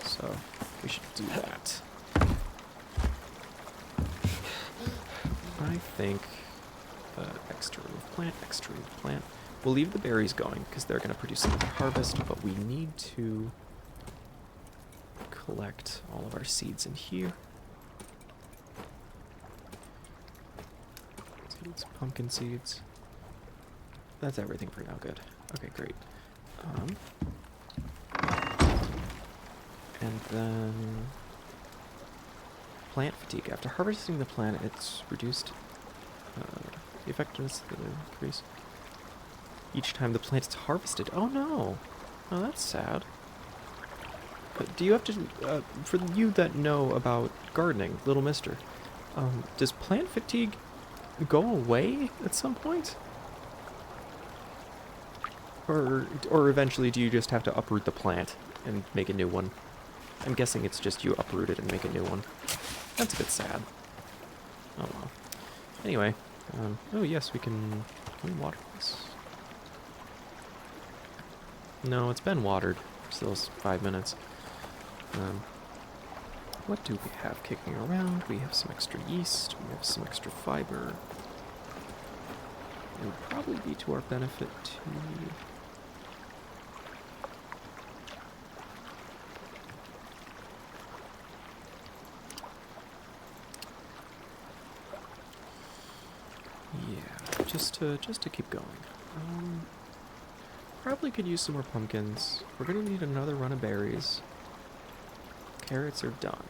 A: so we should do that. I think extra remove plant, extra remove plant. We'll leave the berries going because they're going to produce some harvest, but we need to collect all of our seeds in here. Seeds, pumpkin seeds. That's everything for now. Good. Okay, great. And then plant fatigue. After harvesting the plant, it's reduced the effectiveness of the increase each time the plant is harvested. Oh no! Oh, that's sad. But do you have to, for you that know about gardening, little mister, does plant fatigue go away at some point? Or eventually do you just have to uproot the plant and make a new one? I'm guessing it's just you uproot it and make a new one. That's a bit sad. Oh well. Anyway, oh yes, can we water this? No, it's been watered for those 5 minutes. What do we have kicking around? We have some extra yeast, we have some extra fiber. It would probably be to our benefit to... yeah, just to keep going. Probably could use some more pumpkins. We're gonna need another run of berries. Carrots are done.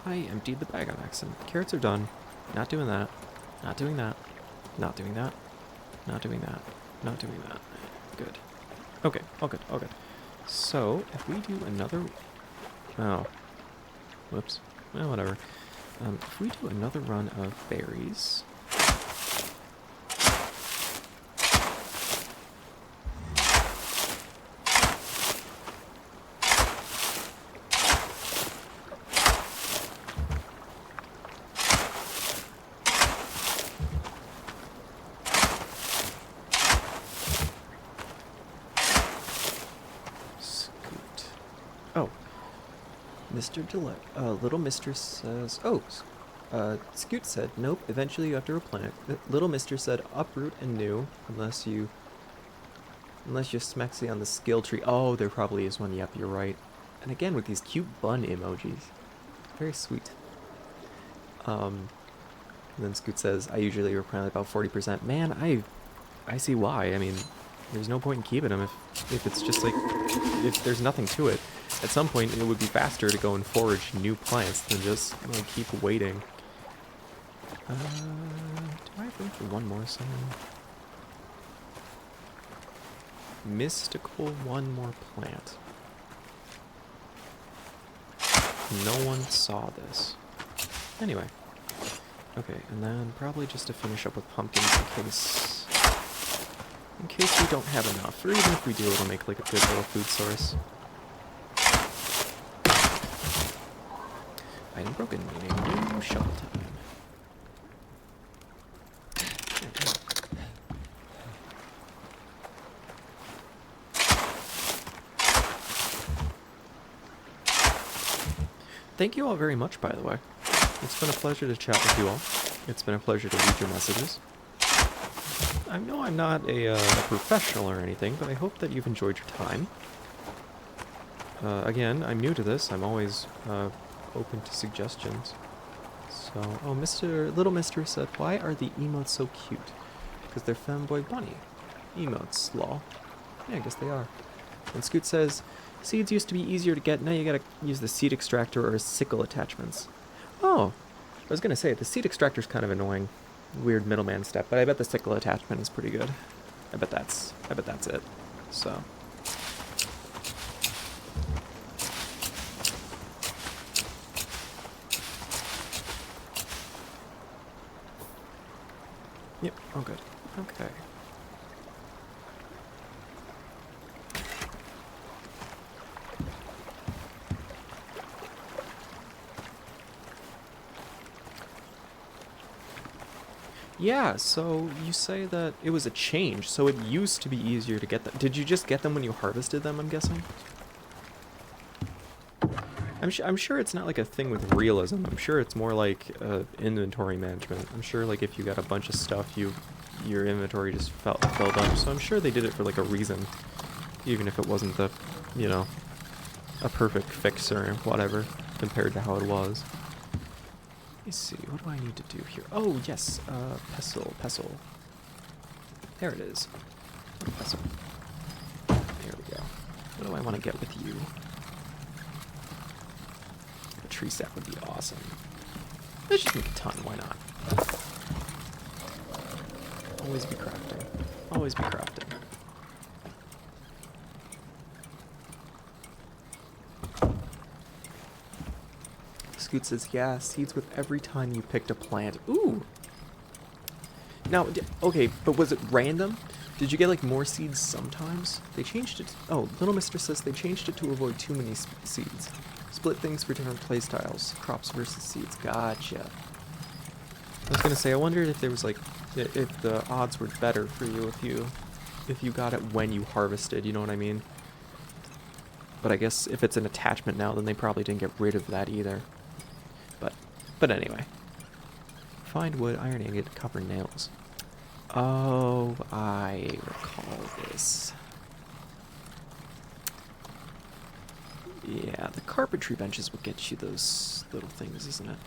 A: I emptied the bag on accident. Carrots are done. Not doing that. Not doing that. Not doing that. Not doing that. Not doing that. Good. Okay, all good, all good. So, if we do another... oh. Whoops. Well, whatever. If we do another run of berries... Oh, Little Mister says, Scoot said, nope, eventually you have to replant it. Little Mister said, uproot and new, unless you're smexy on the skill tree. Oh, there probably is one, yep, you're right. And again, with these cute bun emojis. Very sweet. And then Scoot says, I usually replant about 40%. Man, I see why. I mean, there's no point in keeping them if it's just like, if there's nothing to it. At some point, it would be faster to go and forage new plants than just like keep waiting. Do I have room for one more summon? Mystical one more plant. No one saw this. Anyway. Okay, and then probably just to finish up with pumpkins in case we don't have enough, or even if we do, it'll make like a good little food source. Item broken, meaning new shuttle time. Thank you all very much, by the way. It's been a pleasure to chat with you all. It's been a pleasure to read your messages. I know I'm not a professional or anything, but I hope that you've enjoyed your time. Again, I'm new to this. I'm always open to suggestions. So, oh, Little Mister said, why are the emotes so cute? Because they're femboy bunny. Emotes, lol. Yeah, I guess they are. And Scoot says, seeds used to be easier to get, now you gotta use the seed extractor or sickle attachments. Oh, I was gonna say, the seed extractor's kind of annoying. Weird middleman step, but I bet the sickle attachment is pretty good. I bet that's it. So. Yep, oh good. Okay. Yeah, so you say that it was a change, so it used to be easier to get them. Did you just get them when you harvested them, I'm guessing? I'm sure it's not like a thing with realism. I'm sure it's more like inventory management. I'm sure like if you got a bunch of stuff, your inventory just filled up. So I'm sure they did it for like a reason, even if it wasn't the, you know, a perfect fix or whatever compared to how it was. Let me see, what do I need to do here? Oh, yes, pestle. There it is. Pestle. There we go. What do I want to get with you? A tree stack would be awesome. Let's just make a ton, why not? Always be crafting. Always be crafting. Scoot says, yeah, seeds with every time you picked a plant. Ooh! Now, okay, but was it random? Did you get, like, more seeds sometimes? They changed it. Oh, Little Mister says they changed it to avoid too many seeds. Split things for different playstyles. Crops versus seeds. Gotcha. I was gonna say, I wondered if there was, like, if the odds were better for you if you got it when you harvested, you know what I mean? But I guess if it's an attachment now, then they probably didn't get rid of that either. But anyway. Find wood, iron ingot, copper nails. Oh, I recall this. Yeah, the carpentry benches will get you those little things, isn't it?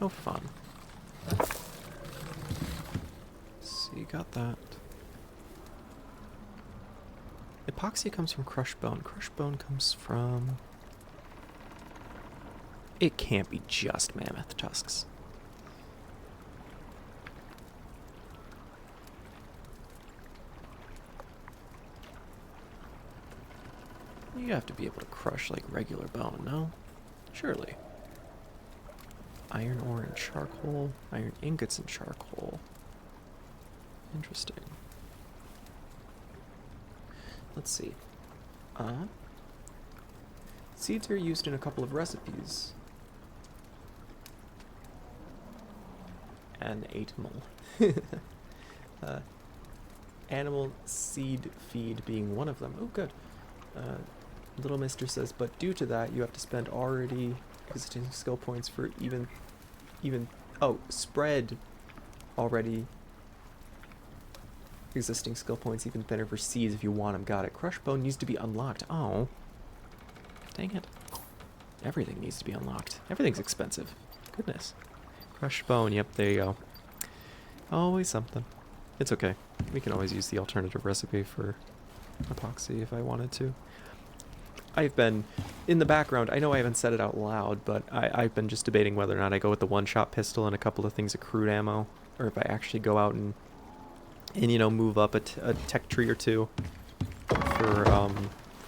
A: No fun. So you got that. Epoxy comes from crushed bone. Crushed bone comes from... It can't be just mammoth tusks. You have to be able to crush like regular bone, no? Surely. Iron ore and charcoal. Iron ingots and charcoal. Interesting. Let's see. Seeds are used in a couple of recipes. Animal seed feed being one of them. Oh, good. Little Mister says, but due to that, you have to spend already existing skill points for spread already existing skill points even thinner for seeds if you want them. Got it. Crush Bone needs to be unlocked. Oh. Dang it. Everything needs to be unlocked. Everything's expensive. Goodness. Crush Bone. Yep, there you go. Always something. It's okay. We can always use the alternative recipe for epoxy if I wanted to. I've been, in the background, I know I haven't said it out loud, but I've been just debating whether or not I go with the one-shot pistol and a couple of things of crude ammo, or if I actually go out and you know, move up a tech tree or two for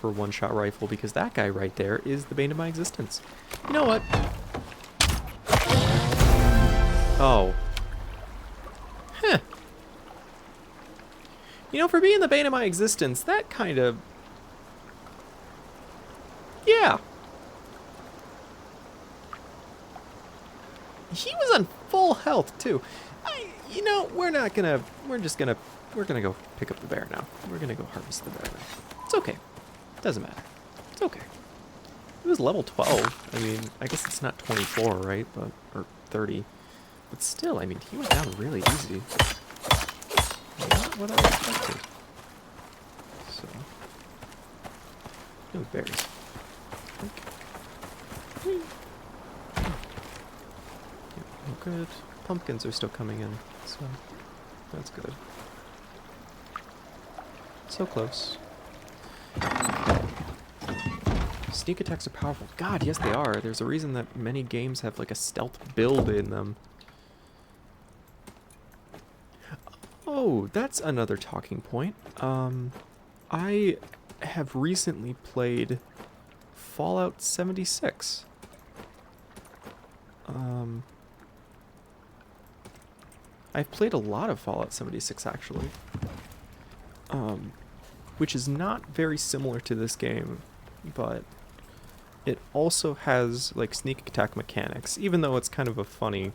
A: one-shot rifle, because that guy right there is the bane of my existence. You know what? Oh. Huh. You know, for being the bane of my existence, that kind of... Yeah. He was on full health, too. You know, we're gonna go pick up the bear now. We're gonna go harvest the bear now. It's okay. Doesn't matter. It's okay. It was level 12. I mean, I guess it's not 24, right? But, or 30. But still, I mean, he went down really easy. Not what I expected. So. No bears. Okay. Oh, good. Pumpkins are still coming in, so that's good. So close. Sneak attacks are powerful. God, yes they are. There's a reason that many games have like a stealth build in them. Oh, that's another talking point. I have recently played Fallout 76. I've played a lot of Fallout 76 actually, which is not very similar to this game, but it also has like sneak attack mechanics, even though it's kind of a funny...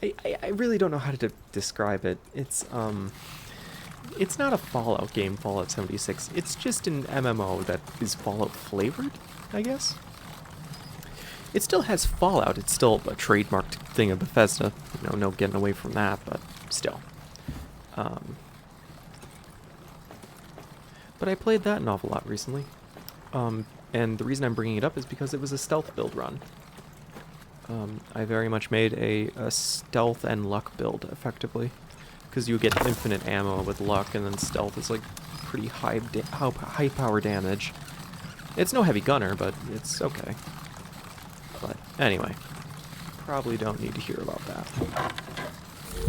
A: I really don't know how to describe it. It's not a Fallout game, Fallout 76. It's just an MMO that is Fallout flavored, I guess. It still has Fallout. It's still a trademarked thing of Bethesda. You know, no getting away from that, but still. But I played that an awful lot recently. And the reason I'm bringing it up is because it was a stealth build run. I very much made a stealth and luck build, effectively. Because you get infinite ammo with luck, and then stealth is like pretty high power damage. It's no heavy gunner, but it's okay. But anyway, probably don't need to hear about that.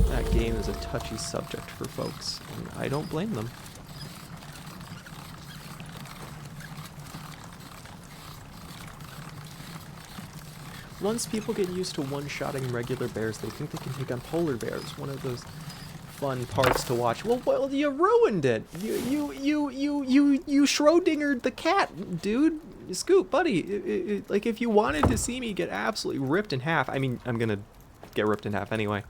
A: That game is a touchy subject for folks, and I don't blame them. Once people get used to one-shotting regular bears, they think they can take on polar bears. One of those fun parts to watch. Well, you ruined it. You Schrodingered the cat, dude. Scoop, buddy. Like, if you wanted to see me get absolutely ripped in half, I mean, I'm gonna get ripped in half anyway,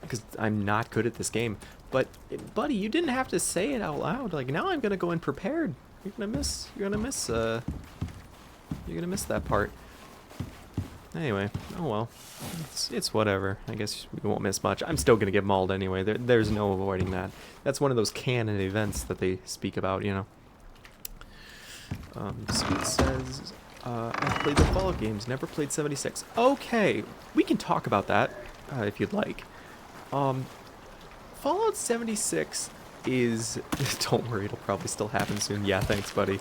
A: because I'm not good at this game. But, buddy, you didn't have to say it out loud. Like, now I'm gonna go in prepared. You're gonna miss that part. Anyway, oh well, it's whatever. I guess we won't miss much. I'm still gonna get mauled anyway. There's no avoiding that. That's one of those canon events that they speak about, you know. Sweet says, I've played the Fallout games, never played 76. Okay, we can talk about that if you'd like. Fallout 76 is... Don't worry, it'll probably still happen soon. Yeah, thanks, buddy.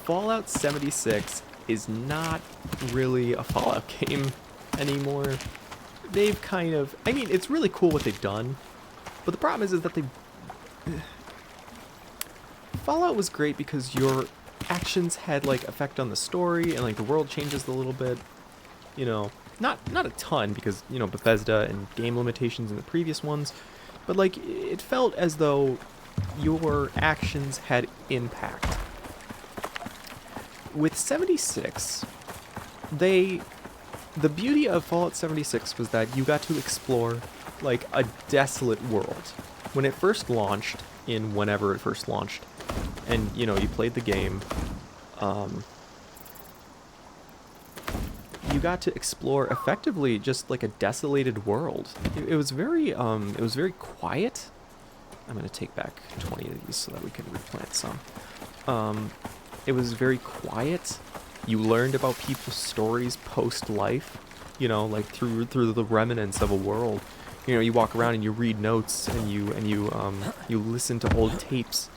A: Fallout 76 is not really a Fallout game anymore. They've kind of... I mean, it's really cool what they've done, but the problem is that they... Fallout was great because your actions had, like, effect on the story, and, like, the world changes a little bit. You know, not a ton, because, you know, Bethesda and game limitations in the previous ones, but, like, it felt as though your actions had impact. With 76, the beauty of Fallout 76 was that you got to explore, like, a desolate world. When it first launched, in whenever it first launched, and you know, you played the game, you got to explore effectively just like a desolated world. It was very quiet. I'm gonna take back 20 of these so that we can replant some. It was very quiet. You learned about people's stories post-life, you know, like through the remnants of a world. You know, you walk around and you read notes, and you listen to old tapes.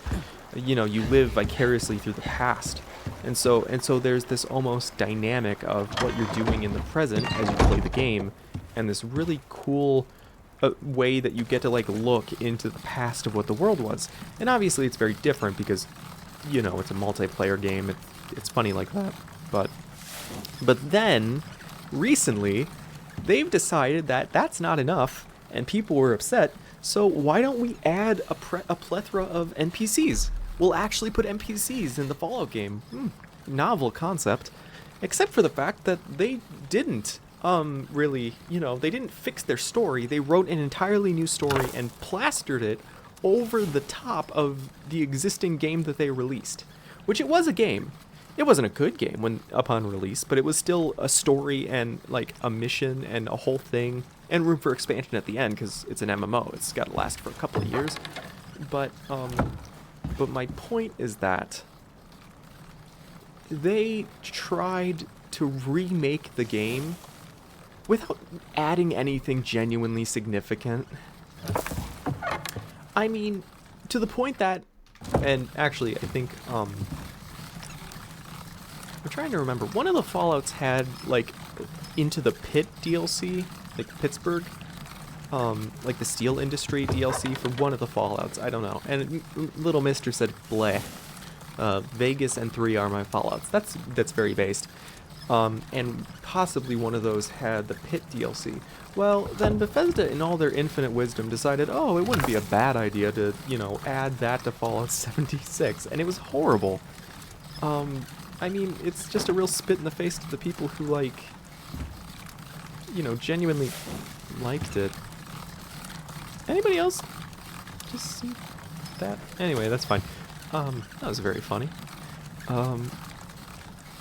A: You know, you live vicariously through the past. And so there's this almost dynamic of what you're doing in the present as you play the game, and this really cool way that you get to like look into the past of what the world was. And obviously it's very different because, you know, it's a multiplayer game. It's funny like that. But then recently they've decided that that's not enough, and people were upset. So why don't we add a plethora of NPCs? We'll actually put NPCs in the Fallout game. Novel concept, except for the fact that they didn't really, you know, they didn't fix their story. They wrote an entirely new story and plastered it over the top of the existing game that they released, which it was a game. It wasn't a good game when upon release, but it was still a story and like a mission and a whole thing, and room for expansion at the end because it's an MMO. It's got to last for a couple of years. But my point is that they tried to remake the game without adding anything genuinely significant. I mean, to the point that, and actually I think, I'm trying to remember, one of the Fallouts had, like, Into the Pit DLC, like Pittsburgh, like the steel industry DLC for one of the Fallouts, I don't know, and Little Mister said, bleh, Vegas and 3 are my Fallouts. That's very based. And possibly one of those had the Pit DLC. Well, then Bethesda, in all their infinite wisdom, decided, oh, it wouldn't be a bad idea to, you know, add that to Fallout 76, and it was horrible. I mean, it's just a real spit in the face to the people who, like, you know, genuinely liked it. Anybody else just see that? Anyway, that's fine. That was very funny.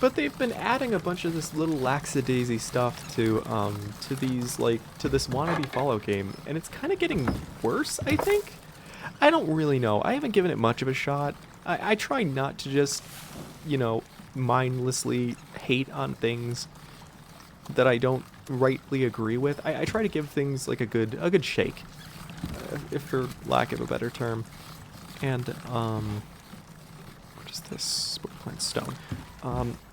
A: But they've been adding a bunch of this little lackadaisy stuff to these, like, to this wannabe Fallout game, and it's kind of getting worse, I think? I don't really know. I haven't given it much of a shot. I try not to just, you know, mindlessly hate on things that I don't rightly agree with. I try to give things like a good shake, if for lack of a better term. And what is this? Spoke plant stone.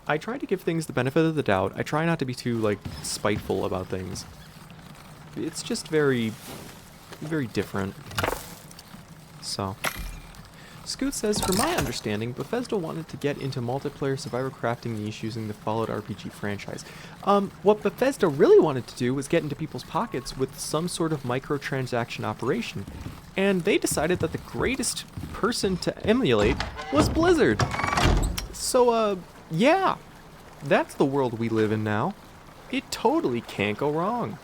A: I try to give things the benefit of the doubt. I try not to be too, like, spiteful about things. It's just very, very different. So, Scoot says, from my understanding, Bethesda wanted to get into multiplayer survivor crafting niche using the Fallout RPG franchise. What Bethesda really wanted to do was get into people's pockets with some sort of microtransaction operation. And they decided that the greatest person to emulate was Blizzard. So, yeah, that's the world we live in now. It totally can't go wrong.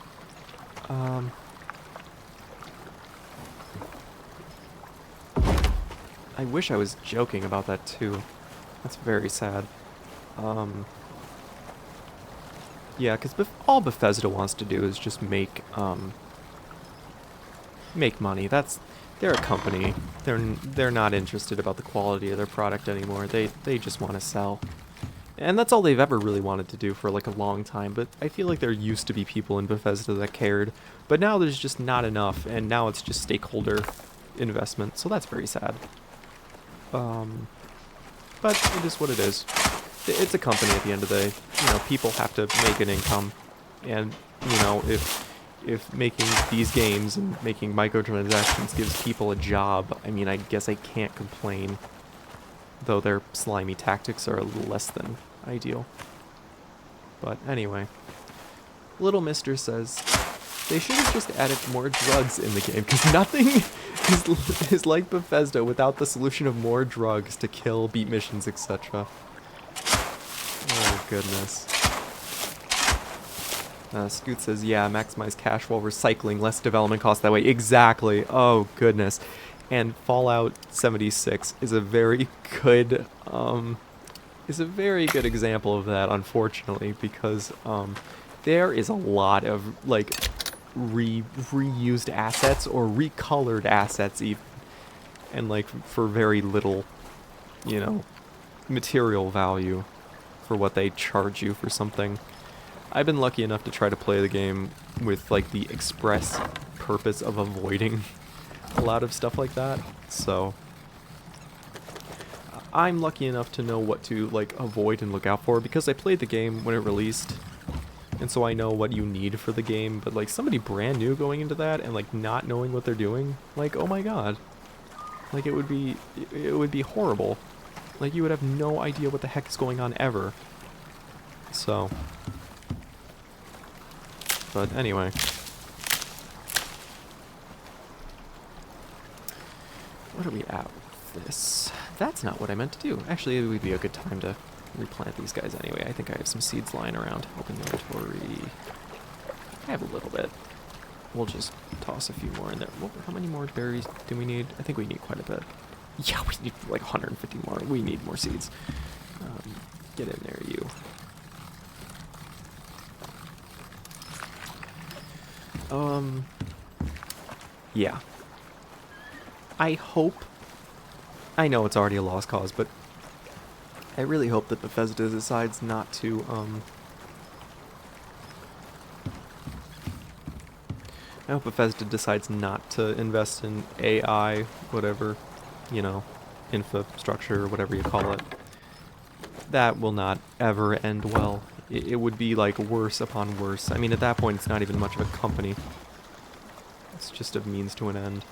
A: I wish I was joking about that too. That's very sad. Yeah, because all Bethesda wants to do is just make money. They're a company. They're not interested about the quality of their product anymore. They just want to sell. And that's all they've ever really wanted to do for like a long time, but I feel like there used to be people in Bethesda that cared, but now there's just not enough, and now it's just stakeholder investment, so that's very sad. But it is what it is. It's a company at the end of the day. You know, people have to make an income, and, you know, if making these games and making microtransactions gives people a job, I mean, I guess I can't complain. Though their slimy tactics are a little less than ideal. But anyway, Little Mister says they should have just added more drugs in the game, because nothing is like Bethesda without the solution of more drugs to kill, beat missions, etc. Oh goodness. Scoot says, yeah, maximize cash while recycling, less development costs that way. Exactly. Oh goodness. And Fallout 76 is a very good example of that, unfortunately, because there is a lot of like reused assets or recolored assets even, and like for very little, you know, material value for what they charge you for something. I've been lucky enough to try to play the game with like the express purpose of avoiding a lot of stuff like that, so I'm lucky enough to know what to like avoid and look out for because I played the game when it released, and so I know what you need for the game. But like somebody brand new going into that and like not knowing what they're doing, like, oh my god, like it would be horrible. Like you would have no idea what the heck is going on ever. So, but anyway. What are we at with this? That's not what I meant to do. Actually, it would be a good time to replant these guys anyway. I think I have some seeds lying around. Open inventory. I have a little bit. We'll just toss a few more in there. How many more berries do we need? I think we need quite a bit. Yeah, we need like 150 more. We need more seeds. Get in there, you. Yeah. I hope, I know it's already a lost cause, but I really hope that Bethesda decides not to, I hope Bethesda decides not to invest in AI, whatever, you know, infrastructure, or whatever you call it. That will not ever end well. It would be like worse upon worse. I mean, at that point, it's not even much of a company. It's just a means to an end.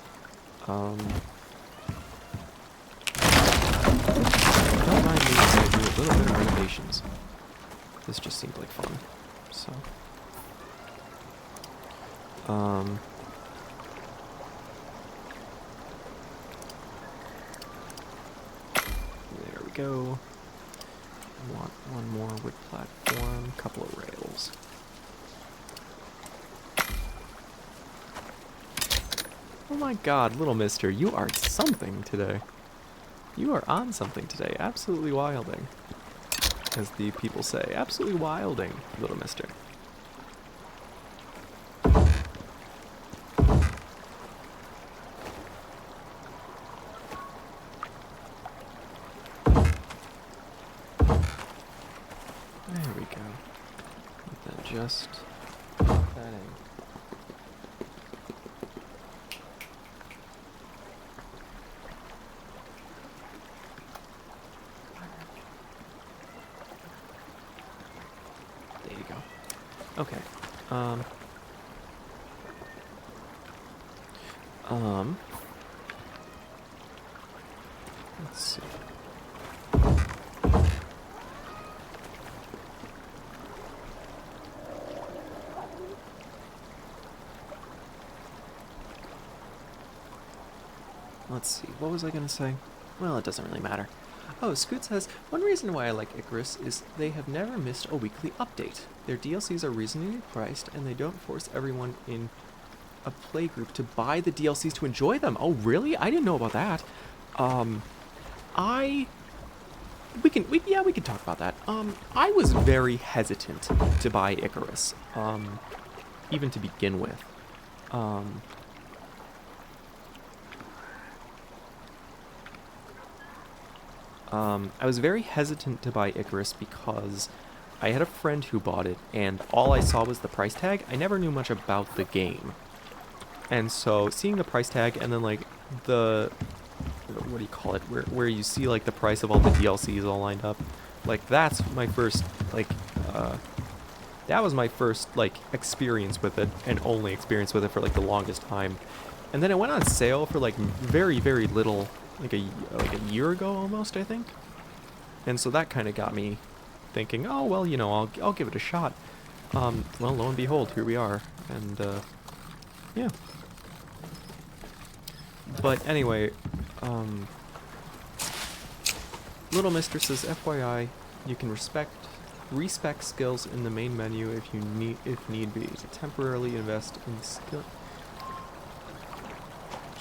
A: Don't mind me if I do a little bit of renovations. This just seemed like fun, so. There we go. I want one more wood platform, couple of rails. Oh my god, little mister, you are something today. You are on something today. Absolutely wilding. As the people say. Absolutely wilding, little mister. There we go. Then just that in. There you go. Okay. Let's see. Let's see, what was I gonna say? Well, it doesn't really matter. Oh, Scoot says, one reason why I like ICARUS is they have never missed a weekly update. Their DLCs are reasonably priced, and they don't force everyone in a playgroup to buy the DLCs to enjoy them. Oh, really? I didn't know about that. We can talk about that. I was very hesitant to buy ICARUS, even to begin with. I was very hesitant to buy ICARUS because I had a friend who bought it, and all I saw was the price tag. I never knew much about the game. And so seeing the price tag and then like the, what do you call it, where you see like the price of all the DLCs all lined up, like that's my first, like, that was my first like experience with it, and only experience with it for like the longest time. And then it went on sale for like very, very little, like a year ago almost, I think. And so that kind of got me thinking, oh well, you know, I'll give it a shot. Well, lo and behold, here we are, and yeah. But anyway, Little Mister says, FYI, you can respec skills in the main menu if need be. To temporarily invest in skill.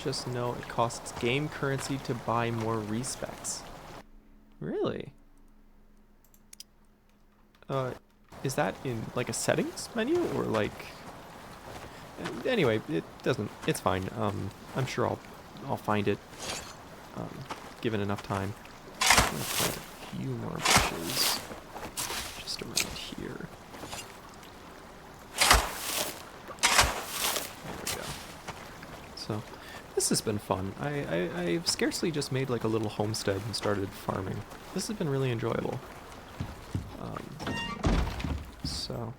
A: just know it costs game currency to buy more respecs. Really? Is that in like a settings menu or like? Anyway, it doesn't. It's fine. I'm sure I'll find it. Given enough time. I'm gonna plant a few more bushes just around here. There we go. So this has been fun. I've scarcely just made like a little homestead and started farming. This has been really enjoyable. So,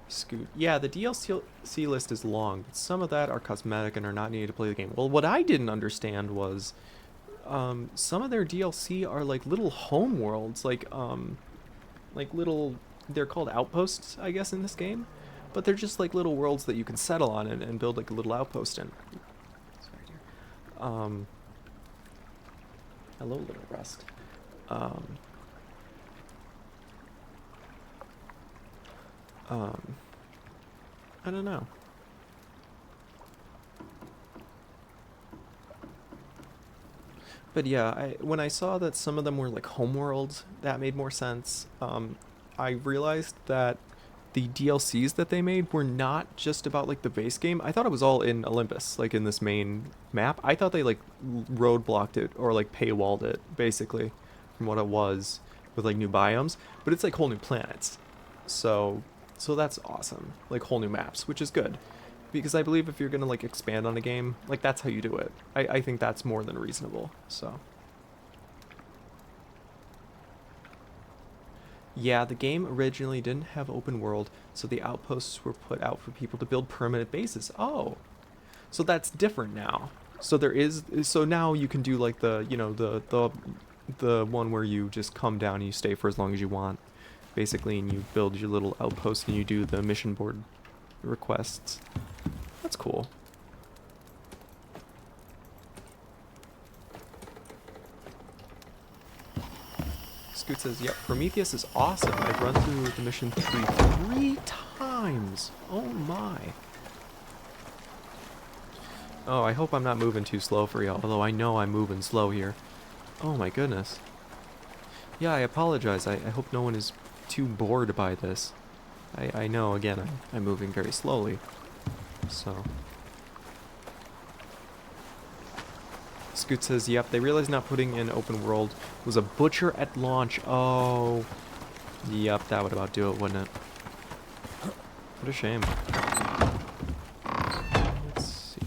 A: Scoot. Yeah, the DLC list is long, but some of that are cosmetic and are not needed to play the game. Well, what I didn't understand was some of their DLC are like little home worlds, like little, they're called outposts, I guess, in this game. But they're just like little worlds that you can settle on and build like a little outpost in. Sorry, dear. Hello, little Rust. I don't know. But yeah, when I saw that some of them were like homeworlds, that made more sense. I realized that the DLCs that they made were not just about like the base game. I thought it was all in Olympus, like in this main map. I thought they like roadblocked it or like paywalled it, basically, from what it was with like new biomes. But it's like whole new planets. So that's awesome. Like whole new maps, which is good. Because I believe if you're gonna like expand on a game, like that's how you do it. I think that's more than reasonable. So yeah, the game originally didn't have open world, so the outposts were put out for people to build permanent bases. Oh, so that's different now. So there is, so now you can do like the, you know, the one where you just come down and you stay for as long as you want, basically, and you build your little outpost and you do the mission board requests. That's cool. Scoot says, yep, Prometheus is awesome. I've run through the mission three times. Oh my. Oh, I hope I'm not moving too slow for y'all, although I know I'm moving slow here. Oh my goodness. Yeah, I apologize. I hope no one is too bored by this. I know, again, I'm moving very slowly. So. Scoot says, yep, they realized not putting in open world was a butcher at launch. Oh. Yep, that would about do it, wouldn't it? What a shame. Let's see.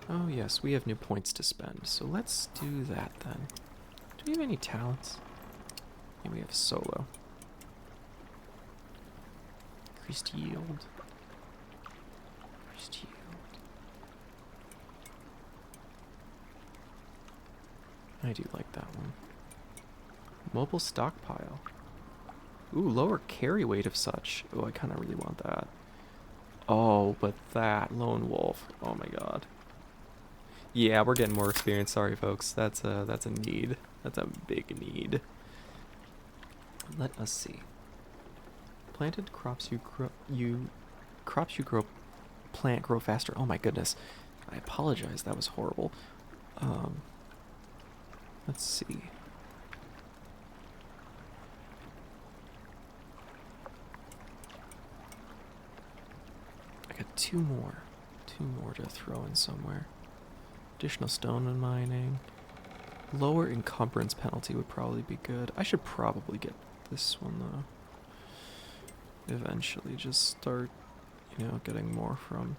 A: Oh, yes, we have new points to spend. So let's do that then. Do we have any talents? Yeah, we have solo. Increased yield. Increased yield. I do like that one. Mobile stockpile. Ooh, lower carry weight of such. Oh, I kind of really want that. Oh, but that lone wolf. Oh my god. Yeah, we're getting more experience. Sorry, folks. That's a need. That's a big need. Let us see. Planted crops plant grow faster. Oh my goodness. I apologize. That was horrible. Let's see. I got two more to throw in somewhere. Additional stone and mining. Lower encumbrance penalty would probably be good. I should probably get this one though. Eventually just start, you know, getting more from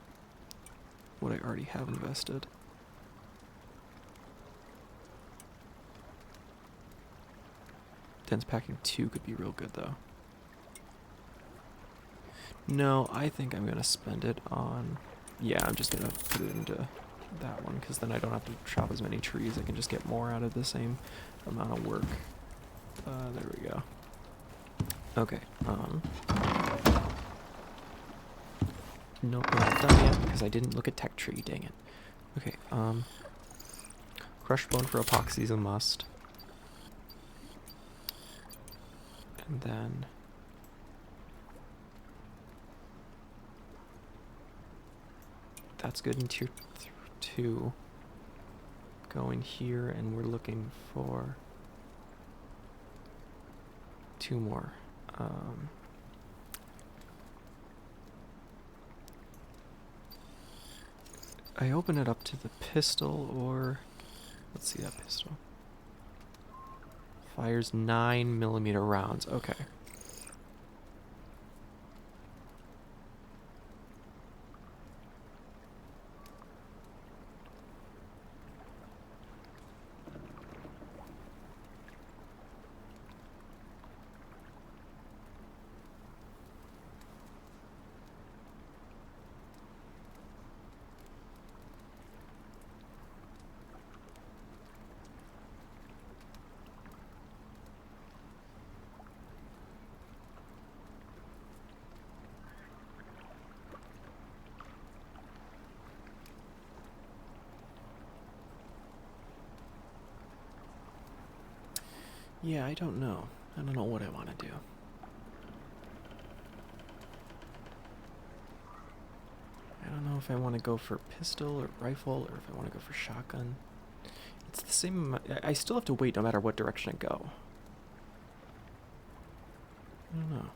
A: what I already have invested. Dense packing 2 could be real good though. No, I think I'm gonna spend it on, yeah, I'm just gonna put it into that one because then I don't have to chop as many trees. I can just get more out of the same amount of work. There we go. Okay, nope, we're not done yet because I didn't look at tech tree, dang it. Okay, crushed bone for epoxy is a must. And then that's good in tier 2. Go in here, and we're looking for 2 more. I open it up to the pistol, or let's see that pistol. Fires 9mm rounds. Okay. Yeah, I don't know. I don't know what I want to do. I don't know if I want to go for pistol or rifle, or if I want to go for shotgun. It's the same. I still have to wait no matter what direction I go. I don't know.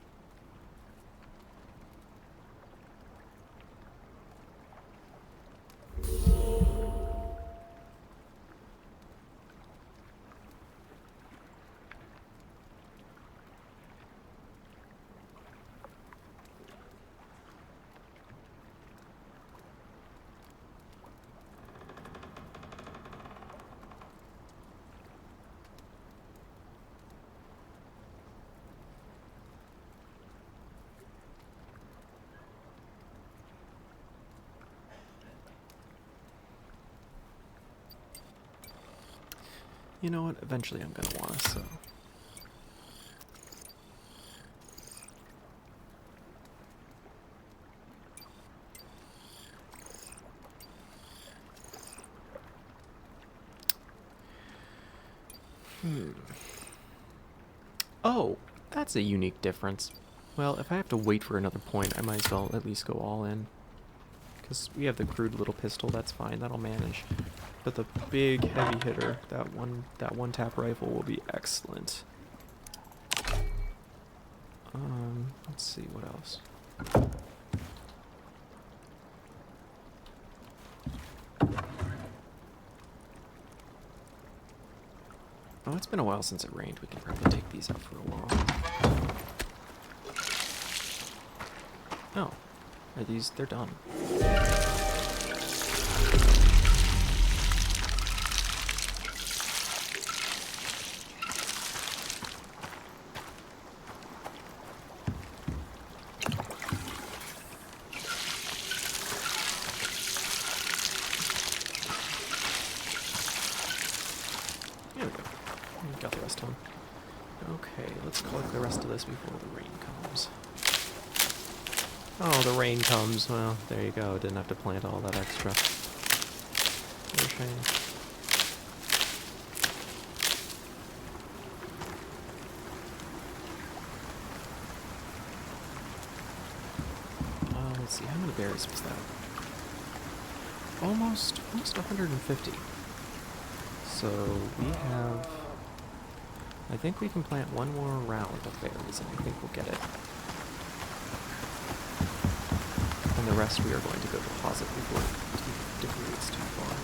A: You know what? Eventually I'm gonna want to, so. Oh, that's a unique difference. Well, if I have to wait for another point, I might as well at least go all in. Because we have the crude little pistol, that's fine, that'll manage. But the big heavy hitter, that one tap rifle will be excellent. Let's see what else. Oh, it's been a while since it rained. We can probably take these out for a while. Oh, are these? They're done. There we go. We got the rest done. Okay, let's collect the rest of this before the rain comes. Oh, the rain comes. Well, there you go. Didn't have to plant all that extra. What a shame. Let's see. How many berries was that? Almost 150. So we have... I think we can plant one more round of berries, and I think we'll get it. And the rest we are going to go deposit before it degrades too far.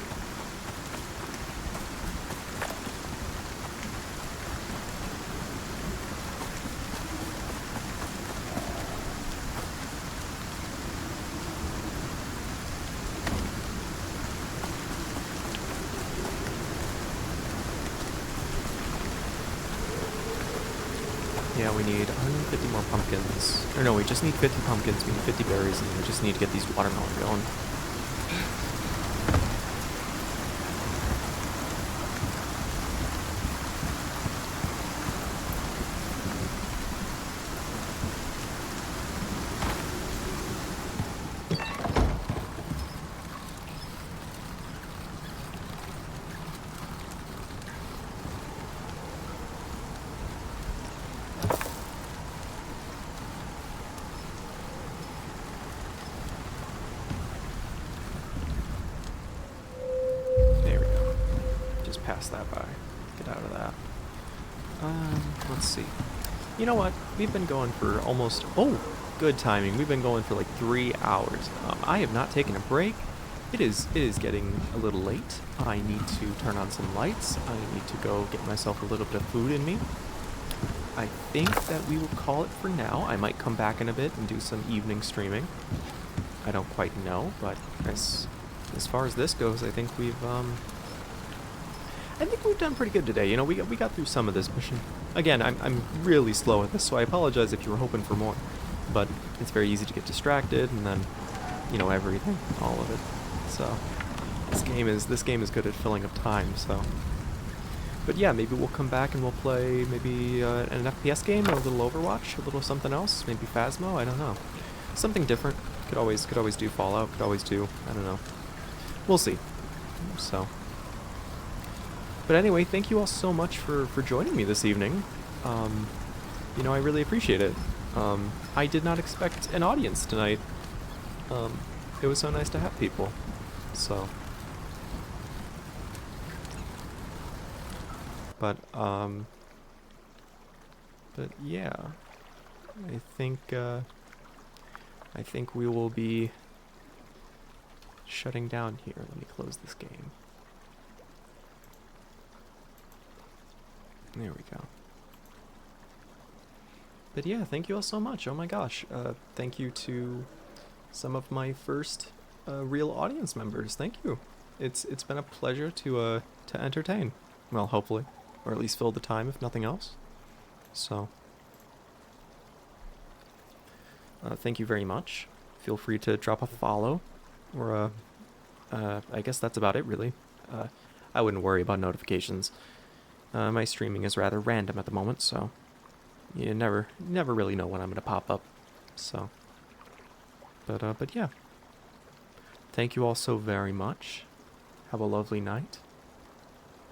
A: Yeah, we need 150 more pumpkins. Or no, we just need 50 pumpkins, we need 50 berries, and we just need to get these watermelon going. pass that by. Get out of that. Let's see. You know what? We've been going for almost... Oh, good timing. We've been going for like 3 hours. I have not taken a break. It is getting a little late. I need to turn on some lights. I need to go get myself a little bit of food in me. I think that we will call it for now. I might come back in a bit and do some evening streaming. I don't quite know, but as far as this goes, I think we've done pretty good today. You know, we got through some of this mission. Again, I'm really slow at this, so I apologize if you were hoping for more. But it's very easy to get distracted, and then, you know, everything, all of it. So this game is good at filling up time. So, but yeah, maybe we'll come back and we'll play maybe an FPS game, or a little Overwatch, a little something else, maybe Phasmo. I don't know, something different. Could always do Fallout. Could always do, I don't know. We'll see. So. But anyway, thank you all so much for joining me this evening. You know, I really appreciate it. I did not expect an audience tonight. It was so nice to have people. So. But yeah, I think we will be shutting down here. Let me close this game. There we go. But yeah, thank you all so much. Oh my gosh. Thank you to some of my first real audience members. Thank you. It's been a pleasure to entertain. Well, hopefully, or at least fill the time, if nothing else. So, thank you very much. Feel free to drop a follow, or I guess that's about it, really. I wouldn't worry about notifications. My streaming is rather random at the moment, so you never really know when I'm gonna pop up. So, but yeah. Thank you all so very much. Have a lovely night,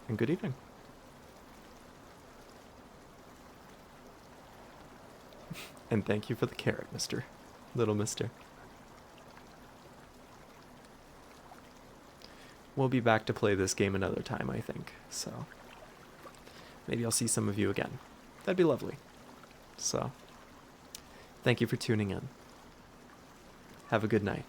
A: and good evening. And thank you for the carrot, little mister. We'll be back to play this game another time, I think, so maybe I'll see some of you again. That'd be lovely. So, thank you for tuning in. Have a good night.